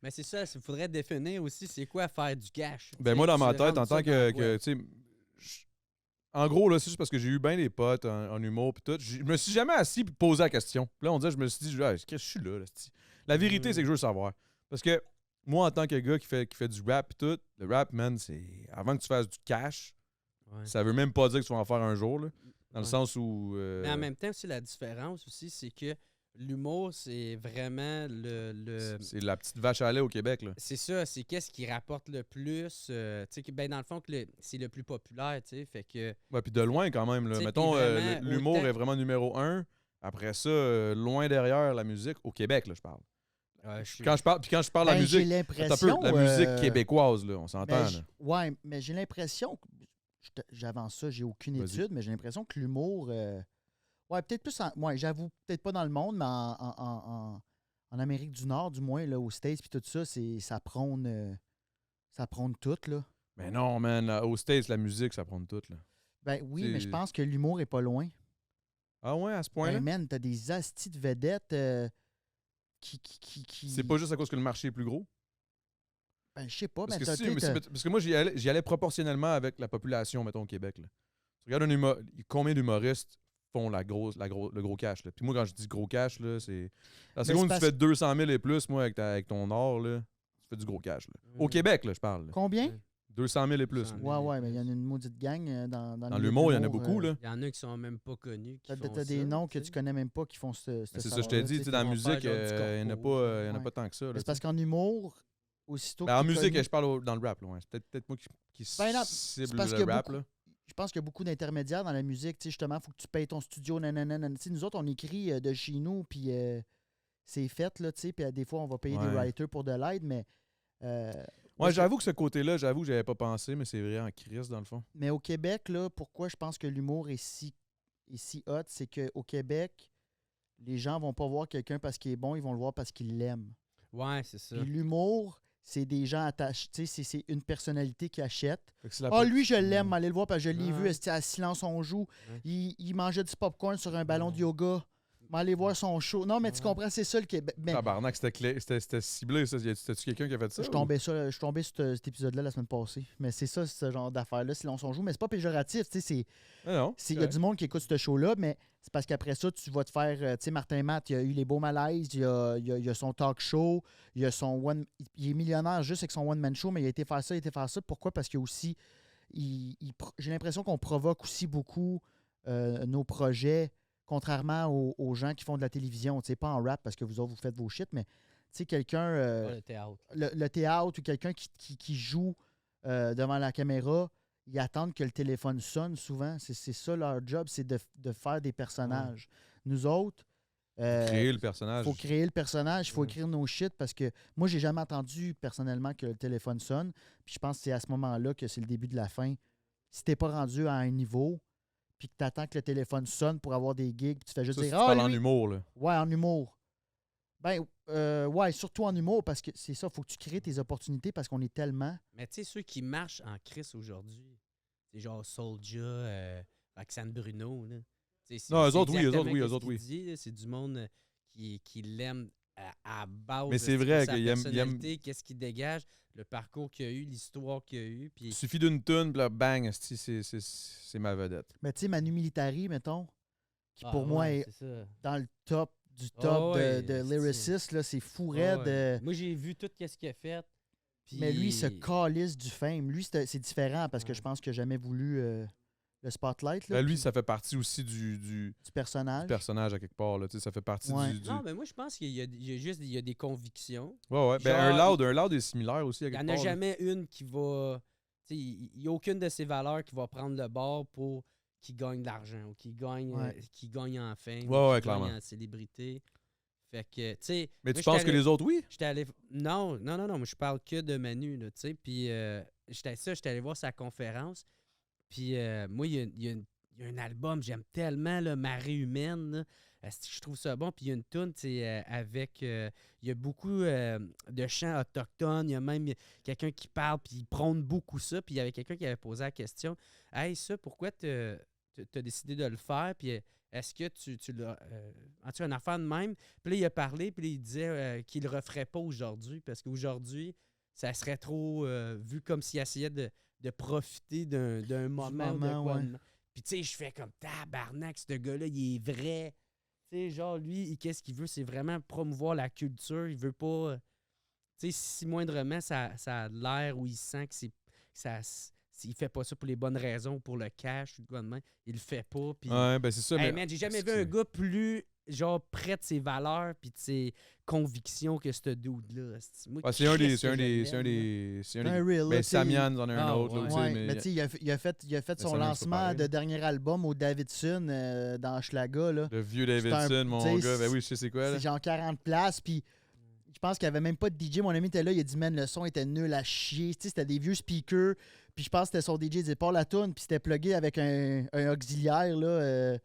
[SPEAKER 3] mais c'est ça, il faudrait définir aussi c'est quoi faire du cash.
[SPEAKER 1] Ben, moi, dans ma tête, en tant que tu sais, en gros, là, c'est juste parce que j'ai eu bien des potes en humour pis tout. Je me suis jamais assis pour poser la question. Puis là, on dirait, je me suis dit, ah, je suis là. La vérité, c'est que je veux savoir. Parce que moi, en tant que gars qui fait du rap pis tout, le rap, man, c'est avant que tu fasses du cash, ça veut même pas dire que tu vas en faire un jour, là. Dans le sens où...
[SPEAKER 3] Mais en même temps, aussi, la différence aussi, c'est que l'humour, c'est vraiment
[SPEAKER 1] c'est la petite vache à lait au Québec, là.
[SPEAKER 3] C'est ça, c'est qu'est-ce qui rapporte le plus. Tu sais, ben, dans le fond, c'est le plus populaire, tu sais. Fait que.
[SPEAKER 1] Ouais, puis de loin quand même, là.
[SPEAKER 3] T'sais,
[SPEAKER 1] Mettons,
[SPEAKER 3] puis vraiment,
[SPEAKER 1] l'humour
[SPEAKER 3] autant-
[SPEAKER 1] est vraiment numéro 1. Après ça, loin derrière la musique, au Québec, là, je parle. Quand je parle de la
[SPEAKER 2] Ben, j'ai
[SPEAKER 1] musique,
[SPEAKER 2] l'impression.
[SPEAKER 1] la musique québécoise, là, on s'entend, là.
[SPEAKER 2] Ouais, mais j'ai l'impression que. J'avance ça, j'ai aucune
[SPEAKER 1] Vas-y.
[SPEAKER 2] étude, mais j'ai l'impression que l'humour. Ouais, peut-être plus. Ouais, j'avoue, peut-être pas dans le monde, mais en Amérique du Nord, du moins, là, aux States, puis tout ça, ça prône tout, là.
[SPEAKER 1] Mais non, man, là, aux States, la musique, ça prend tout, là.
[SPEAKER 2] Ben oui,
[SPEAKER 1] C'est-
[SPEAKER 2] mais je pense que l'humour est pas loin.
[SPEAKER 1] Ah ouais, à ce point-là?
[SPEAKER 2] Ben, man, t'as des astis de vedettes qui.
[SPEAKER 1] C'est pas juste à cause que le marché est plus gros?
[SPEAKER 2] Ben, je sais pas,
[SPEAKER 1] Parce
[SPEAKER 2] mais
[SPEAKER 1] que,
[SPEAKER 2] t'as-
[SPEAKER 1] si,
[SPEAKER 2] t'sais,
[SPEAKER 1] mais
[SPEAKER 2] t'as-
[SPEAKER 1] parce que moi, j'y allais proportionnellement avec la population, mettons, au Québec. Là. Tu regardes combien d'humoristes font le gros cash. Là. Puis moi, quand je dis gros cash, là, c'est... La
[SPEAKER 2] c'est
[SPEAKER 1] seconde où tu
[SPEAKER 2] parce-
[SPEAKER 1] fais 200 000 et plus, moi, avec ton or, là, tu fais du gros cash. Là. Au Québec, là, je parle. Là.
[SPEAKER 2] Combien?
[SPEAKER 1] 200 000 et plus.
[SPEAKER 3] 200
[SPEAKER 1] là.
[SPEAKER 3] 000.
[SPEAKER 2] Ouais, mais il y en a une maudite gang dans
[SPEAKER 1] Dans
[SPEAKER 2] le milieu de
[SPEAKER 1] l'humour, il y en a
[SPEAKER 2] l'humour,
[SPEAKER 1] beaucoup. Là.
[SPEAKER 3] Il y en a qui sont même pas connus. Qui
[SPEAKER 2] T'as
[SPEAKER 3] font
[SPEAKER 2] des
[SPEAKER 3] ça,
[SPEAKER 2] noms que
[SPEAKER 3] tu
[SPEAKER 2] tu
[SPEAKER 3] sais.
[SPEAKER 2] connais même pas qui font ce
[SPEAKER 1] Mais c'est ça, je
[SPEAKER 2] savant-là,
[SPEAKER 1] t'ai dit,
[SPEAKER 2] tu sais.
[SPEAKER 1] dans la
[SPEAKER 3] vont faire
[SPEAKER 1] musique,
[SPEAKER 3] genre du
[SPEAKER 1] il n'y en a
[SPEAKER 3] corpo,
[SPEAKER 1] pas,
[SPEAKER 2] ouais.
[SPEAKER 1] pas tant que ça. Là,
[SPEAKER 2] Mais
[SPEAKER 1] tu
[SPEAKER 2] c'est parce
[SPEAKER 1] sais.
[SPEAKER 2] qu'en humour, aussitôt
[SPEAKER 1] Ben,
[SPEAKER 2] que
[SPEAKER 1] en
[SPEAKER 2] t'es
[SPEAKER 1] musique,
[SPEAKER 2] connu-
[SPEAKER 1] je parle dans le rap. Là, ouais. C'est peut-être moi qui
[SPEAKER 2] Ben non,
[SPEAKER 1] cible
[SPEAKER 2] c'est parce
[SPEAKER 1] le
[SPEAKER 2] que
[SPEAKER 1] rap.
[SPEAKER 2] beaucoup-
[SPEAKER 1] Là.
[SPEAKER 2] je pense qu'il y a beaucoup d'intermédiaires dans la musique. Tu sais, justement, il faut que tu payes ton studio, nanana. Tu sais, nous autres, on écrit de chez nous, puis c'est fait, là, tu sais, puis des fois, on va payer des
[SPEAKER 1] Ouais.
[SPEAKER 2] writers pour de l'aide, mais...
[SPEAKER 1] Ouais, j'avoue que ce côté-là, j'avoue que j'avais pas pensé, mais c'est vrai en crise, dans le fond.
[SPEAKER 2] Mais au Québec, là, pourquoi je pense que l'humour est si hot, c'est qu'au Québec, les gens vont pas voir quelqu'un parce qu'il est bon, ils vont le voir parce qu'ils l'aiment.
[SPEAKER 3] Ouais, c'est ça.
[SPEAKER 2] Puis l'humour, c'est des gens attachés, tu sais, c'est une personnalité qui achète.
[SPEAKER 1] Fait que c'est la
[SPEAKER 2] Ah, lui, je l'aime, allez le voir parce que je l'ai
[SPEAKER 3] Ouais.
[SPEAKER 2] vu, esti, à silence on joue.
[SPEAKER 3] Ouais.
[SPEAKER 2] Il mangeait du popcorn sur un ballon de
[SPEAKER 3] Ouais.
[SPEAKER 2] yoga. Allez voir son show. Non, mais tu
[SPEAKER 3] Ouais.
[SPEAKER 2] comprends, c'est ça le Québec. Mais
[SPEAKER 1] Tabarnak, c'était ciblé, ça. C'était-tu quelqu'un qui a fait ça?
[SPEAKER 2] je tombais sur cet épisode-là la semaine passée. Mais c'est ça, ce genre d'affaire-là, silence on joue. Mais c'est pas péjoratif, tu sais, c'est.
[SPEAKER 1] Non,
[SPEAKER 2] Il y a du monde qui écoute ce show-là, mais c'est parce qu'après ça, tu vas te faire. Tu sais, Martin Matt, il a eu les beaux malaises, il a son talk show, il a son one. Il est millionnaire juste avec son one-man show, mais il a été faire ça, il a été faire ça. Pourquoi? Parce qu'il y a aussi. J'ai l'impression qu'on provoque aussi beaucoup nos projets, contrairement aux gens qui font de la télévision. Tu sais, pas en rap parce que vous autres, vous faites vos shit, mais tu sais, quelqu'un.
[SPEAKER 3] Pas le théâtre.
[SPEAKER 2] Le théâtre ou quelqu'un qui joue devant la caméra, ils attendent que le téléphone sonne souvent. C'est ça leur job, c'est de faire des personnages. Nous autres,
[SPEAKER 1] Créer le personnage.
[SPEAKER 2] il faut créer le personnage, il faut
[SPEAKER 3] Ouais.
[SPEAKER 2] écrire nos shit parce que moi, j'ai jamais entendu personnellement que le téléphone sonne. Puis je pense que c'est à ce moment-là que c'est le début de la fin. Si t'es pas rendu à un niveau, puis que tu attends que le téléphone sonne pour avoir des gigs, puis tu fais juste
[SPEAKER 1] Ça, si
[SPEAKER 2] dire
[SPEAKER 1] tu parles
[SPEAKER 2] ah,
[SPEAKER 1] en
[SPEAKER 2] lui,
[SPEAKER 1] humour, là.
[SPEAKER 2] ouais, en humour. Ben, ouais, surtout en humour, parce que c'est ça, il faut que tu crées tes opportunités parce qu'on est tellement.
[SPEAKER 3] Mais tu sais, ceux qui marchent en crise aujourd'hui, c'est genre Soulja, Roxane Bruno. Là.
[SPEAKER 1] Non, eux
[SPEAKER 3] c'est
[SPEAKER 1] autres, oui, eux autres,
[SPEAKER 3] exactement
[SPEAKER 1] oui, eux
[SPEAKER 3] qu'est-ce
[SPEAKER 1] autres,
[SPEAKER 3] qu'il
[SPEAKER 1] oui.
[SPEAKER 3] dit, là. C'est du monde qui l'aime à base
[SPEAKER 1] Mais c'est
[SPEAKER 3] de
[SPEAKER 1] vrai
[SPEAKER 3] sa
[SPEAKER 1] qu'il aime-
[SPEAKER 3] personnalité, qu'est-ce qu'il dégage, le parcours qu'il a eu, l'histoire qu'il a eu. Puis
[SPEAKER 1] Il suffit d'une toune, puis là, bang, esti, c'est ma vedette.
[SPEAKER 2] Mais tu sais, Manu Militari, mettons, qui
[SPEAKER 3] Ah,
[SPEAKER 2] pour moi
[SPEAKER 3] ouais,
[SPEAKER 2] est
[SPEAKER 3] c'est ça.
[SPEAKER 2] dans le top du
[SPEAKER 3] Ah
[SPEAKER 2] top
[SPEAKER 3] ouais,
[SPEAKER 2] de
[SPEAKER 3] c'est-
[SPEAKER 2] lyricist, là, c'est fou
[SPEAKER 3] Ah
[SPEAKER 2] raide.
[SPEAKER 3] ouais. Moi, j'ai vu tout ce qu'il a fait. Puis...
[SPEAKER 2] Mais lui, il se calisse du fame. Lui, c'est différent parce que
[SPEAKER 3] Ouais.
[SPEAKER 2] je pense qu'il n'a jamais voulu le spotlight là,
[SPEAKER 1] Ben, lui,
[SPEAKER 2] puis
[SPEAKER 1] ça fait partie aussi du
[SPEAKER 2] du personnage.
[SPEAKER 1] personnage à quelque part. Là, tu sais, ça fait partie
[SPEAKER 2] Ouais.
[SPEAKER 1] du...
[SPEAKER 3] Non, mais moi, je pense qu'il y a des convictions.
[SPEAKER 1] Ouais, ouais. Ben,
[SPEAKER 3] Genre,
[SPEAKER 1] un loud est similaire aussi à
[SPEAKER 3] Il n'y
[SPEAKER 1] quelque
[SPEAKER 3] en a
[SPEAKER 1] part. là.
[SPEAKER 3] jamais une qui va. Tu sais, il n'y a aucune de ces valeurs qui va prendre le bord pour qu'il gagne de l'argent ou qu'il gagne,
[SPEAKER 2] Ouais.
[SPEAKER 3] qu'il gagne en fame,
[SPEAKER 1] Ouais,
[SPEAKER 3] ou
[SPEAKER 1] ouais,
[SPEAKER 3] qu'il gagne
[SPEAKER 1] clairement.
[SPEAKER 3] en célébrité. Fait que, tu sais.
[SPEAKER 1] Mais
[SPEAKER 3] moi,
[SPEAKER 1] tu penses que
[SPEAKER 3] j'étais allé-
[SPEAKER 1] les autres, oui?
[SPEAKER 3] J'étais allé. Non, moi, je parle que de Manu, là, tu sais. Puis, j'étais allé voir sa conférence. Puis, moi, il y a un album, j'aime tellement, là, Marée humaine, là. Asti, je trouve ça bon. Puis, il y a une toune, tu sais, avec. Il y a beaucoup de chants autochtones. Il y a même quelqu'un qui parle, puis il prône beaucoup ça. Puis, il y avait quelqu'un qui avait posé la question: Hey, ça, pourquoi t'as décidé de le faire? Puis, est-ce que tu l'as. En tout cas, une affaire de même. Puis là, il a parlé, puis là, il disait qu'il le referait pas aujourd'hui, parce qu'aujourd'hui, ça serait trop vu comme s'il essayait de profiter d'un moment. ou de
[SPEAKER 2] moment,
[SPEAKER 3] quoi
[SPEAKER 2] ouais.
[SPEAKER 3] de- Puis tu sais, je fais comme tabarnak, ce gars-là, il est vrai. Tu sais, genre, lui, qu'est-ce qu'il veut? C'est vraiment promouvoir la culture. Il veut pas. Tu sais, si moindrement ça a l'air ou il sent que il fait pas ça pour les bonnes raisons, pour le cash ou quoi de même, il le fait pas. Puis,
[SPEAKER 1] Ouais, ben c'est ça.
[SPEAKER 3] hey,
[SPEAKER 1] mais...
[SPEAKER 3] man, j'ai jamais vu
[SPEAKER 1] c'est-
[SPEAKER 3] un gars plus genre près de ses valeurs puis de ses convictions que ce dude-là. Moi,
[SPEAKER 1] Ouais, c'est un des...
[SPEAKER 3] Christ
[SPEAKER 1] C'est un
[SPEAKER 3] que je
[SPEAKER 1] des...
[SPEAKER 3] l'aime,
[SPEAKER 1] C'est un
[SPEAKER 3] là.
[SPEAKER 1] des... C'est un
[SPEAKER 2] Un
[SPEAKER 1] des...
[SPEAKER 2] real, là,
[SPEAKER 1] Ben,
[SPEAKER 2] tu sais,
[SPEAKER 1] Samian en a un
[SPEAKER 3] Ah,
[SPEAKER 1] autre, là,
[SPEAKER 3] ouais.
[SPEAKER 1] tu sais,
[SPEAKER 2] Ouais,
[SPEAKER 1] mais...
[SPEAKER 2] mais tu sais, il a fait son
[SPEAKER 1] Samian, c'est pas
[SPEAKER 2] lancement
[SPEAKER 1] pareil.
[SPEAKER 2] de dernier album au Davidson dans Schlaga. Là.
[SPEAKER 1] Le vieux
[SPEAKER 2] C'est
[SPEAKER 1] Davidson,
[SPEAKER 2] un-
[SPEAKER 1] mon
[SPEAKER 2] tu sais,
[SPEAKER 1] gars. Ben oui, je sais c'est quoi, là.
[SPEAKER 2] C'est genre 40 places, puis je pense qu'il n'y avait même pas de DJ. Mon ami était là, il a dit, man, le son était nul à chier. Tu sais, c'était des vieux speakers, puis je pense que c'était son DJ, il disait, pas la toune, puis c'était plugué avec un auxiliaire, là,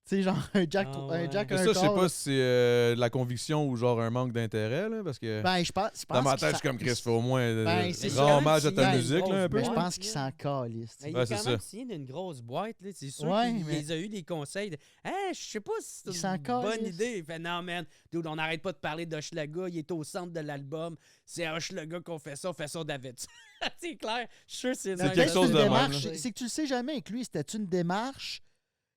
[SPEAKER 2] Tu sais, genre un Jack,
[SPEAKER 3] Ah
[SPEAKER 2] un
[SPEAKER 3] ouais.
[SPEAKER 2] Jack,
[SPEAKER 1] Mais
[SPEAKER 2] un
[SPEAKER 1] ça, je sais
[SPEAKER 2] quart,
[SPEAKER 1] pas
[SPEAKER 2] là.
[SPEAKER 1] si c'est de la conviction ou genre un manque d'intérêt, là, parce que
[SPEAKER 2] Ben, je pense
[SPEAKER 1] dans ma
[SPEAKER 2] qu'il
[SPEAKER 1] tête, je suis comme Chris, fais au moins
[SPEAKER 2] Ben, c'est
[SPEAKER 1] rends
[SPEAKER 3] ça.
[SPEAKER 1] hommage à ta
[SPEAKER 3] Ouais,
[SPEAKER 1] musique, là, un peu.
[SPEAKER 2] Mais je
[SPEAKER 3] Ouais.
[SPEAKER 2] pense qu'il s'en calisse. tu
[SPEAKER 3] Mais
[SPEAKER 2] sais.
[SPEAKER 3] il
[SPEAKER 1] Ouais,
[SPEAKER 3] a
[SPEAKER 1] c'est
[SPEAKER 3] quand même
[SPEAKER 1] ça.
[SPEAKER 3] signé d'une grosse boîte, là. C'est sûr
[SPEAKER 2] Ouais,
[SPEAKER 3] qu'il
[SPEAKER 2] mais-
[SPEAKER 3] les a eu des conseils de je sais pas si
[SPEAKER 2] Il
[SPEAKER 3] c'est
[SPEAKER 2] s'en
[SPEAKER 3] une bonne
[SPEAKER 2] calisse.
[SPEAKER 3] idée. Il fait non, man, dude, on n'arrête pas de parler d'Hochelaga, il est au centre de l'album. C'est à Hochelaga qu'on fait ça, on fait ça d'habitude. C'est clair, je suis sûr que c'est
[SPEAKER 1] C'est
[SPEAKER 2] Peut-être
[SPEAKER 1] quelque
[SPEAKER 2] que
[SPEAKER 1] chose
[SPEAKER 2] une
[SPEAKER 1] de même,
[SPEAKER 2] démarche.
[SPEAKER 3] là.
[SPEAKER 2] C'est que tu le sais jamais avec lui. C'était une démarche.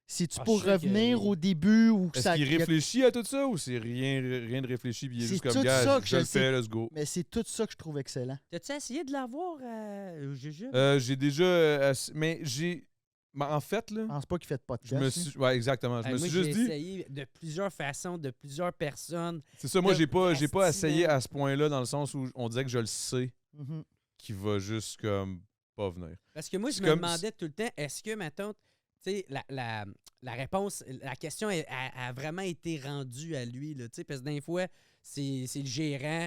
[SPEAKER 2] C'est-tu
[SPEAKER 3] Ah,
[SPEAKER 2] pour
[SPEAKER 3] je sais que
[SPEAKER 2] revenir
[SPEAKER 3] oui.
[SPEAKER 2] au début ou que
[SPEAKER 1] Est-ce
[SPEAKER 2] ça.
[SPEAKER 1] qu'il réfléchit à tout ça ou c'est rien de réfléchi puis il est
[SPEAKER 2] C'est
[SPEAKER 1] juste comme
[SPEAKER 2] tout
[SPEAKER 1] gars,
[SPEAKER 2] ça que
[SPEAKER 1] je
[SPEAKER 2] je
[SPEAKER 1] le
[SPEAKER 2] sais.
[SPEAKER 1] fais, let's go.
[SPEAKER 2] Mais c'est tout ça que je trouve excellent.
[SPEAKER 3] T'as-tu essayé de l'avoir, Jujube?
[SPEAKER 1] J'ai déjà. Mais j'ai. Ben, en fait, là,
[SPEAKER 2] Je pense pas qu'il fait de podcast.
[SPEAKER 1] je me
[SPEAKER 2] lui.
[SPEAKER 1] suis. Ouais, exactement. Je me
[SPEAKER 3] Moi,
[SPEAKER 1] suis juste
[SPEAKER 3] j'ai
[SPEAKER 1] dit.
[SPEAKER 3] essayé de plusieurs façons, de plusieurs personnes.
[SPEAKER 1] C'est ça, moi,
[SPEAKER 3] de-
[SPEAKER 1] j'ai pas
[SPEAKER 3] asti,
[SPEAKER 1] essayé
[SPEAKER 3] man.
[SPEAKER 1] à ce point-là dans le sens où on dirait que je le sais
[SPEAKER 2] Mhm.
[SPEAKER 1] qu'il va juste comme pas venir.
[SPEAKER 3] Parce que moi, je
[SPEAKER 1] C'est
[SPEAKER 3] me
[SPEAKER 1] comme-
[SPEAKER 3] demandais tout le temps, est-ce que, maintenant, tu sais, la réponse, la question a vraiment été rendue à lui, là, tu sais, parce que des fois, c'est le gérant,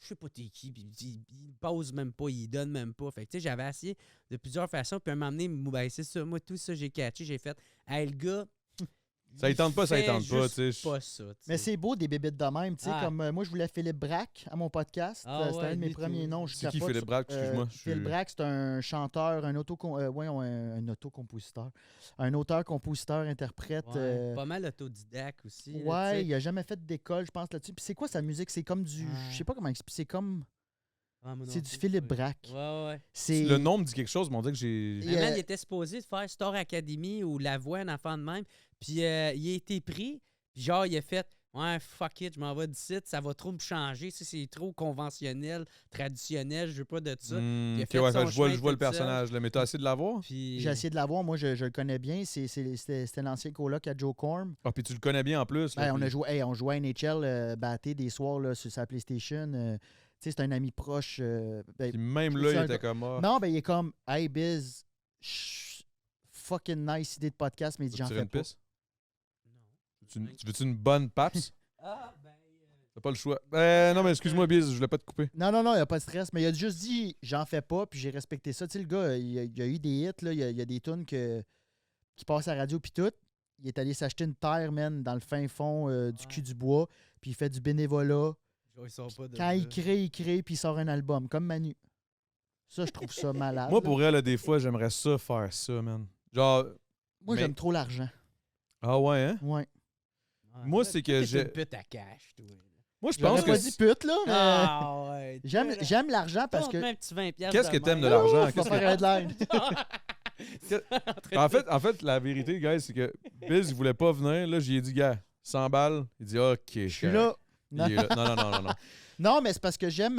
[SPEAKER 3] je sais pas t'es qui, puis il pose même pas, il donne même pas. Fait que, tu sais, j'avais essayé de plusieurs façons, puis à un moment donné, ben, c'est ça, moi, tout ça, j'ai catché, j'ai fait, hey, le gars,
[SPEAKER 1] Ça y tente pas, ça y
[SPEAKER 3] fait
[SPEAKER 1] tente pas,
[SPEAKER 3] juste
[SPEAKER 1] tu sais.
[SPEAKER 3] pas ça, tu sais.
[SPEAKER 2] Mais c'est beau des bébites de même. Tu sais,
[SPEAKER 3] Ah.
[SPEAKER 2] comme moi, je voulais Philippe Braque à mon podcast.
[SPEAKER 3] Ah
[SPEAKER 2] C'était
[SPEAKER 3] ouais,
[SPEAKER 2] un de mes
[SPEAKER 3] lui,
[SPEAKER 2] premiers
[SPEAKER 3] tout.
[SPEAKER 2] noms. Je
[SPEAKER 1] C'est qui
[SPEAKER 2] capote
[SPEAKER 1] Philippe
[SPEAKER 2] sur-
[SPEAKER 1] Braque, excuse-moi? je suis-
[SPEAKER 2] Phil Braque, c'est un chanteur, un un autocompositeur. Un auteur-compositeur, interprète.
[SPEAKER 3] Ouais, pas mal autodidacte aussi. là, tu
[SPEAKER 2] Ouais,
[SPEAKER 3] sais.
[SPEAKER 2] il a jamais fait d'école, je pense, là-dessus. Puis c'est quoi sa musique? C'est comme du.
[SPEAKER 3] Ouais.
[SPEAKER 2] Je sais pas comment expliquer. C'est comme.
[SPEAKER 3] Ah, moi non
[SPEAKER 2] C'est du
[SPEAKER 3] plus,
[SPEAKER 2] Philippe
[SPEAKER 3] ouais.
[SPEAKER 2] Braque.
[SPEAKER 3] Ouais, ouais.
[SPEAKER 2] C'est.
[SPEAKER 1] Le nom me dit quelque chose, mais on dirait que j'ai.
[SPEAKER 2] Il-
[SPEAKER 3] Mais man, il était supposé de faire Star Academy ou La Voix, un enfant de même. Puis il a été pris. Puis genre, il a fait ouais, fuck it, je m'en vais d'ici. Ça va trop me changer. Ça, c'est trop conventionnel, traditionnel. Je veux pas de ça. il a
[SPEAKER 1] Ok,
[SPEAKER 3] fait
[SPEAKER 1] ouais,
[SPEAKER 3] son
[SPEAKER 1] je vois
[SPEAKER 3] chemin
[SPEAKER 1] le
[SPEAKER 3] tout seul.
[SPEAKER 1] personnage, là, mais t'as essayé de l'avoir?
[SPEAKER 3] Puis.
[SPEAKER 2] J'ai essayé de l'avoir. Moi, je le connais bien. C'était l'ancien coloc à Joe Corm.
[SPEAKER 1] Ah, puis tu le connais bien en plus. là,
[SPEAKER 2] Ben,
[SPEAKER 1] puis-
[SPEAKER 2] on jouait à NHL, batté des soirs là, sur sa PlayStation. Tu sais, c'est un ami proche. Ben,
[SPEAKER 1] Puis même
[SPEAKER 2] je
[SPEAKER 1] là,
[SPEAKER 2] trouve
[SPEAKER 1] il
[SPEAKER 2] ça un
[SPEAKER 1] était
[SPEAKER 2] gars-
[SPEAKER 1] comme. Ah,
[SPEAKER 2] Non, ben il est comme hey Biz, fucking nice idée de podcast, mais il dit
[SPEAKER 1] tu
[SPEAKER 2] j'en
[SPEAKER 1] tirer
[SPEAKER 2] fais
[SPEAKER 1] une
[SPEAKER 2] pas.
[SPEAKER 1] pisse? Tu veux-tu une bonne paps?
[SPEAKER 3] Ah, ben.
[SPEAKER 1] T'as pas le choix. Non, mais excuse-moi, Biz, je voulais pas te couper.
[SPEAKER 2] Non, il n'y a pas de stress, mais il a juste dit j'en fais pas, puis j'ai respecté ça. Tu sais, le gars, il a eu des hits, là, il y a des tunes qui passent à la radio, puis tout. Il est allé s'acheter une terre, man, dans le fin fond du cul du bois, puis il fait du bénévolat.
[SPEAKER 3] Ils sont pas de
[SPEAKER 2] Quand il crée, puis il sort un album, comme Manu. Ça, je trouve ça malade.
[SPEAKER 1] Moi,
[SPEAKER 2] là.
[SPEAKER 1] pour elle, là, des fois, j'aimerais ça faire ça, man. Genre.
[SPEAKER 2] Moi,
[SPEAKER 1] mais-
[SPEAKER 2] j'aime trop l'argent.
[SPEAKER 1] Ah ouais, hein?
[SPEAKER 2] Ouais.
[SPEAKER 1] Moi, c'est que
[SPEAKER 3] j'ai.
[SPEAKER 1] j'ai-
[SPEAKER 3] une pute à cash, toi.
[SPEAKER 1] Moi, je
[SPEAKER 2] J'aurais
[SPEAKER 1] pense que.
[SPEAKER 2] pas dit pute, là, mais
[SPEAKER 3] Ah, ouais.
[SPEAKER 2] j'aime l'argent parce que.
[SPEAKER 3] Un petit 20$
[SPEAKER 1] Qu'est-ce que
[SPEAKER 3] de
[SPEAKER 1] t'aimes de
[SPEAKER 3] même.
[SPEAKER 1] l'argent?
[SPEAKER 2] Faut
[SPEAKER 1] Qu'est-ce
[SPEAKER 2] faire
[SPEAKER 1] que-
[SPEAKER 2] un headline.
[SPEAKER 1] En fait, la vérité, guys, c'est que Biz, il voulait pas venir. Là, j'y ai dit, gars, 100 balles. Il dit, OK,
[SPEAKER 2] Je suis là.
[SPEAKER 1] Il est là. Non.
[SPEAKER 2] Non, mais c'est parce que j'aime.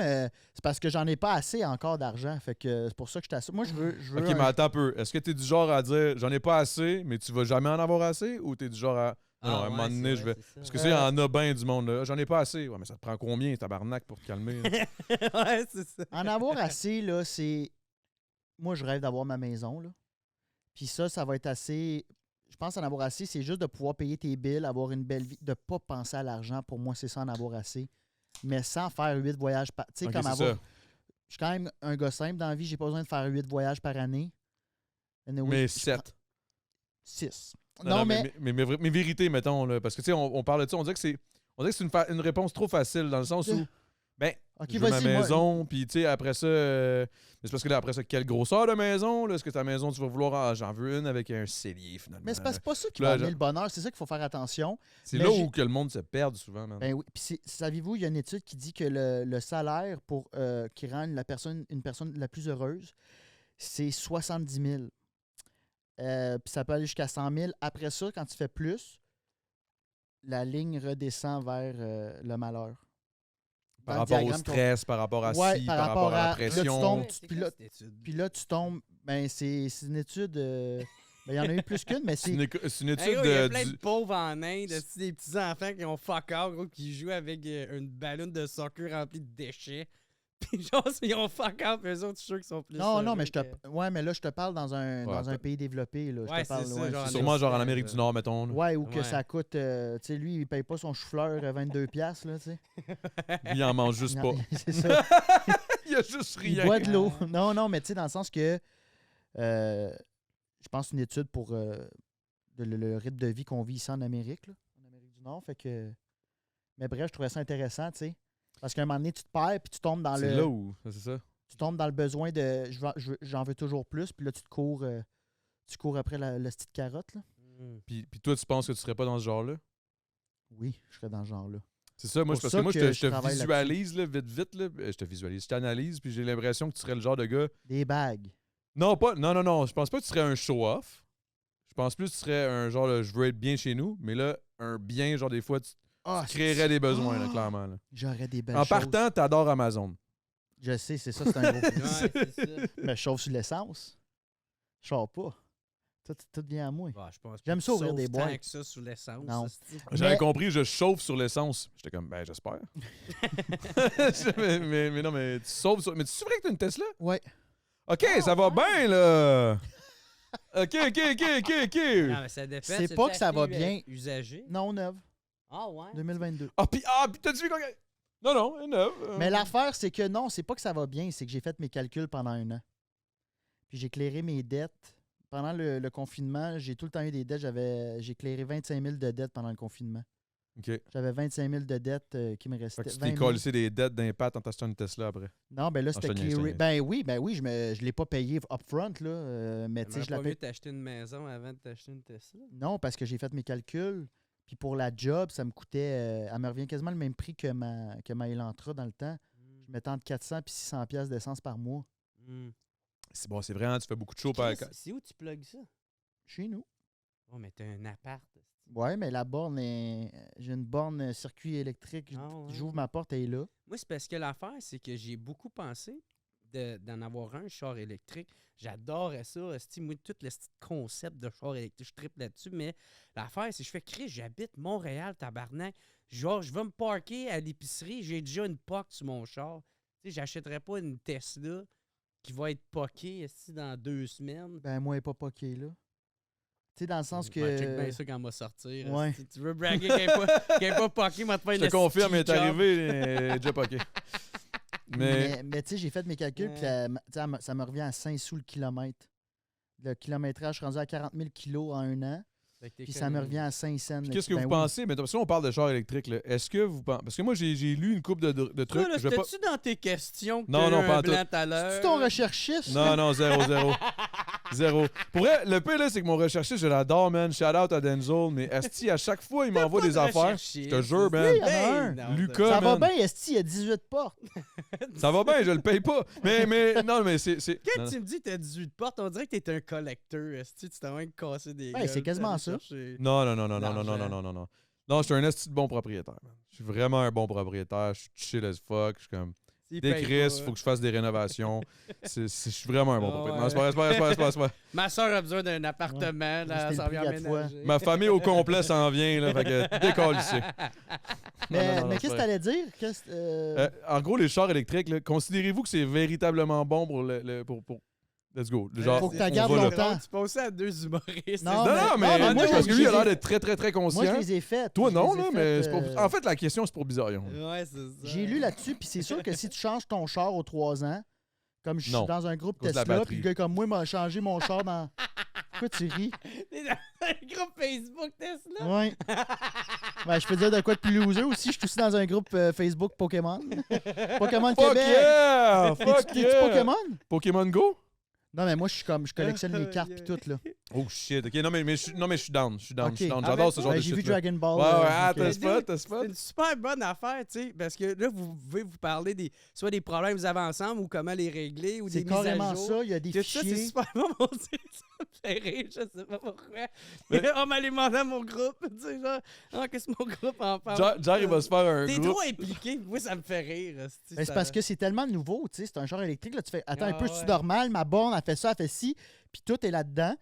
[SPEAKER 2] C'est parce que j'en ai pas assez encore d'argent. Fait que c'est pour ça que je t'assure. Moi, je veux.
[SPEAKER 1] OK, mais attends un peu. Est-ce que t'es du genre à dire, j'en ai pas assez, mais tu vas jamais en avoir assez? Ou t'es du genre à. Non, à un moment donné, je vais. Parce que tu sais, il y en a bien du monde, là. J'en ai pas assez. Ouais, mais ça te prend combien, tabarnak, pour te calmer? là?
[SPEAKER 3] Ouais, c'est ça.
[SPEAKER 2] En avoir assez, là, c'est. Moi, je rêve d'avoir ma maison, là. Puis ça va être assez. Je pense en avoir assez, c'est juste de pouvoir payer tes billes, avoir une belle vie, de pas penser à l'argent. Pour moi, c'est ça, en avoir assez. Mais sans faire 8 voyages par. Tu sais,
[SPEAKER 1] Ok,
[SPEAKER 2] comme
[SPEAKER 1] c'est
[SPEAKER 2] avoir.
[SPEAKER 1] ça.
[SPEAKER 2] Je suis quand même un gars simple dans la vie, j'ai pas besoin de faire 8 voyages par année. Anyway,
[SPEAKER 1] Mais
[SPEAKER 2] je
[SPEAKER 1] 7.
[SPEAKER 2] prends 6.
[SPEAKER 1] Non, mais vérité, mettons, là. Parce que, tu sais, on parle de ça, on dirait que c'est une réponse trop facile, dans le sens où. Ben,
[SPEAKER 2] Ok,
[SPEAKER 1] je veux ma
[SPEAKER 2] vas-y, moi-
[SPEAKER 1] maison, puis tu sais, après ça, mais c'est parce que là, après ça, quelle grosseur de maison, là? Est-ce que ta maison, tu vas vouloir, j'en veux une avec un cellier, finalement.
[SPEAKER 2] Mais c'est pas ça qui
[SPEAKER 1] Là,
[SPEAKER 2] va amener
[SPEAKER 1] genre-
[SPEAKER 2] le bonheur, c'est ça qu'il faut faire attention.
[SPEAKER 1] C'est
[SPEAKER 2] mais
[SPEAKER 1] là
[SPEAKER 2] j'ai-
[SPEAKER 1] où que le monde se perd souvent, man.
[SPEAKER 2] Ben oui. Puis savez-vous, il y a une étude qui dit que le salaire pour qui rend une personne la plus heureuse, c'est 70 000. Puis ça peut aller jusqu'à 100 000. Après ça, quand tu fais plus, la ligne redescend vers le malheur.
[SPEAKER 1] par
[SPEAKER 2] Dans le
[SPEAKER 1] rapport au
[SPEAKER 2] diagramme qu'on-
[SPEAKER 1] stress, par rapport à
[SPEAKER 2] Ouais,
[SPEAKER 1] ci,
[SPEAKER 2] par
[SPEAKER 1] par rapport
[SPEAKER 2] rapport
[SPEAKER 1] à la
[SPEAKER 2] à- là, tu
[SPEAKER 1] pression.
[SPEAKER 2] tombes-
[SPEAKER 3] C'est
[SPEAKER 2] puis
[SPEAKER 3] quoi
[SPEAKER 2] là-
[SPEAKER 3] cette étude?
[SPEAKER 2] Puis là, tu tombes. Ben, c'est une étude. Ben, il y en a eu plus qu'une, mais
[SPEAKER 1] C'est
[SPEAKER 2] c'est.
[SPEAKER 1] une
[SPEAKER 3] Hey,
[SPEAKER 1] étude
[SPEAKER 3] gros, il y a plein
[SPEAKER 1] du...
[SPEAKER 3] de pauvres en Inde, c'est des petits-enfants qui ont fuck out, gros, qui jouent avec une ballon de soccer remplie de déchets. Puis genre, ils ont fuck out, puis eux autres, je suis sûr qu'ils sont plus
[SPEAKER 2] Non,
[SPEAKER 3] heureux
[SPEAKER 2] mais
[SPEAKER 3] que-
[SPEAKER 2] ouais, mais là, je te parle dans un
[SPEAKER 1] Ouais,
[SPEAKER 2] pays développé. Là. Je
[SPEAKER 3] Ouais,
[SPEAKER 2] te parle,
[SPEAKER 3] c'est ça,
[SPEAKER 2] ouais,
[SPEAKER 3] genre
[SPEAKER 2] c'est
[SPEAKER 1] Sûrement genre en
[SPEAKER 3] Amérique
[SPEAKER 1] Amérique du Nord, mettons. là.
[SPEAKER 2] Ouais, ou que
[SPEAKER 3] Ouais.
[SPEAKER 2] ça coûte. Tu sais, lui, il paye pas son chou-fleur 22 piastres, là, tu sais.
[SPEAKER 1] Il en mange juste pas.
[SPEAKER 2] Non, c'est ça.
[SPEAKER 1] Il y a juste
[SPEAKER 2] Il
[SPEAKER 1] rien.
[SPEAKER 2] boit de l'eau. Non, mais tu sais, dans le sens que je pense une étude pour le rythme de vie qu'on vit ici en Amérique, là, en Amérique du Nord. Fait que... Mais bref, je trouvais ça intéressant, tu sais. Parce qu'à un moment donné, tu te perds puis tu tombes dans
[SPEAKER 1] C'est là où. C'est ça.
[SPEAKER 2] Tu tombes dans le besoin de j'en veux toujours plus, puis là, tu cours après la petite carotte, là.
[SPEAKER 1] Puis toi, tu penses que tu serais pas dans ce genre-là?
[SPEAKER 2] Oui, je serais dans ce genre-là.
[SPEAKER 1] C'est ça, moi,
[SPEAKER 2] Pour
[SPEAKER 1] parce
[SPEAKER 2] ça
[SPEAKER 1] que moi,
[SPEAKER 2] que
[SPEAKER 1] je
[SPEAKER 2] je
[SPEAKER 1] te
[SPEAKER 2] travaille
[SPEAKER 1] visualise, là, vite, là. Je te visualise, je t'analyse, puis j'ai l'impression que tu serais le genre de gars...
[SPEAKER 2] Des bagues.
[SPEAKER 1] Non, je pense pas que tu serais un show-off. Je pense plus que tu serais un genre, là, je veux être bien chez nous, mais là, un bien, genre, des fois, tu créerais des besoins, là, clairement. Là.
[SPEAKER 2] J'aurais des belles
[SPEAKER 1] En
[SPEAKER 2] choses.
[SPEAKER 1] partant, t'adores Amazon.
[SPEAKER 2] Je sais, c'est ça, c'est un gros...
[SPEAKER 3] Ouais, c'est ça.
[SPEAKER 2] Mais je chauffe sur l'essence. Je chauffe pas. Tout vient à moi.
[SPEAKER 3] Bah, je pense
[SPEAKER 2] J'aime
[SPEAKER 3] pas
[SPEAKER 2] ça
[SPEAKER 3] que
[SPEAKER 2] ouvrir
[SPEAKER 3] tu
[SPEAKER 2] des
[SPEAKER 3] sauves tant
[SPEAKER 2] boîtes.
[SPEAKER 3] que ça sous l'essence.
[SPEAKER 2] Non.
[SPEAKER 3] hostie.
[SPEAKER 1] J'avais
[SPEAKER 2] Mais-
[SPEAKER 1] compris, je chauffe sur l'essence. J'étais comme, ben, j'espère. mais non, mais tu sauves sur... Mais tu sais vrai que t'as une Tesla?
[SPEAKER 2] Ouais.
[SPEAKER 1] OK, ça va bien, là! OK.
[SPEAKER 3] Non, mais ça dépend.
[SPEAKER 2] C'est
[SPEAKER 3] tu
[SPEAKER 2] pas
[SPEAKER 3] l'as
[SPEAKER 2] que ça va
[SPEAKER 3] acheté,
[SPEAKER 2] bien.
[SPEAKER 3] Usagé.
[SPEAKER 2] Non, neuve.
[SPEAKER 3] Ah ouais.
[SPEAKER 2] 2022.
[SPEAKER 1] Puis t'as-tu vu quand... Non, elle est neuve.
[SPEAKER 2] Mais l'affaire, c'est que non, c'est pas que ça va bien, c'est que j'ai fait mes calculs pendant 1 an. Puis j'ai clairé mes dettes. Pendant le confinement, j'ai tout le temps eu des dettes. J'ai clairé 25 000 de dettes pendant le confinement.
[SPEAKER 1] OK.
[SPEAKER 2] J'avais 25 000 de dettes qui me restaient.
[SPEAKER 1] Fait que tu
[SPEAKER 2] 20
[SPEAKER 1] t'es
[SPEAKER 2] 000.
[SPEAKER 1] collé des dettes d'impact en t'achetant une Tesla après.
[SPEAKER 2] Non, ben là,
[SPEAKER 1] je
[SPEAKER 2] c'était
[SPEAKER 1] te niaise,
[SPEAKER 2] clearé.
[SPEAKER 1] je te
[SPEAKER 2] Ben oui, je ne l'ai pas payé upfront, là. Mais tu sais, je
[SPEAKER 3] pas
[SPEAKER 2] la
[SPEAKER 3] mieux
[SPEAKER 2] paye.
[SPEAKER 3] t'acheter une maison avant de t'acheter une Tesla.
[SPEAKER 2] Non, parce que j'ai fait mes calculs. Puis pour la job, ça me coûtait. Elle me revient quasiment le même prix que ma Elantra dans le temps. Je mettais entre 400 et 600 pièces d'essence par mois.
[SPEAKER 1] C'est bon, c'est vrai, hein, tu fais beaucoup de show par...
[SPEAKER 3] C'est où tu plugues ça?
[SPEAKER 2] Chez nous.
[SPEAKER 3] Oh, mais t'as un appart.
[SPEAKER 2] Ouais, mais la borne est. J'ai une borne circuit électrique.
[SPEAKER 3] Ah ouais.
[SPEAKER 2] J'ouvre ma porte, elle est là.
[SPEAKER 3] Moi, c'est parce que l'affaire, c'est que j'ai beaucoup pensé d'en avoir un char électrique. J'adorais ça. Moi, tout le style concept de char électrique, je tripe là-dessus. Mais l'affaire, c'est que je fais Chris, j'habite Montréal, tabarnak. Genre, je vais me parker à l'épicerie, j'ai déjà une POC sur mon char. Tu sais, j'achèterais pas une Tesla qui va être poquée dans 2 semaines.
[SPEAKER 2] Ben, moi, elle n'est pas poquée, là. Tu sais, dans le sens que.
[SPEAKER 3] Ouais, check bien ça quand elle va sortir.
[SPEAKER 2] Ouais.
[SPEAKER 3] Si tu veux braguer qu'elle n'est pas poquée, moi, te faire
[SPEAKER 1] Je te confirme, elle est arrivée, elle est déjà poquée.
[SPEAKER 2] Mais tu sais, j'ai fait mes calculs, puis ça me revient à 5 sous le kilomètre. Le kilométrage, je suis rendu à 40 000 kilos en 1 an. Puis ça me revient à 5 cents.
[SPEAKER 1] Qu'est-ce que
[SPEAKER 2] Ben
[SPEAKER 1] vous
[SPEAKER 2] oui.
[SPEAKER 1] pensez? Mais parce qu'on parle de char électrique, là, est-ce que vous pensez... Parce que moi, j'ai lu une couple de trucs.
[SPEAKER 3] Toi, là,
[SPEAKER 1] je vais pas...
[SPEAKER 3] c'était-tu dans tes questions que
[SPEAKER 1] Non,
[SPEAKER 3] t'as
[SPEAKER 1] non,
[SPEAKER 3] eu
[SPEAKER 1] pas
[SPEAKER 3] un
[SPEAKER 1] en tout.
[SPEAKER 3] blanc tout à l'heure?
[SPEAKER 2] C'est ton recherchiste?
[SPEAKER 1] Non, zéro. Pour vrai, le pire, là, c'est que mon recherchiste, je l'adore, man. Shout out à Denzel. Mais Esti, à chaque fois, il m'envoie des affaires. Je te jure, man.
[SPEAKER 2] Oui, il y en a un.
[SPEAKER 3] non,
[SPEAKER 1] Lucas,
[SPEAKER 2] Ça va
[SPEAKER 1] man.
[SPEAKER 2] bien, Esti, il y a 18 portes.
[SPEAKER 1] Ça va bien, je le paye pas. Non, mais c'est...
[SPEAKER 3] Quand
[SPEAKER 1] non.
[SPEAKER 3] tu me dis que t'as 18 portes, on dirait que t'es un collecteur. Est-ce que tu t'as même cassé des
[SPEAKER 2] Ouais,
[SPEAKER 3] gueules,
[SPEAKER 2] c'est quasiment
[SPEAKER 3] aller
[SPEAKER 2] ça.
[SPEAKER 3] chercher-
[SPEAKER 1] Non.
[SPEAKER 3] L'argent.
[SPEAKER 1] Non, je suis un esti de bon propriétaire, man. Je suis vraiment un bon propriétaire. Je suis chill as fuck. Je suis comme...
[SPEAKER 3] S'il
[SPEAKER 1] Des
[SPEAKER 3] paye
[SPEAKER 1] crises,
[SPEAKER 3] pas.
[SPEAKER 1] il faut que je fasse des rénovations. Je suis vraiment un bon
[SPEAKER 3] Ah
[SPEAKER 1] propriétaire.
[SPEAKER 3] ouais.
[SPEAKER 1] Non, c'est pas vrai.
[SPEAKER 3] Ma soeur a besoin d'un appartement,
[SPEAKER 2] Ouais.
[SPEAKER 3] là,
[SPEAKER 2] C'était
[SPEAKER 3] ça
[SPEAKER 2] le
[SPEAKER 3] vient
[SPEAKER 2] prix à fois.
[SPEAKER 3] emménager.
[SPEAKER 1] Ma famille au complet s'en vient, là. Fait que décolle ici.
[SPEAKER 2] Mais,
[SPEAKER 1] non,
[SPEAKER 2] mais
[SPEAKER 1] c'est
[SPEAKER 2] qu'est-ce que
[SPEAKER 1] vrai.
[SPEAKER 2] t'allais dire?
[SPEAKER 1] En gros, les chars électriques, là, considérez-vous que c'est véritablement bon pour pour... Let's go. Genre,
[SPEAKER 2] Faut que
[SPEAKER 1] on
[SPEAKER 2] t'as gardes
[SPEAKER 1] va là.
[SPEAKER 2] longtemps.
[SPEAKER 3] Tu pensais à 2 humoristes.
[SPEAKER 2] Non,
[SPEAKER 1] Non, mais
[SPEAKER 2] moi,
[SPEAKER 1] parce que lui, il a l'air
[SPEAKER 2] je les ai-
[SPEAKER 1] d'être très, très, très conscient.
[SPEAKER 2] Moi, je les ai faites.
[SPEAKER 1] Toi,
[SPEAKER 2] Je
[SPEAKER 1] non,
[SPEAKER 2] les ai
[SPEAKER 1] là, mais
[SPEAKER 2] faites,
[SPEAKER 1] c'est pour... En fait, la question, c'est pour Bizarrion.
[SPEAKER 3] Ouais, c'est ça.
[SPEAKER 2] J'ai lu là-dessus, puis c'est sûr que si tu changes ton char aux 3 ans, comme je suis
[SPEAKER 1] Non.
[SPEAKER 2] dans un groupe
[SPEAKER 1] À cause de la
[SPEAKER 2] Tesla,
[SPEAKER 1] batterie.
[SPEAKER 2] puis le gars comme moi m'a changé mon char dans... Pourquoi tu ris?
[SPEAKER 3] T'es dans un groupe Facebook Tesla.
[SPEAKER 2] Ouais. Ben, je peux dire de quoi de plus loser aussi. Je suis aussi dans un groupe Facebook Pokémon. Pokémon
[SPEAKER 1] Fuck
[SPEAKER 2] Québec.
[SPEAKER 1] yeah! Fuck
[SPEAKER 2] T'es-tu
[SPEAKER 1] yeah!
[SPEAKER 2] Pokémon?
[SPEAKER 1] Pokémon Go?
[SPEAKER 2] Non, mais moi, je collectionne les cartes et tout, là.
[SPEAKER 1] Oh shit, ok, non mais je suis down,
[SPEAKER 2] Ok.
[SPEAKER 1] j'adore ce genre
[SPEAKER 2] Ben,
[SPEAKER 1] de
[SPEAKER 2] j'ai
[SPEAKER 1] shit.
[SPEAKER 2] vu
[SPEAKER 1] là.
[SPEAKER 2] Dragon Ball.
[SPEAKER 1] Ouais, ouais,
[SPEAKER 2] donc,
[SPEAKER 1] t'as
[SPEAKER 3] C'est
[SPEAKER 1] spot.
[SPEAKER 3] une super bonne affaire, tu sais, parce que là, vous pouvez vous parler soit des problèmes que vous avez ensemble ou comment les régler ou
[SPEAKER 2] c'est
[SPEAKER 3] des mises à
[SPEAKER 2] carrément
[SPEAKER 3] jour.
[SPEAKER 2] ça. Il y a des
[SPEAKER 3] Tout ça, c'est
[SPEAKER 2] fichiers.
[SPEAKER 3] super bon, mon Dieu, ça me fait rire, je sais pas pourquoi. On m'a demandé à mon groupe, tu sais, genre, qu'est-ce que mon groupe en parle?
[SPEAKER 1] Jar, il va se faire un
[SPEAKER 3] T'es
[SPEAKER 1] groupe.
[SPEAKER 3] trop impliqué, moi, ça me fait rire.
[SPEAKER 2] Ben, c'est parce que c'est tellement nouveau, tu sais. C'est un char électrique, là. Tu fais, attends un peu,
[SPEAKER 3] Ah,
[SPEAKER 2] c'est
[SPEAKER 3] ouais.
[SPEAKER 2] normal. Ma borne, elle fait ça, elle fait ci. Puis tout est là-dedans.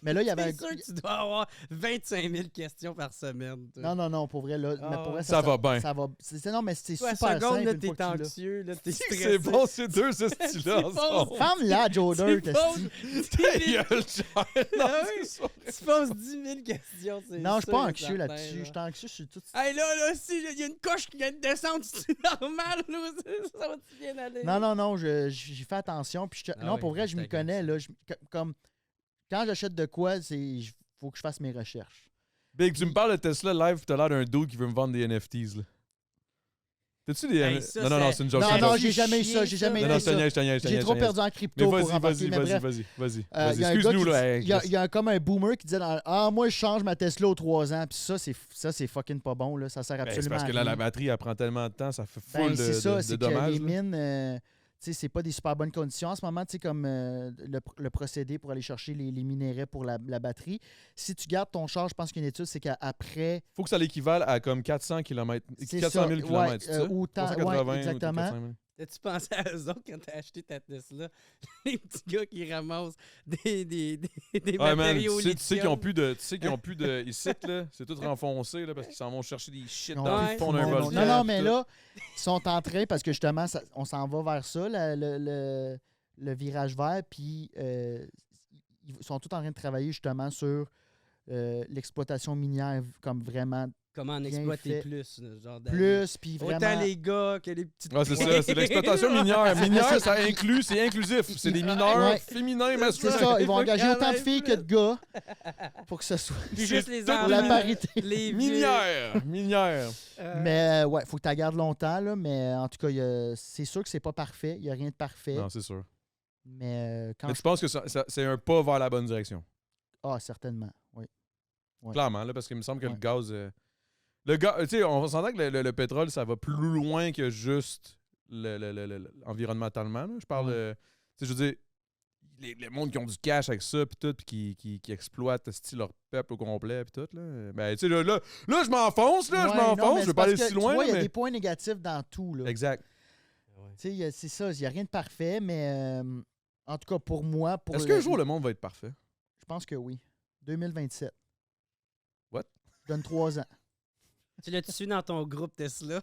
[SPEAKER 2] Mais là, il y avait
[SPEAKER 3] C'est sûr que tu dois avoir 25 000 questions par semaine. toi.
[SPEAKER 2] Non, pour vrai, là. Mais pour vrai,
[SPEAKER 1] Ça va bien.
[SPEAKER 2] Ça va. Non, mais c'est
[SPEAKER 3] Toi, à
[SPEAKER 2] super
[SPEAKER 3] seconde,
[SPEAKER 2] simple.
[SPEAKER 3] là,
[SPEAKER 2] une fois
[SPEAKER 3] t'es
[SPEAKER 2] que tu l'as.
[SPEAKER 3] anxieux, là, t'es stressé.
[SPEAKER 1] C'est bon, ces deux styles-là
[SPEAKER 3] C'est bon.
[SPEAKER 1] ensemble.
[SPEAKER 2] Ferme-la, Joe
[SPEAKER 3] Tu
[SPEAKER 2] Dirt,
[SPEAKER 3] poses-
[SPEAKER 2] esti.
[SPEAKER 1] Ta gueule, Jar. Non,
[SPEAKER 3] Ah
[SPEAKER 1] c'est
[SPEAKER 3] oui.
[SPEAKER 1] ça.
[SPEAKER 3] Tu poses 10 000 questions, c'est
[SPEAKER 2] Non, je suis
[SPEAKER 3] sûr
[SPEAKER 2] pas
[SPEAKER 3] et
[SPEAKER 2] anxieux
[SPEAKER 3] certain,
[SPEAKER 2] là-dessus.
[SPEAKER 3] là.
[SPEAKER 2] Je suis anxieux, je suis tout.
[SPEAKER 3] Hey, là, si il y a une coche qui vient de descendre, c'est normal, là, ça va-tu bien aller?
[SPEAKER 2] Non, j'y fais attention. Puis
[SPEAKER 3] Ah
[SPEAKER 2] non,
[SPEAKER 3] oui,
[SPEAKER 2] pour vrai, je
[SPEAKER 3] c'est
[SPEAKER 2] m'y connais. Là, comme quand j'achète de quoi, faut que je fasse mes recherches.
[SPEAKER 1] Big, tu me parles de Tesla live, puis t'as l'air d'un dude qui veut me vendre des NFTs, là. T'as-tu des...
[SPEAKER 3] Hey, ça,
[SPEAKER 1] non, c'est une joke.
[SPEAKER 2] Non,
[SPEAKER 1] c'est une
[SPEAKER 2] non,
[SPEAKER 1] joke.
[SPEAKER 2] j'ai jamais eu ça. J'ai jamais
[SPEAKER 1] Non,
[SPEAKER 2] eu
[SPEAKER 1] non, je te
[SPEAKER 2] ça.
[SPEAKER 1] niaise, je te niaise, je te
[SPEAKER 2] J'ai
[SPEAKER 1] niaise,
[SPEAKER 2] trop
[SPEAKER 1] je te niaise.
[SPEAKER 2] perdu en
[SPEAKER 1] Mais
[SPEAKER 2] crypto pour
[SPEAKER 1] vas-y,
[SPEAKER 2] embarquer, mais bref.
[SPEAKER 1] vas-y.
[SPEAKER 2] Il y a un gars
[SPEAKER 1] Excuse-nous,
[SPEAKER 2] qui
[SPEAKER 1] là.
[SPEAKER 2] dit- il y a comme un boomer qui disait ah, moi, je change ma Tesla aux 3 ans. Puis ça, c'est fucking pas bon. Là. Ça sert
[SPEAKER 1] Ben,
[SPEAKER 2] absolument
[SPEAKER 1] c'est parce que
[SPEAKER 2] à
[SPEAKER 1] là,
[SPEAKER 2] rien.
[SPEAKER 1] la batterie, elle prend tellement de temps, ça fait
[SPEAKER 2] Ben,
[SPEAKER 1] full
[SPEAKER 2] c'est ça,
[SPEAKER 1] de
[SPEAKER 2] c'est que
[SPEAKER 1] dommages.
[SPEAKER 2] les
[SPEAKER 1] là.
[SPEAKER 2] mines, tu sais, c'est pas des super bonnes conditions en ce moment, tu sais, comme le procédé pour aller chercher les minéraux pour la batterie. Si tu gardes ton char, je pense qu'une étude, c'est qu'après,
[SPEAKER 1] Faut que ça l'équivale à comme 400 km,
[SPEAKER 2] c'est
[SPEAKER 1] 400 000
[SPEAKER 2] ça,
[SPEAKER 1] km,
[SPEAKER 2] ouais,
[SPEAKER 1] c'est ça?
[SPEAKER 2] ou tant,
[SPEAKER 1] 380
[SPEAKER 2] ouais, exactement.
[SPEAKER 1] ou 400 000.
[SPEAKER 3] T'as-tu pensé à eux autres quand t'as acheté ta Tesla? Les petits gars qui ramassent des
[SPEAKER 1] Ouais, man,
[SPEAKER 3] matériaux
[SPEAKER 1] tu sais qu'ils ont
[SPEAKER 3] lithium.
[SPEAKER 1] plus de... Tu sais qu'ils ont plus de... Ici, là, c'est tout renfoncé, là, parce qu'ils s'en vont chercher des shit
[SPEAKER 2] Non,
[SPEAKER 1] dans
[SPEAKER 3] ouais,
[SPEAKER 1] le fond d'un
[SPEAKER 3] non,
[SPEAKER 1] volcan.
[SPEAKER 2] non, mais
[SPEAKER 1] pis
[SPEAKER 2] là, ils sont en train, parce que justement, on s'en va vers ça, le virage vert, puis ils sont tous en train de travailler justement sur l'exploitation minière comme vraiment
[SPEAKER 3] Comment en
[SPEAKER 2] bien
[SPEAKER 3] exploiter
[SPEAKER 2] fait.
[SPEAKER 3] plus, là, genre d'aller-
[SPEAKER 2] plus, puis vraiment...
[SPEAKER 3] Autant les gars que les petites
[SPEAKER 1] tout. Ouais, c'est ça, c'est l'exploitation minière. Minière, ça inclut, c'est inclusif. C'est des mineurs
[SPEAKER 2] Ouais.
[SPEAKER 1] féminins,
[SPEAKER 2] C'est
[SPEAKER 1] masculins.
[SPEAKER 2] ça, ils vont
[SPEAKER 3] faut
[SPEAKER 2] engager
[SPEAKER 3] qu'il y en
[SPEAKER 2] autant de
[SPEAKER 3] ait
[SPEAKER 2] filles que de gars pour que ce soit
[SPEAKER 3] Puis juste les
[SPEAKER 1] tout
[SPEAKER 3] enfants.
[SPEAKER 2] la parité.
[SPEAKER 3] Les vieux.
[SPEAKER 1] Minière.
[SPEAKER 2] Mais ouais, faut que tu la gardes longtemps, là, mais en tout cas, c'est sûr que c'est pas parfait, il n'y a rien de parfait,
[SPEAKER 1] Non, c'est sûr.
[SPEAKER 2] mais quand
[SPEAKER 1] Mais tu penses que c'est un pas vers la bonne direction?
[SPEAKER 2] Ah, certainement, oui. Ouais.
[SPEAKER 1] Clairement, là, parce qu'il me semble que
[SPEAKER 2] Ouais.
[SPEAKER 1] le gaz... Le gaz, tu sais, on s'entend que le pétrole, ça va plus loin que juste environnementalement. Là. Je parle,
[SPEAKER 2] Ouais.
[SPEAKER 1] tu sais, je veux dire, les mondes qui ont du cash avec ça, puis tout, puis qui exploitent style, leur peuple au complet, puis tout, là. Ben, tu sais, là, je m'enfonce, là,
[SPEAKER 2] Ouais,
[SPEAKER 1] je
[SPEAKER 2] non,
[SPEAKER 1] m'enfonce,
[SPEAKER 2] mais
[SPEAKER 1] je
[SPEAKER 2] c'est
[SPEAKER 1] vais pas aller
[SPEAKER 2] parce
[SPEAKER 1] si
[SPEAKER 2] que,
[SPEAKER 1] loin,
[SPEAKER 2] tu vois, il y a
[SPEAKER 1] mais...
[SPEAKER 2] des points négatifs dans tout, là.
[SPEAKER 1] Exact.
[SPEAKER 2] Tu sais, c'est ça, il n'y a rien de parfait, mais en tout cas, pour moi,
[SPEAKER 1] Est-ce qu'un jour, le monde va être parfait?
[SPEAKER 2] je pense que oui. 2027.
[SPEAKER 1] What?
[SPEAKER 2] Je donne 3 ans.
[SPEAKER 3] Tu l'as-tu su dans ton groupe Tesla?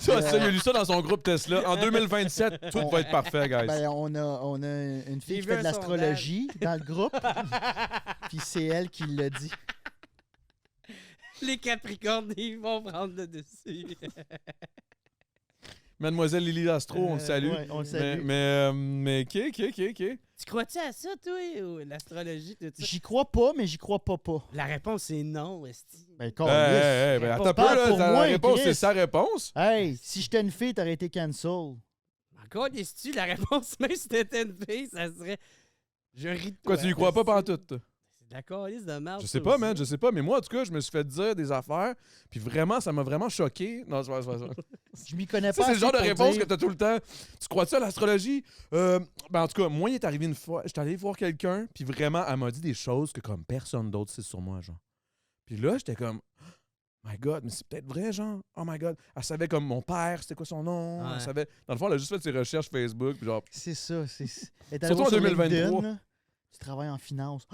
[SPEAKER 1] Ça, il a lu ça dans son groupe Tesla. En 2027, tout va être parfait, guys.
[SPEAKER 2] Ben, on a une fille
[SPEAKER 3] J'ai
[SPEAKER 2] qui
[SPEAKER 3] vu
[SPEAKER 2] fait de
[SPEAKER 3] un
[SPEAKER 2] l'astrologie dans le groupe, puis c'est elle qui l'a dit.
[SPEAKER 3] Les Capricornes, ils vont prendre le dessus.
[SPEAKER 1] Mademoiselle Lily Astro, on le salue.
[SPEAKER 2] Ouais, on le salue.
[SPEAKER 1] Mais, OK.
[SPEAKER 3] Tu crois-tu à ça, toi, ou l'astrologie, tout ça?
[SPEAKER 2] J'y crois pas, mais j'y crois pas.
[SPEAKER 3] La réponse, c'est non, esti.
[SPEAKER 2] Ben,
[SPEAKER 1] Ben, attends un peu,
[SPEAKER 2] Parle
[SPEAKER 1] là,
[SPEAKER 2] pour
[SPEAKER 1] la
[SPEAKER 2] moi,
[SPEAKER 1] réponse,
[SPEAKER 2] Chris.
[SPEAKER 1] c'est sa réponse.
[SPEAKER 2] Hey, si j'étais une fille, t'aurais été cancel.
[SPEAKER 3] Encore déçu, la réponse, même si t'étais une fille, ça serait... Je ris de toi.
[SPEAKER 1] Quoi, tu y crois pas pantoute, toi?
[SPEAKER 3] C'est de la calice de merde.
[SPEAKER 1] Je sais pas, man, je sais pas. Mais moi, en tout cas, je me suis fait dire des affaires, puis vraiment, ça m'a vraiment choqué. Non, c'est pas ça.
[SPEAKER 2] Je m'y connais
[SPEAKER 1] Ça,
[SPEAKER 2] pas
[SPEAKER 1] c'est le genre de
[SPEAKER 2] assez pour
[SPEAKER 1] réponse
[SPEAKER 2] dire-
[SPEAKER 1] que t'as tout le temps. Tu crois-tu à l'astrologie? Ben, en tout cas, moi, il est arrivé une fois, j'étais allé voir quelqu'un, puis vraiment, elle m'a dit des choses que comme personne d'autre sait sur moi, genre. Puis là, j'étais comme... My God, mais c'est peut-être vrai, genre. Oh my God. Elle savait comme mon père, c'était quoi son nom.
[SPEAKER 3] Ouais.
[SPEAKER 1] Elle savait... Dans le fond, elle a juste fait ses recherches Facebook, puis genre...
[SPEAKER 2] C'est ça. Elle est
[SPEAKER 1] Surtout
[SPEAKER 2] allée
[SPEAKER 1] en
[SPEAKER 2] sur
[SPEAKER 1] 2023.
[SPEAKER 2] LinkedIn, là. Tu travailles en finance.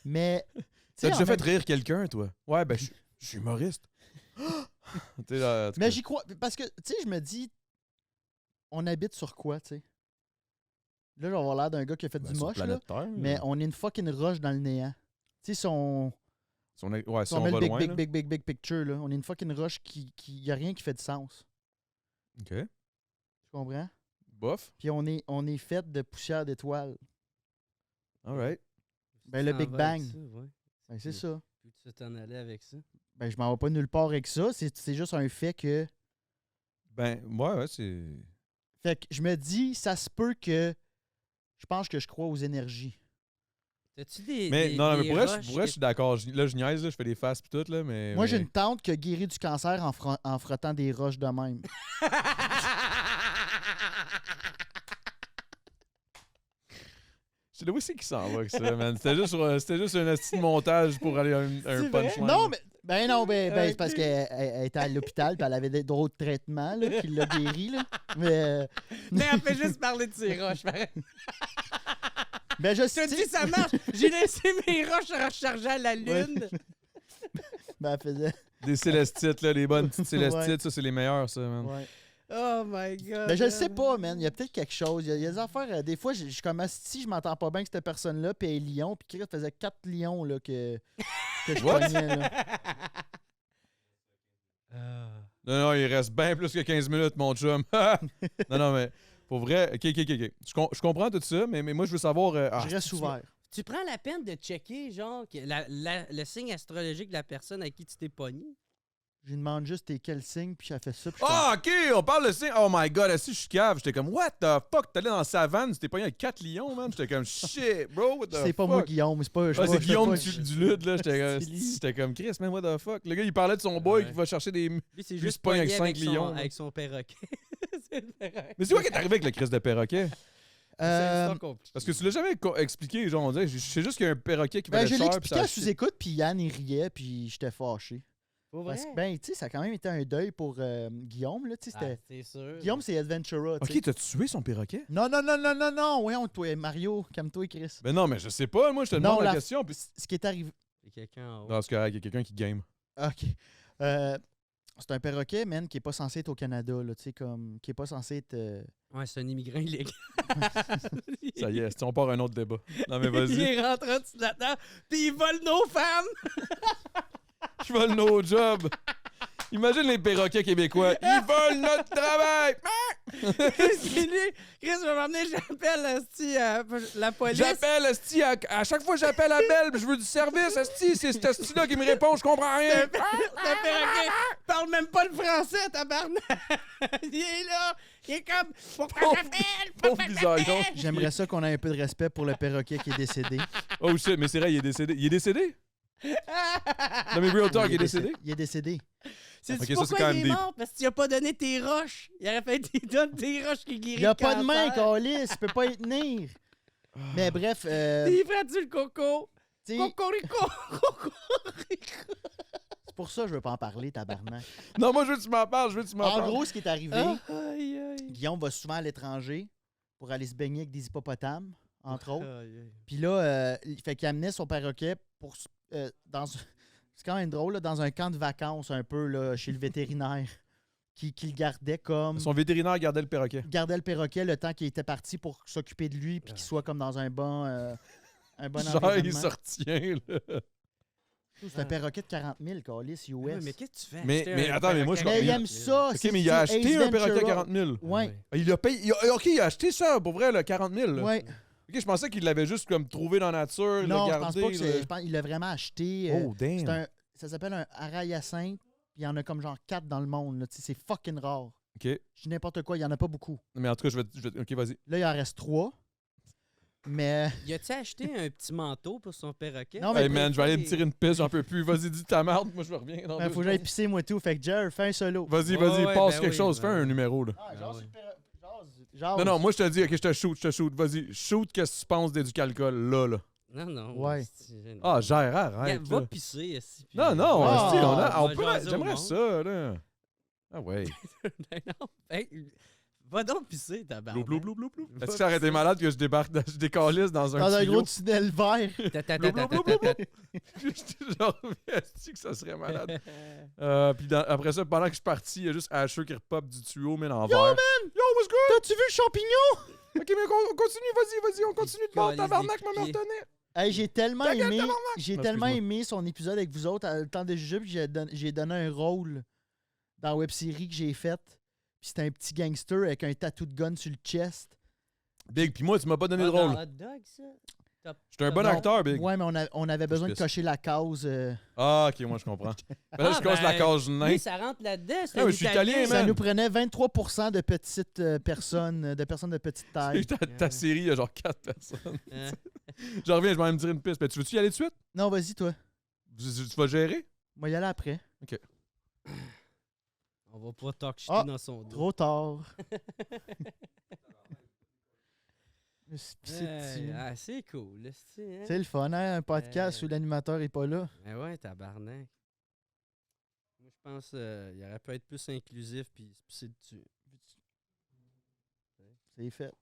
[SPEAKER 2] Mais... tu sais,
[SPEAKER 1] T'as
[SPEAKER 2] en
[SPEAKER 1] déjà fait
[SPEAKER 2] même-
[SPEAKER 1] rire quelqu'un, toi? Ouais, ben, je suis humoriste. Tu sais, là, en tout
[SPEAKER 2] Mais
[SPEAKER 1] cas.
[SPEAKER 2] j'y crois. Parce que, tu sais, je me dis, on habite sur quoi, tu sais? Là, je vais avoir l'air d'un gars qui a fait
[SPEAKER 1] Ben,
[SPEAKER 2] du
[SPEAKER 1] sur
[SPEAKER 2] moche, là.
[SPEAKER 1] planète Terre,
[SPEAKER 2] Mais on est une fucking roche dans le néant. Tu sais, si on
[SPEAKER 1] ouais, si on
[SPEAKER 2] met
[SPEAKER 1] va
[SPEAKER 2] le big,
[SPEAKER 1] loin,
[SPEAKER 2] big,
[SPEAKER 1] là.
[SPEAKER 2] big picture, là, on est une fucking roche qui y a rien qui fait de sens.
[SPEAKER 1] OK.
[SPEAKER 2] Tu comprends?
[SPEAKER 1] Bof.
[SPEAKER 2] Puis on est fait de poussière d'étoiles.
[SPEAKER 1] All right.
[SPEAKER 2] Ben, le
[SPEAKER 3] Tu
[SPEAKER 2] Big
[SPEAKER 3] t'en vas avec
[SPEAKER 2] Bang.
[SPEAKER 3] ça, ouais.
[SPEAKER 2] Ben, c'est ça.
[SPEAKER 3] Puis tu vas t'en aller avec ça.
[SPEAKER 2] Ben, je m'en vais pas nulle part avec ça. C'est juste un fait que...
[SPEAKER 1] Ben, ouais, c'est...
[SPEAKER 2] Fait que je me dis, ça se peut que... Je pense que je crois aux énergies.
[SPEAKER 3] T'as-tu des.
[SPEAKER 1] Mais
[SPEAKER 3] des-
[SPEAKER 1] non, mais
[SPEAKER 3] des
[SPEAKER 1] pour vrai,
[SPEAKER 3] roches
[SPEAKER 1] je suis
[SPEAKER 3] que-
[SPEAKER 1] d'accord. Là, je niaise, là, je fais des faces pis tout, là, mais...
[SPEAKER 2] Moi, j'ai
[SPEAKER 1] mais-
[SPEAKER 2] une tante qui a guéri du cancer en frottant des roches de même.
[SPEAKER 1] Je sais pas où c'est qui s'en va avec ça, man. C'était juste un petit montage pour aller à un
[SPEAKER 3] C'est vrai?
[SPEAKER 1] punchline.
[SPEAKER 2] Non, mais... Ben, c'est parce
[SPEAKER 3] Ok.
[SPEAKER 2] qu'elle était à l'hôpital puis elle avait d'autres traitements là, qui l'a guéri. Là. Mais
[SPEAKER 3] elle fait juste parler de ses roches, pareil.
[SPEAKER 2] ben, je
[SPEAKER 3] Je
[SPEAKER 2] sais...
[SPEAKER 3] te dis, ça marche. J'ai laissé mes roches recharger à la lune.
[SPEAKER 2] Ben, elle faisait...
[SPEAKER 1] Des célestites, là, les bonnes petites célestites,
[SPEAKER 2] Ouais.
[SPEAKER 1] ça, c'est les meilleurs, ça, man.
[SPEAKER 2] Ouais.
[SPEAKER 3] Oh my God.
[SPEAKER 2] Ben, je le sais pas, man. Il y a peut-être quelque chose. Il y a des affaires... des fois, je suis comme si je m'entends pas bien avec cette personne-là, puis elle est lion, puis Chris faisait 4 lions là, que je
[SPEAKER 1] What?
[SPEAKER 2] pognais. Là.
[SPEAKER 1] Non, il reste bien plus que 15 minutes, mon chum. non, mais pour vrai, OK. Je comprends tout ça, mais moi, je veux savoir...
[SPEAKER 2] Je reste ouvert.
[SPEAKER 3] Tu prends la peine de checker, genre, le signe astrologique de la personne à qui tu t'es pogné?
[SPEAKER 2] Je lui demande juste t'es quel signe, puis elle fait ça. Puis
[SPEAKER 1] Ah, OK, on parle de signe. Oh my God, si je suis cave. J'étais comme, what the fuck? T'allais dans la savane, tu t'es pogné avec 4 lions, man. J'étais comme, shit, bro, what the fuck?
[SPEAKER 2] c'est pas moi, Guillaume. C'est pas.
[SPEAKER 1] Ah, c'est Guillaume
[SPEAKER 2] je-
[SPEAKER 1] du Lude, là. J'étais
[SPEAKER 2] C'est lui.
[SPEAKER 1] j'étais comme, Chris, man, what the fuck? Le gars, il parlait de son boy
[SPEAKER 3] Ouais.
[SPEAKER 1] qui va chercher des.
[SPEAKER 3] Lui, c'est
[SPEAKER 1] Lui,
[SPEAKER 3] juste
[SPEAKER 1] se pogne avec
[SPEAKER 3] pogné
[SPEAKER 1] 5 lions,
[SPEAKER 3] avec son perroquet. C'est le perroquet.
[SPEAKER 1] Mais c'est quoi qui est arrivé avec le Chris de perroquet?
[SPEAKER 3] C'est
[SPEAKER 2] Euh,
[SPEAKER 3] ça compliqué.
[SPEAKER 1] Parce que tu l'as jamais expliqué, genre, on dirait, je sais juste qu'il y a un perroquet qui va
[SPEAKER 2] ben,
[SPEAKER 1] être
[SPEAKER 2] je l'ai
[SPEAKER 1] cher. puis
[SPEAKER 2] expliqué
[SPEAKER 1] ça
[SPEAKER 2] à
[SPEAKER 1] a chié.
[SPEAKER 2] sous-écoute, puis Yann, il riait, puis j'étais fâché.
[SPEAKER 3] Pour vrai?
[SPEAKER 2] Parce que, ben, tu sais, ça a quand même été un deuil pour Guillaume, là. Tu sais,
[SPEAKER 3] Ah,
[SPEAKER 2] c'était.
[SPEAKER 3] c'est sûr.
[SPEAKER 2] Guillaume, c'est Adventura. tu sais.
[SPEAKER 1] Ok, t'as tué son perroquet?
[SPEAKER 2] Non, non, non, non, non, non. Voyons, toi, Mario, calme-toi, Chris.
[SPEAKER 1] Ben non, mais je sais pas, moi, je te
[SPEAKER 2] Non,
[SPEAKER 1] demande la
[SPEAKER 2] la-
[SPEAKER 1] question. Puis...
[SPEAKER 2] Ce qui est arrivé.
[SPEAKER 3] Il y a quelqu'un en haut.
[SPEAKER 1] Non, c'est correct, il y a quelqu'un qui game.
[SPEAKER 2] OK. C'est un perroquet, man, qui est pas censé être au Canada, là, tu sais, comme. Qui est pas censé être.
[SPEAKER 3] Ouais, c'est un immigrant illégal.
[SPEAKER 1] Ça y est, on part un autre débat. Non, mais
[SPEAKER 3] Il
[SPEAKER 1] vas-y.
[SPEAKER 3] est rentré en dessous de la table, puis il vole nos femmes!
[SPEAKER 1] Je vole nos jobs. Imagine les perroquets québécois. Ils volent notre travail.
[SPEAKER 3] C'est lui! Chris va m'emmener, j'appelle la police.
[SPEAKER 1] J'appelle Esti, à chaque fois que j'appelle à Belle, je veux du service, Esti, c'est cet Esti-là qui me répond, je comprends rien.
[SPEAKER 3] Le perroquet parle même pas le français, tabarnak! Il est là! Il est comme... Pourquoi j'appelle?
[SPEAKER 1] Pauvre
[SPEAKER 3] Pourquoi
[SPEAKER 1] bisaillon.
[SPEAKER 3] j'appelle?
[SPEAKER 2] J'aimerais ça qu'on ait un peu de respect pour le perroquet qui est décédé.
[SPEAKER 1] Oh shit, mais c'est vrai, il est décédé. Il est décédé? Non, mais Real Talk, il est décédé?
[SPEAKER 2] Il est décédé.
[SPEAKER 3] C'est
[SPEAKER 1] Ok, ça,
[SPEAKER 3] pourquoi
[SPEAKER 1] c'est quand
[SPEAKER 3] il
[SPEAKER 1] même
[SPEAKER 3] est
[SPEAKER 1] deep.
[SPEAKER 3] mort? Parce que tu as pas donné tes roches. Il aurait fallu que tu donnes tes roches qui guérissent
[SPEAKER 2] Il a
[SPEAKER 3] le
[SPEAKER 2] pas de main,
[SPEAKER 3] cancer.
[SPEAKER 2] Calis. Il peut pas y tenir. Mais bref,
[SPEAKER 3] Il prend-tu le coco?
[SPEAKER 2] tu sais,
[SPEAKER 3] Cocorico!
[SPEAKER 2] c'est pour ça que je veux pas en parler, tabarnak.
[SPEAKER 1] Non, moi, je veux que tu m'en parles, je veux que tu m'en
[SPEAKER 2] En
[SPEAKER 1] parles.
[SPEAKER 2] gros, ce qui est arrivé,
[SPEAKER 3] Aïe, aïe.
[SPEAKER 2] Guillaume va souvent à l'étranger pour aller se baigner avec des hippopotames, entre autres.
[SPEAKER 3] Aïe, aïe.
[SPEAKER 2] Puis là, il fait qu'il amenait son perroquet pour dans c'est quand même drôle là, dans un camp de vacances un peu là, chez le vétérinaire qui le gardait comme
[SPEAKER 1] Son vétérinaire gardait le perroquet.
[SPEAKER 2] gardait le perroquet le temps qu'il était parti pour s'occuper de lui puis qu'il soit comme dans un bon
[SPEAKER 1] Genre,
[SPEAKER 2] environnement.
[SPEAKER 1] il se retient, là.
[SPEAKER 2] C'est un perroquet de 40 000 câlis US.
[SPEAKER 3] Ouais, mais qu'est-ce que tu fais?
[SPEAKER 1] Mais-
[SPEAKER 3] Acheter
[SPEAKER 1] mais
[SPEAKER 3] un
[SPEAKER 1] attends, mais moi, je
[SPEAKER 3] perroquet?
[SPEAKER 2] Mais il aime ça.
[SPEAKER 1] Ok,
[SPEAKER 2] c'est-
[SPEAKER 1] mais il a
[SPEAKER 2] c'est
[SPEAKER 1] acheté
[SPEAKER 2] Ace
[SPEAKER 1] un perroquet à
[SPEAKER 2] Ventura.
[SPEAKER 1] 40 000.
[SPEAKER 2] Ouais.
[SPEAKER 1] Il a payé. Ok, il a acheté ça, pour vrai, le 40 000. là.
[SPEAKER 2] Ouais.
[SPEAKER 1] Ok, je pensais qu'il l'avait juste comme trouvé dans la nature,
[SPEAKER 2] Non,
[SPEAKER 1] le
[SPEAKER 2] je pense
[SPEAKER 1] gardé.
[SPEAKER 2] pas que c'est.
[SPEAKER 1] là.
[SPEAKER 2] Je pense qu'il l'a vraiment acheté.
[SPEAKER 1] Oh, damn.
[SPEAKER 2] Ça s'appelle un arayacinthe. Il y en a comme genre 4 dans le monde. Là. Tu sais, c'est fucking rare.
[SPEAKER 1] Ok,
[SPEAKER 2] Je dis n'importe quoi, il y en a pas beaucoup.
[SPEAKER 1] mais en tout cas, ok, vas-y.
[SPEAKER 2] Là, il en reste 3. Mais.
[SPEAKER 3] Y a-tu acheté un petit manteau pour son perroquet?
[SPEAKER 2] Non, mais
[SPEAKER 1] Hey man, je vais aller me
[SPEAKER 3] Et-
[SPEAKER 1] tirer une piste, j'en peux plus. Vas-y, dis ta merde, moi je reviens. Dans
[SPEAKER 2] Ben,
[SPEAKER 1] deux
[SPEAKER 2] faut que j'aille
[SPEAKER 1] secondes.
[SPEAKER 2] pisser, moi, tout. Fait que Jer, fais un solo.
[SPEAKER 1] Vas-y,
[SPEAKER 3] Ouais,
[SPEAKER 1] vas-y,
[SPEAKER 3] ouais,
[SPEAKER 1] passe
[SPEAKER 3] ben
[SPEAKER 1] quelque
[SPEAKER 3] oui,
[SPEAKER 1] chose, fais
[SPEAKER 3] ben
[SPEAKER 1] un
[SPEAKER 3] oui.
[SPEAKER 1] numéro là.
[SPEAKER 2] Ah,
[SPEAKER 3] Ah,
[SPEAKER 2] genre,
[SPEAKER 3] ouais.
[SPEAKER 2] c'est genre.
[SPEAKER 1] Non, non, moi je te dis, ok, je te shoot. Vas-y, shoot, qu'est-ce que tu penses d'Éducalcool, là.
[SPEAKER 3] Non, non.
[SPEAKER 2] Ouais.
[SPEAKER 3] c'est-
[SPEAKER 1] Ah, gère,
[SPEAKER 3] Regarde,
[SPEAKER 1] arrête.
[SPEAKER 3] va
[SPEAKER 1] là.
[SPEAKER 3] pisser. esti, puis-
[SPEAKER 1] Non, non,
[SPEAKER 2] Ah,
[SPEAKER 1] esti,
[SPEAKER 3] on
[SPEAKER 1] on
[SPEAKER 3] va
[SPEAKER 1] peut,
[SPEAKER 3] jaser au
[SPEAKER 1] j'aimerais
[SPEAKER 3] monde.
[SPEAKER 1] ça, là. Ah ouais.
[SPEAKER 3] Ben non. Hey, va donc pisser, tabarnak.
[SPEAKER 1] Blou, blou, blou, blou, blou.
[SPEAKER 3] Va
[SPEAKER 1] Est-ce que ça aurait été
[SPEAKER 3] pisser.
[SPEAKER 1] malade que je débarque, je décalisse dans un
[SPEAKER 2] Dans un
[SPEAKER 1] tuyau?
[SPEAKER 2] gros tunnel vert.
[SPEAKER 3] Ta, ta,
[SPEAKER 1] Blou,
[SPEAKER 3] ta,
[SPEAKER 1] blou,
[SPEAKER 3] ta,
[SPEAKER 1] blou,
[SPEAKER 3] ta,
[SPEAKER 1] blou,
[SPEAKER 3] ta,
[SPEAKER 1] Genre, est-ce que ça serait malade?
[SPEAKER 3] ta.
[SPEAKER 1] Puis après ça, pendant que je suis parti, il y a juste Asher qui repop du tuyau, mais en vert. Yo, what's good?
[SPEAKER 2] T'as-tu vu le champignon?
[SPEAKER 1] Ok, mais on continue, vas-y, on continue de bord,
[SPEAKER 3] Calisse
[SPEAKER 1] tabarnak,
[SPEAKER 3] des
[SPEAKER 1] me
[SPEAKER 3] pieds.
[SPEAKER 1] retenir.
[SPEAKER 2] Hey, j'ai tellement
[SPEAKER 1] Ta gueule,
[SPEAKER 2] aimé.
[SPEAKER 1] tabarnak!
[SPEAKER 2] J'ai
[SPEAKER 1] Non,
[SPEAKER 2] tellement
[SPEAKER 1] excuse-moi.
[SPEAKER 2] aimé son épisode avec vous autres à le temps des jujubes. J'ai donné un rôle dans la web-série que j'ai faite. Puis c'était un petit gangster avec un tatou de gun sur le chest.
[SPEAKER 1] Big, puis moi, tu m'as pas donné de
[SPEAKER 3] Ah, dans
[SPEAKER 1] rôle.
[SPEAKER 3] Hot Dog, ça?
[SPEAKER 1] J'étais un bon
[SPEAKER 3] Non.
[SPEAKER 1] acteur, Big.
[SPEAKER 2] Ouais, mais on avait besoin de
[SPEAKER 1] Excuse.
[SPEAKER 2] cocher la cause.
[SPEAKER 1] Ah, ok, moi, je comprends. Ben là, je
[SPEAKER 3] Ah,
[SPEAKER 1] casse la
[SPEAKER 3] ben,
[SPEAKER 1] cage nain.
[SPEAKER 3] Oui, ça rentre là-dedans. C'est
[SPEAKER 1] Ah, mais je suis italien,
[SPEAKER 2] Ça
[SPEAKER 1] man.
[SPEAKER 2] nous prenait 23% de petites personnes, de personnes de petite taille.
[SPEAKER 1] Ta série, il y a genre 4 personnes.
[SPEAKER 3] Hein?
[SPEAKER 1] Je reviens, je vais aller me tirer une piste. Ben, tu veux-tu y aller tout de suite?
[SPEAKER 2] Non, vas-y, toi.
[SPEAKER 1] Tu vas gérer?
[SPEAKER 2] Moi, y aller après.
[SPEAKER 3] On va pas talk shit
[SPEAKER 2] Ah,
[SPEAKER 3] dans son dos.
[SPEAKER 2] Trop tard. Je me suis pissé dessus.
[SPEAKER 3] Ah, c'est cool. Hein?
[SPEAKER 2] C'est le fun, hein, un podcast où l'animateur est pas là.
[SPEAKER 3] Ben ouais, tabarnak. Moi, je pense qu'il aurait pu être plus inclusif puis se pisser dessus.
[SPEAKER 2] C'est fait.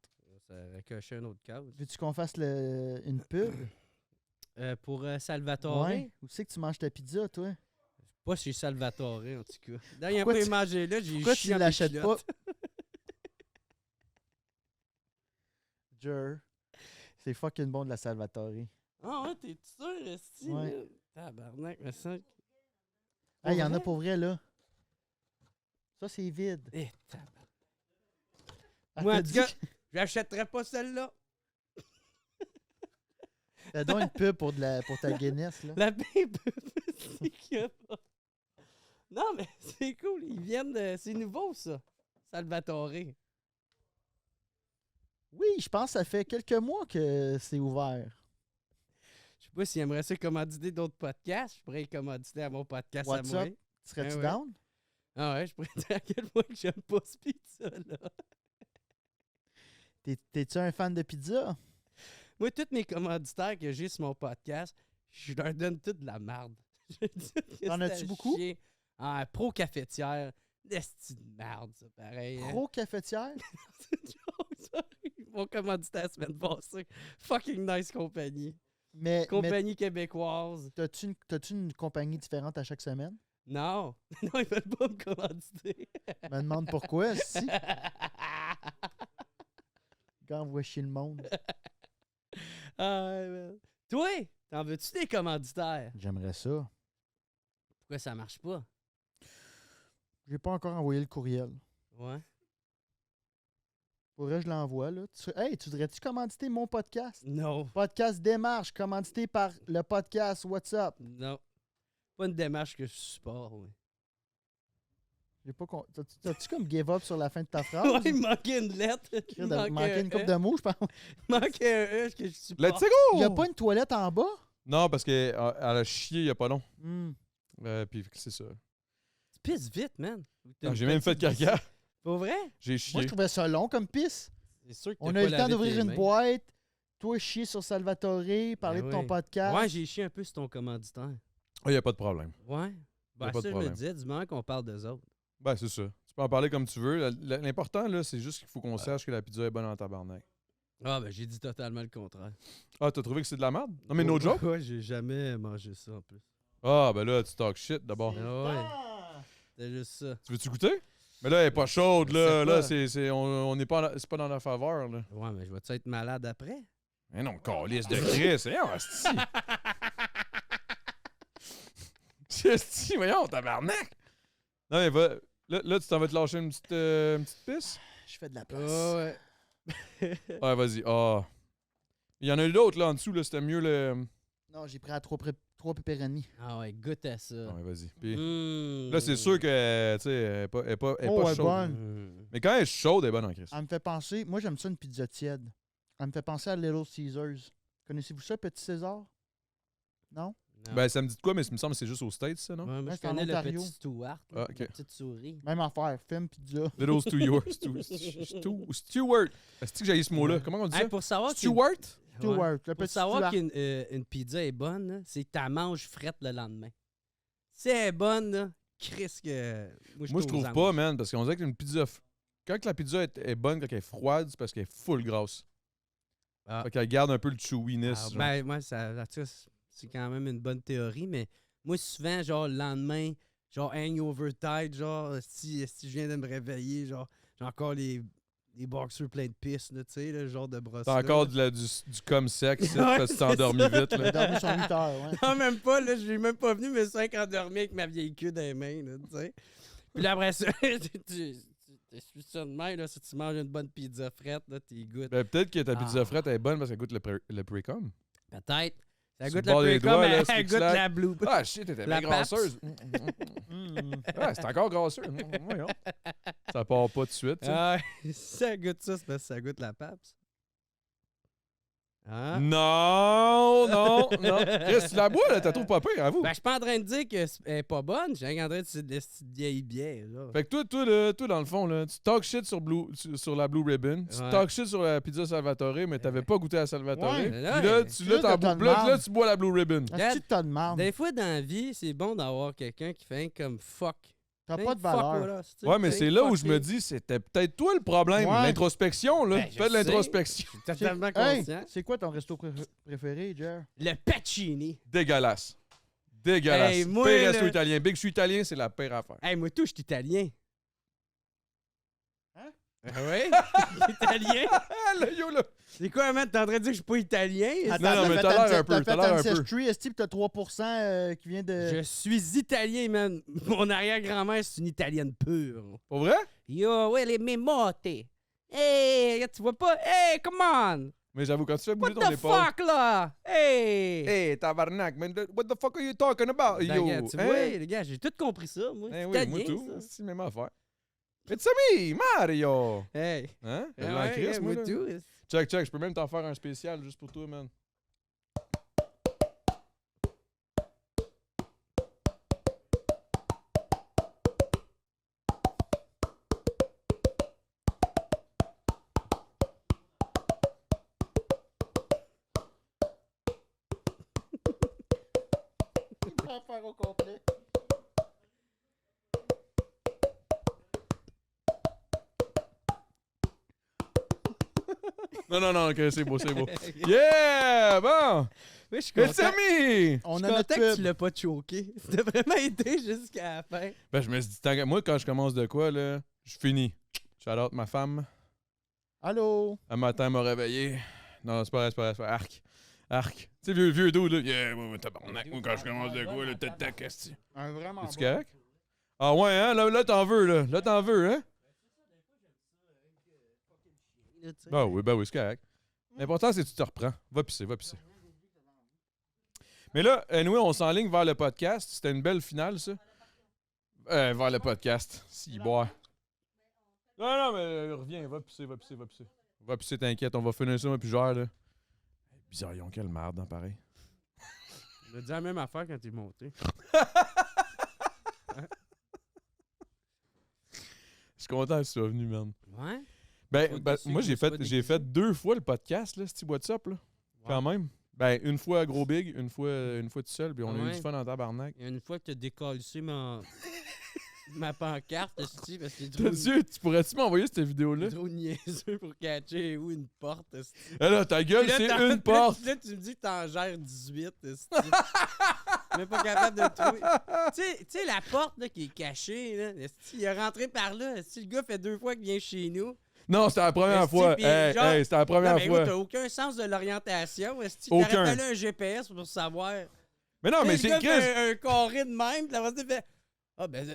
[SPEAKER 3] Ça aurait coché un autre case.
[SPEAKER 2] Veux-tu qu'on fasse une pub?
[SPEAKER 3] Pour Salvatore,
[SPEAKER 2] Ouais. Où c'est que tu manges ta pizza, toi?
[SPEAKER 3] pas chez Salvatore, en tout cas. Dernière
[SPEAKER 2] Pourquoi
[SPEAKER 3] fois
[SPEAKER 2] tu-
[SPEAKER 3] mangé là, j'ai
[SPEAKER 2] Pourquoi
[SPEAKER 3] chié
[SPEAKER 2] tu
[SPEAKER 3] dans mes
[SPEAKER 2] l'achètes pas?
[SPEAKER 3] culottes.
[SPEAKER 2] Jer. C'est fucking bon de la Salvatore.
[SPEAKER 3] Ah ouais, t'es sûr, esti?
[SPEAKER 2] Ouais.
[SPEAKER 3] là? Tabarnak, mais ça...
[SPEAKER 2] Ah, il y en a
[SPEAKER 3] vrai?
[SPEAKER 2] pour vrai, là. Ça, c'est vide.
[SPEAKER 3] Eh, tabarnak.
[SPEAKER 2] Elle
[SPEAKER 3] Moi,
[SPEAKER 2] t'a
[SPEAKER 3] en tout
[SPEAKER 2] dit
[SPEAKER 3] cas,
[SPEAKER 2] que-
[SPEAKER 3] j'achèterais pas celle-là.
[SPEAKER 2] Fais donc une pub pour ta Guinness, là.
[SPEAKER 3] La pipe, c'est qu'il y a pas. Non, mais c'est cool. Ils viennent de... C'est nouveau, ça. Salvatore.
[SPEAKER 2] Oui, je pense que ça fait quelques mois que c'est ouvert.
[SPEAKER 3] Je sais pas s'il aimerait ça commanditer d'autres podcasts. Je pourrais y commanditer à mon podcast
[SPEAKER 2] What's
[SPEAKER 3] à moi.
[SPEAKER 2] up? Serais-tu
[SPEAKER 3] ouais.
[SPEAKER 2] down?
[SPEAKER 3] Ah ouais, je pourrais dire à quel point que j'aime pas ce pizza-là.
[SPEAKER 2] T'es-tu un fan de pizza?
[SPEAKER 3] Moi, tous mes commanditaires que j'ai sur mon podcast, je leur donne toute de la merde.
[SPEAKER 2] T'en as-tu beaucoup?
[SPEAKER 3] Ah, pro cafetière. D'esti de merde, ça, pareil. hein.
[SPEAKER 2] Pro cafetière?
[SPEAKER 3] C'est une joke, ça. Mon commanditaire la semaine passée. Fucking nice compagnie.
[SPEAKER 2] Mais
[SPEAKER 3] Compagnie québécoise.
[SPEAKER 2] t'as-tu une compagnie différente à chaque semaine?
[SPEAKER 3] Non. Non, ils veulent pas me commanditer.
[SPEAKER 2] Je me demande pourquoi, si. Quand on voit chier le monde.
[SPEAKER 3] Ah, ouais, man. Toi, t'en veux-tu des commanditaires?
[SPEAKER 2] J'aimerais ça.
[SPEAKER 3] Pourquoi ça marche pas?
[SPEAKER 2] J'ai pas encore envoyé le courriel.
[SPEAKER 3] Ouais.
[SPEAKER 2] Faudrait que je l'envoie, là. Hey, tu voudrais-tu commanditer mon podcast?
[SPEAKER 3] Non.
[SPEAKER 2] Podcast Démarche, commandité par le podcast What's Up.
[SPEAKER 3] Non. Pas une démarche que je supporte, oui.
[SPEAKER 2] J'ai pas T'as-tu comme give up sur la fin de ta phrase?
[SPEAKER 3] Ouais, il manquait une lettre. Il
[SPEAKER 2] Il manquait une couple de mots, je pense.
[SPEAKER 3] Il manquait un E que je supporte.
[SPEAKER 1] Let's go!
[SPEAKER 2] Il y a pas une toilette en bas?
[SPEAKER 1] Non, parce qu'elle a chié il y a pas long.
[SPEAKER 2] Hmm.
[SPEAKER 1] Puis c'est ça.
[SPEAKER 3] Tu pisses vite, man.
[SPEAKER 1] J'ai même fait caca.
[SPEAKER 3] Pour vrai?
[SPEAKER 1] J'ai
[SPEAKER 2] Moi,
[SPEAKER 1] chié.
[SPEAKER 2] je trouvais ça long comme pisse.
[SPEAKER 3] C'est sûr que t'as
[SPEAKER 2] On
[SPEAKER 3] pas
[SPEAKER 2] a eu le temps
[SPEAKER 3] lavé
[SPEAKER 2] d'ouvrir
[SPEAKER 3] tes
[SPEAKER 2] une
[SPEAKER 3] mains.
[SPEAKER 2] boîte, toi chier sur Salvatore, parler
[SPEAKER 3] Ben
[SPEAKER 2] de ton
[SPEAKER 3] oui.
[SPEAKER 2] podcast.
[SPEAKER 3] Ouais, j'ai chié un peu sur ton commanditaire.
[SPEAKER 1] Il n'y a pas de problème.
[SPEAKER 3] Ouais. Ben,
[SPEAKER 1] pas de
[SPEAKER 3] ça, je me
[SPEAKER 1] problème.
[SPEAKER 3] disais, du moment qu'on parle d'eux autres.
[SPEAKER 1] Ben, c'est ça. Tu peux en parler comme tu veux. L'important, là, c'est juste qu'il faut qu'on sache que la pizza est bonne en tabarnak.
[SPEAKER 3] Ah, ben, j'ai dit totalement le contraire.
[SPEAKER 1] Ah, t'as trouvé que c'est de la merde? Non, mais no joke?
[SPEAKER 3] Ouais, j'ai jamais mangé ça en plus.
[SPEAKER 1] Ah, ben là, tu talk shit d'abord.
[SPEAKER 3] Ah ouais. C'est juste ça.
[SPEAKER 1] Tu veux-tu goûter? Mais là, elle est pas chaude,
[SPEAKER 3] Je
[SPEAKER 1] là.
[SPEAKER 3] sais
[SPEAKER 1] Là,
[SPEAKER 3] pas.
[SPEAKER 1] on n'est pas, c'est pas dans la faveur, là.
[SPEAKER 3] Ouais, mais je vais-tu être malade après?
[SPEAKER 1] Mais non, calice de Chris. Voyons, asti. Asti, voyons, tabarnak. Non, mais va. Là, tu t'en vas te lâcher une petite pisse?
[SPEAKER 2] Je fais de la place.
[SPEAKER 3] ouais.
[SPEAKER 1] Ouais, vas-y. Ah. Il y en a eu d'autres, là, en dessous, là. C'était mieux le.
[SPEAKER 2] Non, j'ai pris à 3 pepperoni.
[SPEAKER 3] Ah ouais, goûte à ça.
[SPEAKER 1] Ouais, vas-y. Puis
[SPEAKER 3] Mmh.
[SPEAKER 1] là, c'est sûr que, tu sais, elle est pas
[SPEAKER 2] Oh, elle est
[SPEAKER 1] chaude.
[SPEAKER 2] bonne.
[SPEAKER 3] Mmh.
[SPEAKER 1] Mais quand elle est chaude, elle est bonne en Chris.
[SPEAKER 2] Elle me fait penser, moi j'aime ça une pizza tiède. Elle me fait penser à Little Caesars. Connaissez-vous ça, Petit César? Non?
[SPEAKER 3] Non.
[SPEAKER 1] Ben, ça me dit de quoi, mais il me semble que c'est juste aux States, ça, non?
[SPEAKER 3] Ouais, moi,
[SPEAKER 2] Ouais,
[SPEAKER 3] je
[SPEAKER 2] c'est en
[SPEAKER 3] connais le
[SPEAKER 2] Ontario.
[SPEAKER 3] petit Stuart,
[SPEAKER 1] Ah,
[SPEAKER 3] là,
[SPEAKER 1] ok.
[SPEAKER 3] la petite souris.
[SPEAKER 2] Même affaire, film pizza.
[SPEAKER 1] Little Stewart. Stewart. Est-ce que j'ai ce mot-là? Comment on dit
[SPEAKER 3] Hey,
[SPEAKER 1] ça?
[SPEAKER 3] pour savoir
[SPEAKER 1] Stewart?
[SPEAKER 2] Stewart, le
[SPEAKER 3] Pour
[SPEAKER 2] petit
[SPEAKER 3] savoir
[SPEAKER 2] Stuart.
[SPEAKER 3] qu'une pizza est bonne, là, c'est que tu la manges frette le lendemain. Si elle est bonne, là, Chris, que.
[SPEAKER 1] Moi, je trouve pas, man, parce qu'on dirait qu'une pizza. Quand la pizza est bonne, quand elle est froide, c'est parce qu'elle est full grasse.
[SPEAKER 3] Ah.
[SPEAKER 1] Fait qu'elle garde un peu le chewiness.
[SPEAKER 3] Ah,
[SPEAKER 1] genre.
[SPEAKER 3] ben, moi, en tout cas, c'est quand même une bonne théorie, mais moi, souvent, genre, le lendemain, genre, hangover tide, genre, si je viens de me réveiller, genre, j'ai encore les boxers pleins de pisse, là, tu sais, le genre de brosse.
[SPEAKER 1] T'as encore du cum sec, ici, parce que tu t'es endormi vite.
[SPEAKER 2] Elle a
[SPEAKER 1] Là.
[SPEAKER 2] dormi sur 8 heures, ouais.
[SPEAKER 3] Non, même pas, là, je suis même pas venu mes 5 endormis avec ma vieille queue dans les mains, là, tu sais. Puis là, après ça, tu suis ça de même, là, si tu manges une bonne pizza frette, là, t'y goûtes.
[SPEAKER 1] Ben, peut-être que ta pizza
[SPEAKER 3] Ah.
[SPEAKER 1] frette elle est bonne parce qu'elle goûte le pre-cum.
[SPEAKER 3] Peut-être. Ça
[SPEAKER 1] Sur
[SPEAKER 3] goûte
[SPEAKER 1] le bord
[SPEAKER 3] le
[SPEAKER 1] des
[SPEAKER 3] pre-cum,
[SPEAKER 1] doigts, là,
[SPEAKER 3] elle
[SPEAKER 1] Slick
[SPEAKER 3] goûte
[SPEAKER 1] Slack.
[SPEAKER 3] la blue.
[SPEAKER 1] Ah, shit, t'étais
[SPEAKER 3] La
[SPEAKER 1] bien grasseuse. Ah, c'est encore grasseux. Voyons. Ça part pas tout de suite. tu sais.
[SPEAKER 3] Ah, si ça goûte ça, c'est parce que ça goûte la PAPS. Hein?
[SPEAKER 1] Non, non, non. Chris, tu la bois, là, t'as trop pas pire, avoue.
[SPEAKER 3] Ben, je suis pas en train de dire qu'elle est pas bonne. Je suis en train de dire que c'est de la petite vieille bière. Là.
[SPEAKER 1] Fait que toi, dans le fond, là, tu talk shit sur la Blue Ribbon, tu
[SPEAKER 3] Ouais.
[SPEAKER 1] talk shit sur la pizza Salvatore, mais t'avais pas goûté à Salvatore.
[SPEAKER 2] Ouais.
[SPEAKER 1] Puis
[SPEAKER 3] Ouais.
[SPEAKER 1] là, tu
[SPEAKER 2] Là,
[SPEAKER 1] t'en
[SPEAKER 2] t'as
[SPEAKER 1] bois.
[SPEAKER 2] de
[SPEAKER 1] Puis là,
[SPEAKER 2] marde.
[SPEAKER 1] tu bois la Blue Ribbon.
[SPEAKER 2] Est-ce que t'as de marde?
[SPEAKER 3] Des fois, dans la vie, c'est bon d'avoir quelqu'un qui fait comme fuck.
[SPEAKER 2] T'as
[SPEAKER 3] Think
[SPEAKER 2] pas de
[SPEAKER 3] fuck
[SPEAKER 2] valeur.
[SPEAKER 3] with us, tu sais.
[SPEAKER 1] Ouais, mais
[SPEAKER 3] Think
[SPEAKER 1] c'est là où
[SPEAKER 3] fuck
[SPEAKER 1] je me
[SPEAKER 3] you.
[SPEAKER 1] dis, c'était peut-être toi le problème.
[SPEAKER 2] Ouais.
[SPEAKER 1] L'introspection, là.
[SPEAKER 3] Ben, je
[SPEAKER 1] Fais de
[SPEAKER 3] sais.
[SPEAKER 1] l'introspection.
[SPEAKER 3] Je suis totalement
[SPEAKER 2] Hey,
[SPEAKER 3] conscient.
[SPEAKER 2] c'est quoi ton resto préféré, Jer?
[SPEAKER 3] Le Pacini.
[SPEAKER 1] Dégueulasse. Dégueulasse.
[SPEAKER 3] Hey, moi,
[SPEAKER 1] pire
[SPEAKER 3] là-
[SPEAKER 1] resto italien. Big, je suis italien, c'est la pire affaire.
[SPEAKER 3] Hey, moi, tout, je suis italien.
[SPEAKER 2] Hein?
[SPEAKER 3] Ah ouais? Italien?
[SPEAKER 1] Ah, là, yo, là.
[SPEAKER 3] C'est quoi, man? T'es en train de dire que je suis pas italien?
[SPEAKER 1] non, mais t'as l'air un peu, t'as l'air un peu.
[SPEAKER 2] Ancestry, est-ce que t'as 3% qui vient de...
[SPEAKER 3] Je suis italien, man. Mon arrière-grand-mère, c'est une italienne pure.
[SPEAKER 1] Pour vrai?
[SPEAKER 3] Yo, ouais, les memote. Hey, tu vois pas? Hey, come on!
[SPEAKER 1] Mais j'avoue, quand tu fais bouger
[SPEAKER 3] What
[SPEAKER 1] ton
[SPEAKER 3] the
[SPEAKER 1] épaule...
[SPEAKER 3] fuck, là? Hey!
[SPEAKER 1] Hey, tabarnak, man, what the fuck are you talking about,
[SPEAKER 3] Ben,
[SPEAKER 1] yo?
[SPEAKER 3] regarde, tu
[SPEAKER 1] Hein?
[SPEAKER 3] vois, les gars, j'ai tout compris ça, moi.
[SPEAKER 1] Eh
[SPEAKER 3] C'est
[SPEAKER 1] oui, moi
[SPEAKER 3] italien,
[SPEAKER 1] tout.
[SPEAKER 3] ça.
[SPEAKER 1] C'est même affaire. It's me, Mario!
[SPEAKER 3] Hey!
[SPEAKER 1] Hein? Je
[SPEAKER 3] Ah
[SPEAKER 1] l'en
[SPEAKER 3] ouais,
[SPEAKER 1] crisse, moi,
[SPEAKER 3] moi
[SPEAKER 1] là.
[SPEAKER 3] tout.
[SPEAKER 1] Check, je peux même t'en faire un spécial juste pour toi, man.
[SPEAKER 2] Il va faire au complet.
[SPEAKER 1] Non, ok, c'est beau. Yeah! Bon!
[SPEAKER 3] Oui, je suis
[SPEAKER 1] It's
[SPEAKER 3] content.
[SPEAKER 1] me!
[SPEAKER 2] On
[SPEAKER 3] Je
[SPEAKER 2] a
[SPEAKER 3] suis
[SPEAKER 2] notre
[SPEAKER 3] content que tu
[SPEAKER 2] pub.
[SPEAKER 3] l'as pas choqué. T'as vraiment été jusqu'à la fin.
[SPEAKER 1] Ben, je me suis dit, moi, quand je commence de quoi, là, je finis. Shout out ma femme.
[SPEAKER 2] Allô?
[SPEAKER 1] Un matin, elle m'a réveillé. Non, c'est pas vrai. Arc. Tu sais, vieux dos, là. Yeah, moi, tabarnak, moi, quand je commence de quoi, là, tac, qu'est-ce que
[SPEAKER 2] Un vraiment
[SPEAKER 1] c'est correct? Ah ouais, hein? Là, t'en veux, là. Là, t'en veux, hein? Ben oui, c'est correct. L'important, c'est que tu te reprends. Va pisser. Mais là, anyway, on s'enligne vers le podcast. C'était une belle finale, ça. Vers le podcast. Si, boire. Non, mais reviens, va pisser. Va pisser, t'inquiète, on va finir ça, moi, puis genre, là. Bizarre, ils ont quelle merde, hein, pareil.
[SPEAKER 3] On a dit la même affaire quand t'es monté.
[SPEAKER 1] Je suis content que tu sois venu, man.
[SPEAKER 3] Ouais?
[SPEAKER 1] Ben,
[SPEAKER 3] Toi,
[SPEAKER 1] ben,
[SPEAKER 3] qu'est-ce
[SPEAKER 1] moi,
[SPEAKER 3] que
[SPEAKER 1] j'ai
[SPEAKER 3] tu vas
[SPEAKER 1] fait 2 fois le podcast, là, ce WhatsApp, là. Quand même. Ben, une fois à Gros Big, une fois tout seul, puis on a eu
[SPEAKER 3] Ouais.
[SPEAKER 1] du fun en tabarnak.
[SPEAKER 3] Il y a une fois que t'as décollé ma pancarte, esti, parce que c'est
[SPEAKER 1] T'as dit, tu pourrais-tu m'envoyer cette vidéo-là?
[SPEAKER 3] trop niaiseux pour catcher où une porte, esti.
[SPEAKER 1] Eh là, ta gueule,
[SPEAKER 3] Puis là,
[SPEAKER 1] c'est
[SPEAKER 3] t'en-
[SPEAKER 1] une porte!
[SPEAKER 3] Là, tu me dis que t'en gères 18, esti. Mais pas capable de trouver. Tu sais, la porte là, qui est cachée, là, esti, il est rentré par là. Esti, le gars fait 2 fois qu'il vient chez nous.
[SPEAKER 1] Non, c'était la première
[SPEAKER 3] Esti,
[SPEAKER 1] fois.
[SPEAKER 3] puis
[SPEAKER 1] Hey,
[SPEAKER 3] genre-
[SPEAKER 1] c'était la
[SPEAKER 3] Non,
[SPEAKER 1] première
[SPEAKER 3] mais
[SPEAKER 1] fois.
[SPEAKER 3] t'as aucun sens de l'orientation. Esti,
[SPEAKER 1] Aucun.
[SPEAKER 3] t'aurais fallu un GPS pour savoir.
[SPEAKER 1] Mais non, mais
[SPEAKER 3] Le
[SPEAKER 1] c'est
[SPEAKER 3] gars
[SPEAKER 1] Chris.
[SPEAKER 3] fait un carré de même, puis la voiture fait ah, ben,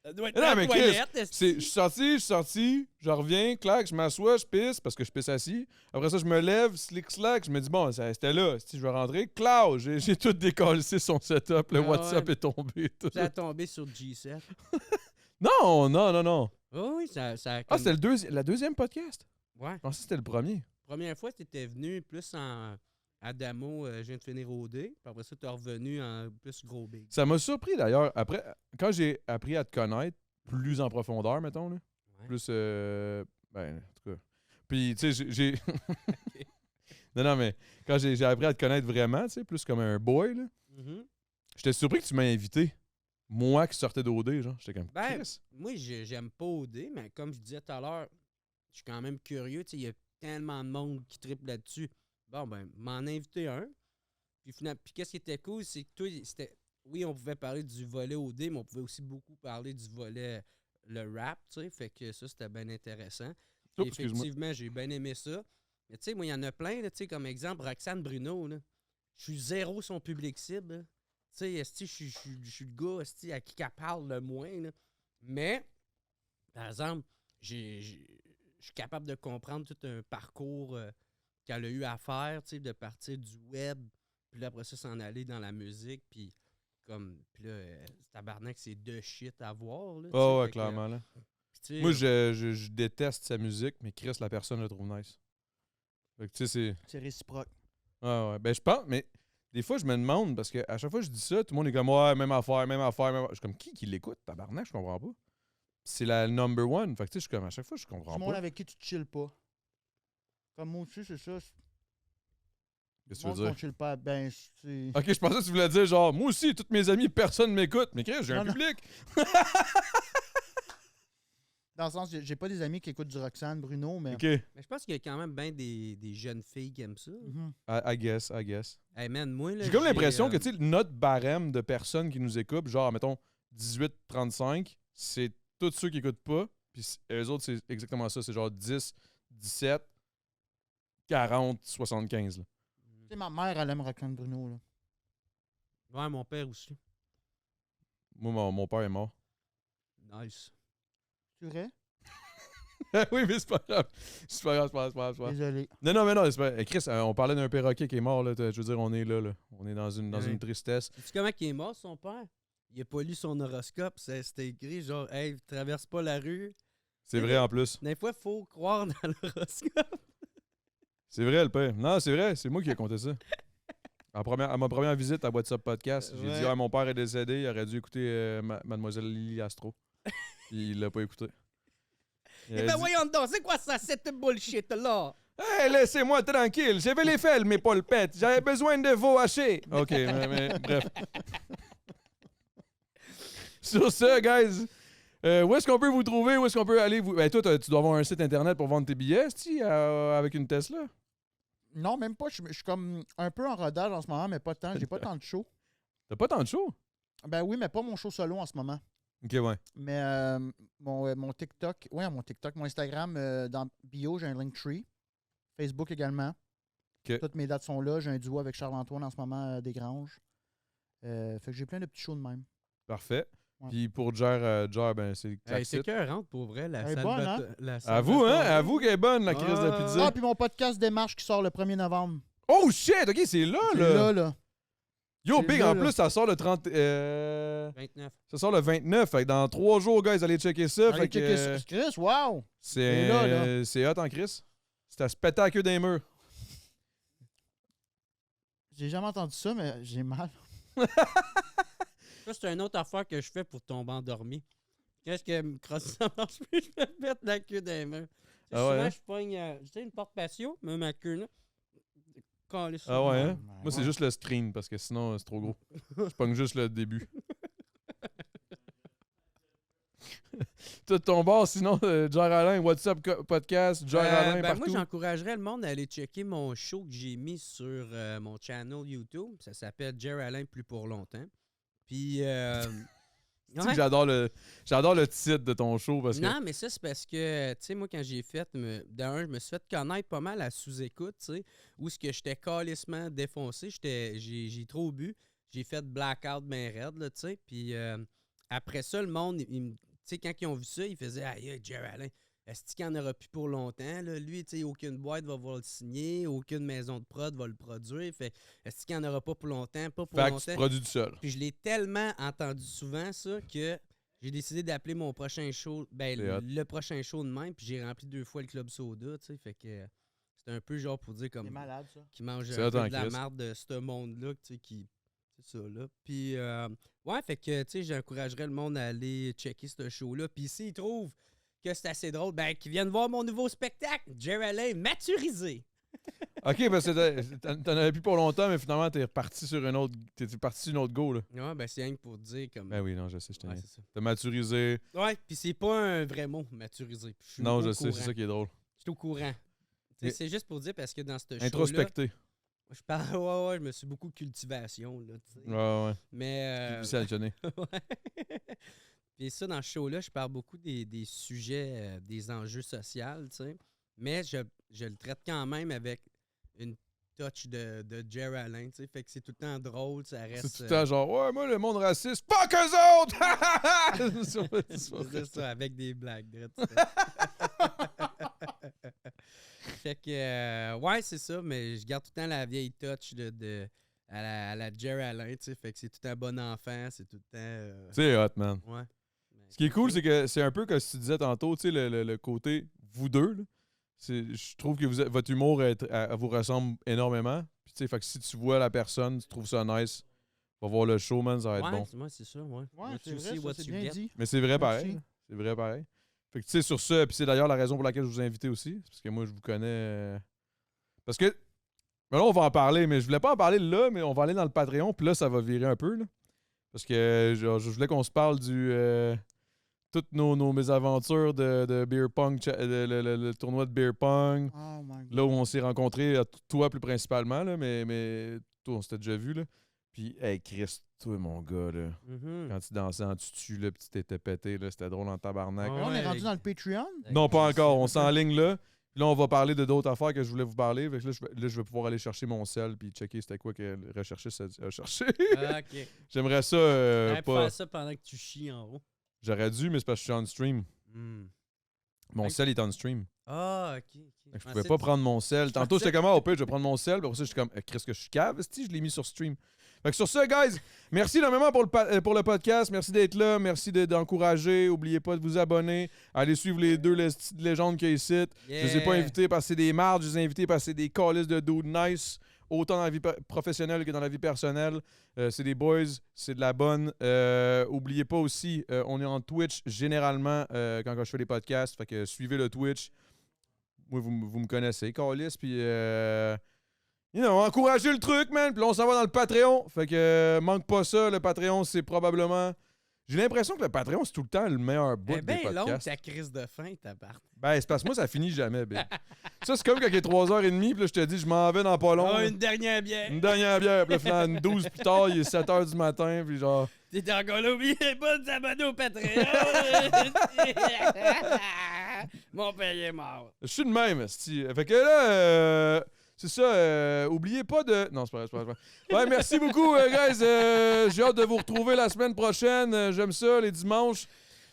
[SPEAKER 3] ça doit être
[SPEAKER 1] Non,
[SPEAKER 3] la
[SPEAKER 1] mais Chris,
[SPEAKER 3] toilette, esti.
[SPEAKER 1] Je suis sorti, je reviens, clac, je m'assois, je pisse, parce que je pisse assis. Après ça, je me lève, slack, je me dis, bon, c'était là, si je vais rentrer. Cloud, j'ai tout décollé son setup, le
[SPEAKER 3] Ah
[SPEAKER 1] WhatsApp
[SPEAKER 3] ouais.
[SPEAKER 1] est tombé. Tout.
[SPEAKER 3] Ça a tombé sur G7.
[SPEAKER 1] Non.
[SPEAKER 3] Oh oui, ça a
[SPEAKER 1] Ah,
[SPEAKER 3] comme-
[SPEAKER 1] c'était la deuxième podcast?
[SPEAKER 3] Ouais.
[SPEAKER 1] Je pensais que c'était le premier.
[SPEAKER 3] Première fois, tu étais venu plus en Adamo, je viens de finir au D. Puis après ça, tu es revenu en plus gros big.
[SPEAKER 1] Ça m'a surpris d'ailleurs. Après, quand j'ai appris à te connaître plus en profondeur, mettons, là.
[SPEAKER 3] Ouais.
[SPEAKER 1] Plus, ben, en tout cas. Puis, tu sais, j'ai. Non, mais quand j'ai appris à te connaître vraiment, tu sais, plus comme un boy, là,
[SPEAKER 3] Mhm.
[SPEAKER 1] j'étais surpris que tu m'as invité. Moi qui sortais d'OD, genre. J'étais comme,
[SPEAKER 3] Ben,
[SPEAKER 1] Chris.
[SPEAKER 3] moi, j'aime pas OD, mais comme je disais tout à l'heure, je suis quand même curieux. Tu sais, il y a tellement de monde qui triple là-dessus. Bon, ben, m'en inviter un. Puis finalement, puis qu'est-ce qui était cool, c'est que toi, c'était. Oui, on pouvait parler du volet OD, mais on pouvait aussi beaucoup parler du volet le rap, tu sais. Fait que ça, c'était bien intéressant.
[SPEAKER 1] Oh,
[SPEAKER 3] Puis
[SPEAKER 1] excuse-moi.
[SPEAKER 3] effectivement, j'ai bien aimé ça. Mais tu sais, moi, il y en a plein, là, tu sais, comme exemple, Roxane Bruno, là. Je suis zéro son public cible, là. Tu sais, esti, je suis le gars esti, à qui qu'elle parle le moins, là. Mais, par exemple, je suis capable de comprendre tout un parcours qu'elle a eu à faire, tu sais, de partir du web, puis là, après ça, s'en aller dans la musique, puis comme, puis là, tabarnak, c'est de shit à voir, là. tu sais,
[SPEAKER 1] Oh, ouais,
[SPEAKER 3] fait que,
[SPEAKER 1] clairement, là.
[SPEAKER 3] puis tu sais,
[SPEAKER 1] Moi, je déteste sa musique, mais Chris, la personne, je la trouve nice. Fait que, tu sais, c'est.
[SPEAKER 2] C'est réciproque.
[SPEAKER 1] Ouais. Ben, je pense, mais des fois, je me demande, parce qu'à chaque fois que je dis ça, tout le monde est comme, ouais, même affaire. Je suis comme, qui l'écoute, tabarnak, je comprends pas. C'est la number one. Fait que, tu sais, je suis comme, à chaque fois, je
[SPEAKER 2] Du
[SPEAKER 1] comprends
[SPEAKER 2] monde
[SPEAKER 1] pas.
[SPEAKER 2] avec qui tu chill pas. Comme moi aussi, c'est ça.
[SPEAKER 1] Qu'est-ce que
[SPEAKER 2] Du
[SPEAKER 1] tu
[SPEAKER 2] monde
[SPEAKER 1] veux
[SPEAKER 2] qu'on
[SPEAKER 1] dire?
[SPEAKER 2] chill pas, ben, c'est...
[SPEAKER 1] Ok, je pensais que tu voulais dire, genre, moi aussi, toutes mes amis, personne m'écoute. Mais Chris, j'ai un
[SPEAKER 2] Non, non.
[SPEAKER 1] public.
[SPEAKER 2] Dans le sens, j'ai pas des amis qui écoutent du Roxane, Bruno, mais...
[SPEAKER 1] Ok,
[SPEAKER 3] mais je pense qu'il y a quand même bien des jeunes filles qui aiment ça.
[SPEAKER 2] Mhm.
[SPEAKER 1] I guess.
[SPEAKER 3] Hey man, moi, là,
[SPEAKER 1] J'ai comme l'impression que,
[SPEAKER 3] euh,
[SPEAKER 1] tu sais, notre barème de personnes qui nous écoutent, genre, mettons, 18-35, c'est tous ceux qui écoutent pas. Puis eux autres, c'est exactement ça. C'est genre 10, 17, 40, 75. Là.
[SPEAKER 2] Tu sais, ma mère, elle aime Roxane Bruno, là.
[SPEAKER 3] Ouais, mon père aussi.
[SPEAKER 1] Moi, mon père est mort.
[SPEAKER 3] Nice.
[SPEAKER 2] C'est vrai?
[SPEAKER 1] Oui, mais c'est pas grave. C'est pas grave, c'est pas grave.
[SPEAKER 2] Désolé.
[SPEAKER 1] Non, mais non, c'est pas... Chris, on parlait d'un perroquet qui est mort, là. Je veux dire, on est là. On est dans une tristesse.
[SPEAKER 3] Sais-tu comment il est mort, son père? Il a pas lu son horoscope. C'était écrit genre, hey, traverse pas la rue.
[SPEAKER 1] C'est vrai, en plus.
[SPEAKER 3] Des fois, il faut croire dans l'horoscope.
[SPEAKER 1] C'est vrai, le père. Non, c'est vrai, c'est moi qui ai compté ça. À ma première visite à WhatsApp Podcast, j'ai dit mon père est décédé, il aurait dû écouter Mademoiselle Lily Astro. Puis il l'a pas écouté.
[SPEAKER 3] Eh ben voyons donc, c'est quoi ça, cette bullshit-là?
[SPEAKER 1] Hey, laissez-moi tranquille, j'avais les fels, mais pas le pet. J'avais besoin de vous hacher. OK, mais bref. Sur ça, guys, où est-ce qu'on peut vous trouver? Où est-ce qu'on peut aller? Ben, toi, tu dois avoir un site internet pour vendre tes billets, avec une Tesla?
[SPEAKER 2] Non, même pas. Je suis comme un peu en rodage en ce moment, mais pas tant. J'ai pas tant de shows.
[SPEAKER 1] T'as pas tant de shows?
[SPEAKER 2] Ben oui, mais pas mon show solo en ce moment.
[SPEAKER 1] OK, ouais.
[SPEAKER 2] Mais mon TikTok, mon Instagram, dans bio, j'ai un Linktree. Facebook également.
[SPEAKER 1] OK.
[SPEAKER 2] Toutes mes dates sont là. J'ai un duo avec Charles-Antoine en ce moment, Desgranges. Fait que j'ai plein de petits shows de même.
[SPEAKER 1] Parfait.
[SPEAKER 2] Ouais.
[SPEAKER 1] Puis pour Jer, ben, c'est
[SPEAKER 3] Hey,
[SPEAKER 1] classique.
[SPEAKER 3] c'est cœur rentre pour vrai, la
[SPEAKER 2] Elle est
[SPEAKER 3] salle.
[SPEAKER 2] bonne, hein?
[SPEAKER 1] Avoue, hein? Avoue qu'elle est bonne, la crise de pizza.
[SPEAKER 2] Ah, puis mon podcast Démarche qui sort le 1er novembre.
[SPEAKER 1] Oh shit! OK, c'est là,
[SPEAKER 2] C'est
[SPEAKER 1] là.
[SPEAKER 2] là.
[SPEAKER 1] Yo,
[SPEAKER 2] C'est
[SPEAKER 1] Big,
[SPEAKER 2] là,
[SPEAKER 1] en
[SPEAKER 2] là.
[SPEAKER 1] plus, ça sort le 30...
[SPEAKER 3] 29.
[SPEAKER 1] Ça sort le 29. Fait que dans 3 jours, guys, allez checker ça.
[SPEAKER 2] Allez
[SPEAKER 1] Fait que
[SPEAKER 2] checker ça. Chris, wow!
[SPEAKER 1] c'est
[SPEAKER 2] là.
[SPEAKER 1] c'est hot en Chris. C'est à se péter la queue des murs.
[SPEAKER 2] J'ai jamais entendu ça, mais j'ai mal.
[SPEAKER 3] Ça, c'est une autre affaire que je fais pour tomber endormi. Qu'est-ce que me crosse ça marche plus, je vais mettre la queue dans les mains.
[SPEAKER 1] Ah
[SPEAKER 3] Souvent,
[SPEAKER 1] ouais, hein?
[SPEAKER 3] je pogne, tu sais, une porte patio, mais ma queue, là. Calé sur
[SPEAKER 1] Ah ouais,
[SPEAKER 3] le-
[SPEAKER 1] hein? Moi, c'est juste le screen parce que sinon, c'est trop gros. Je pogne juste le début. Tout ton bord, sinon, Jer Alain, WhatsApp Podcast, Jer Alain,
[SPEAKER 3] ben
[SPEAKER 1] partout.
[SPEAKER 3] moi, j'encouragerais le monde à aller checker mon show que j'ai mis sur mon channel YouTube. Ça s'appelle Jer Alain Plus pour longtemps. Puis.
[SPEAKER 1] Tu sais que j'adore le titre de ton show parce que.
[SPEAKER 3] Non, mais ça, c'est parce que, tu sais, moi, quand j'ai fait, d'un, je me suis fait connaître pas mal à sous-écoute, tu sais, où ce que j'étais calissement défoncé, j'ai trop bu, j'ai fait blackout ben raide, là, tu sais, puis après ça, le monde, tu sais, quand ils ont vu ça, ils faisaient « Aïe, Jer Alain, est-ce qu'il n'y en aura plus pour longtemps, là? Lui, tu sais, aucune boîte va le signer, aucune maison de prod va le produire, fait est-ce qu'il n'y en aura pas pour longtemps, pas pour
[SPEAKER 1] Fait que
[SPEAKER 3] longtemps. »
[SPEAKER 1] tu produis du seul.
[SPEAKER 3] Puis je l'ai tellement entendu souvent, ça, que j'ai décidé d'appeler mon prochain show, ben
[SPEAKER 1] C'est hot.
[SPEAKER 3] le prochain show de même, puis j'ai rempli 2 fois le Club Soda, tu sais, fait que c'était un peu genre pour dire comme
[SPEAKER 2] C'est malade, ça.
[SPEAKER 3] qui mange
[SPEAKER 1] C'est
[SPEAKER 3] un
[SPEAKER 1] hot
[SPEAKER 3] peu
[SPEAKER 1] en
[SPEAKER 3] de la
[SPEAKER 1] Christ.
[SPEAKER 3] marde de ce monde-là, tu sais, qui... C'est ça, là. Puis, ouais, fait que, tu sais, j'encouragerais le monde à aller checker ce show-là. Puis s'ils trouvent que c'est assez drôle, ben, qu'ils viennent voir mon nouveau spectacle, Jer Alain maturisé.
[SPEAKER 1] OK, parce que t'en avais plus pour longtemps, mais finalement, t'es reparti sur une autre. T'es parti sur une autre go, là.
[SPEAKER 3] Ouais, ben, c'est rien que pour dire comme...
[SPEAKER 1] Ben oui, non, je sais, je t'ai
[SPEAKER 3] Ouais, c'est ça.
[SPEAKER 1] T'as maturisé.
[SPEAKER 3] Ouais, puis c'est pas un vrai mot, maturisé. Je suis
[SPEAKER 1] Non,
[SPEAKER 3] au
[SPEAKER 1] je sais,
[SPEAKER 3] courant.
[SPEAKER 1] c'est ça qui est drôle.
[SPEAKER 3] Je suis au courant.
[SPEAKER 1] Et-
[SPEAKER 3] C'est juste pour dire parce que dans ce show-là,
[SPEAKER 1] Introspecté.
[SPEAKER 3] je parle, ouais, je me suis beaucoup cultivation, là, tu sais.
[SPEAKER 1] Ouais.
[SPEAKER 3] Mais,
[SPEAKER 1] Difficile à le tenir.
[SPEAKER 3] ouais. Puis ça, dans ce show-là, je parle beaucoup des sujets, des enjeux sociaux, tu sais. Mais je le traite quand même avec une touch de Jer Alain, tu sais. Fait que c'est tout le temps drôle, ça reste...
[SPEAKER 1] C'est tout le temps genre, ouais, moi, le monde raciste, fuck eux autres!
[SPEAKER 3] c'est ça, avec des blagues. drette, fait que, ouais, c'est ça, mais je garde tout le temps la vieille touch à la Jer Alain, tu sais. Fait que c'est tout un bon enfant, c'est tout le temps...
[SPEAKER 1] C'est hot, man.
[SPEAKER 3] ouais.
[SPEAKER 1] Ce qui est cool, c'est que c'est un peu comme tu disais tantôt, tu sais, le côté, vous deux, là. Je trouve que votre humour vous ressemble énormément. Puis, tu sais, fait que si tu vois la personne, tu trouves ça nice, va voir le show, man, ça va être bon.
[SPEAKER 3] Moi, c'est ça, ouais.
[SPEAKER 2] Ouais,
[SPEAKER 3] What
[SPEAKER 2] c'est
[SPEAKER 3] you
[SPEAKER 2] vrai,
[SPEAKER 3] see,
[SPEAKER 2] ça,
[SPEAKER 3] what
[SPEAKER 2] c'est
[SPEAKER 3] you
[SPEAKER 2] bien
[SPEAKER 3] get.
[SPEAKER 2] dit.
[SPEAKER 1] Mais c'est vrai
[SPEAKER 2] Merci.
[SPEAKER 1] pareil. C'est vrai pareil. Fait que, tu sais, sur ça, puis c'est d'ailleurs la raison pour laquelle je vous ai invité aussi. Parce que moi, je vous connais. Parce que. Mais là, on va en parler, mais je voulais pas en parler là, mais on va aller dans le Patreon, puis là, ça va virer un peu, là. Parce que genre, je voulais qu'on se parle du. Toutes nos mésaventures de Beer Pong, le tournoi de Beer Pong.
[SPEAKER 2] Oh my God.
[SPEAKER 1] Là où on s'est rencontrés, toi plus principalement, là, mais toi, on s'était déjà vu, là. Puis, hey, Chris, toi, mon gars, là.
[SPEAKER 3] Mhm.
[SPEAKER 1] Quand tu dansais en tutu, là, pis tu t'étais pété, là, c'était drôle en tabarnak.
[SPEAKER 3] Ouais.
[SPEAKER 2] Là, on est rendu dans le Patreon.
[SPEAKER 1] Non, pas encore. On s'enligne là. Puis là, on va parler de d'autres affaires que je voulais vous parler. Fait que là, je vais pouvoir aller chercher mon sel puis checker c'était quoi que le recherchiste a cherché.
[SPEAKER 3] Ah, ok.
[SPEAKER 1] J'aimerais ça
[SPEAKER 3] J'aurais pu
[SPEAKER 1] pas.
[SPEAKER 3] faire ça pendant que tu chies en haut.
[SPEAKER 1] J'aurais dû, mais c'est parce que je suis on stream.
[SPEAKER 3] Hmm.
[SPEAKER 1] Mon sel est on stream.
[SPEAKER 3] Ah, OK.
[SPEAKER 1] Fait que je pouvais pas prendre mon sel. Tantôt, j'étais comme, au pire, je vais prendre mon sel. Puis après ça, j'étais comme, qu'est-ce que je suis cave? Je l'ai mis sur stream. Fait que sur ça, guys, merci énormément pour le podcast. Merci d'être là. Merci d'encourager. N'oubliez pas de vous abonner. Allez suivre les deux légendes qu'il y a ici.
[SPEAKER 3] Yeah.
[SPEAKER 1] Je les ai pas invités parce que c'est des mardes. Je les ai invités parce que c'est des calices de dudes nice. Autant dans la vie professionnelle que dans la vie personnelle. C'est des boys. C'est de la bonne. Oubliez pas aussi, on est en Twitch généralement quand je fais les podcasts. Fait que suivez le Twitch. Moi, vous me connaissez, calice. Puis... encouragez le truc, man. Puis là, on s'en va dans le Patreon. Fait que manque pas ça. Le Patreon, c'est probablement... J'ai l'impression que le Patreon, c'est tout le temps le meilleur bout des podcasts.
[SPEAKER 3] long ta crise de faim, tabarnak.
[SPEAKER 1] Ben, c'est parce que moi, ça finit jamais, ben. Ça, c'est comme quand il est 3h30, puis là, je te dis, je m'en vais dans pas long.
[SPEAKER 3] Oh, une dernière bière.
[SPEAKER 1] Une dernière bière. Puis là, finalement, 12 plus tard, il est 7h du matin, puis genre...
[SPEAKER 3] T'es encore là, oubliez pas de s'abonner au Patreon. Mon père est mort.
[SPEAKER 1] Je suis de même, esti. Fait que là, c'est ça, oubliez pas de... Non, c'est pas vrai. Ouais, merci beaucoup, guys. J'ai hâte de vous retrouver la semaine prochaine. J'aime ça, les dimanches.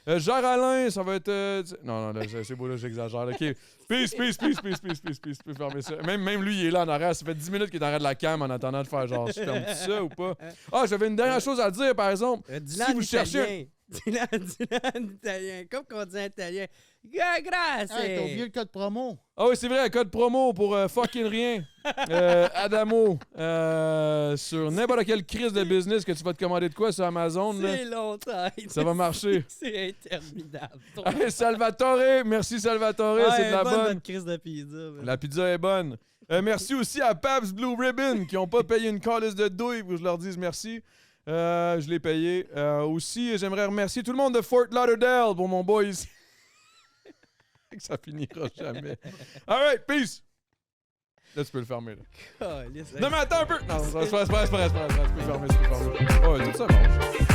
[SPEAKER 1] Gérard-Alain, ça va être... Non, là, c'est beau, là, j'exagère. OK. Peace. Tu peux fermer ça. Même lui, il est là en arrière. Ça fait 10 minutes qu'il est en arrière de la cam en attendant de faire genre, je ferme ça ou pas? Ah, j'avais une dernière chose à dire, par exemple.
[SPEAKER 3] Dis-le
[SPEAKER 1] Si
[SPEAKER 3] en
[SPEAKER 1] vous cherchez...
[SPEAKER 3] italien. Dis-le en italien. Comme qu'on dit en italien. Grazie.
[SPEAKER 2] Hey, t'as oublié le code promo.
[SPEAKER 1] Ah oui, c'est vrai, code promo pour fucking rien. Adamo. Sur n'importe quelle crise de business que tu vas te commander de quoi sur Amazon. Là,
[SPEAKER 3] C'est longtemps.
[SPEAKER 1] ça va marcher.
[SPEAKER 3] C'est interminable.
[SPEAKER 1] Hey, Salvatore, merci Salvatore, c'est de la bonne.
[SPEAKER 3] Notre crise de pizza. man.
[SPEAKER 1] La pizza est bonne. Merci aussi à Pabst Blue Ribbon qui n'ont pas payé une calice de douille pour que je leur dise merci. Je l'ai payé. Aussi, j'aimerais remercier tout le monde de Fort Lauderdale pour mon boy ici. Ça finira jamais. All right, peace. Là, tu peux le fermer. Là. Non, mais attends un peu. Non, c'est pas. Tu peux fermer. Oh, tout ça marche.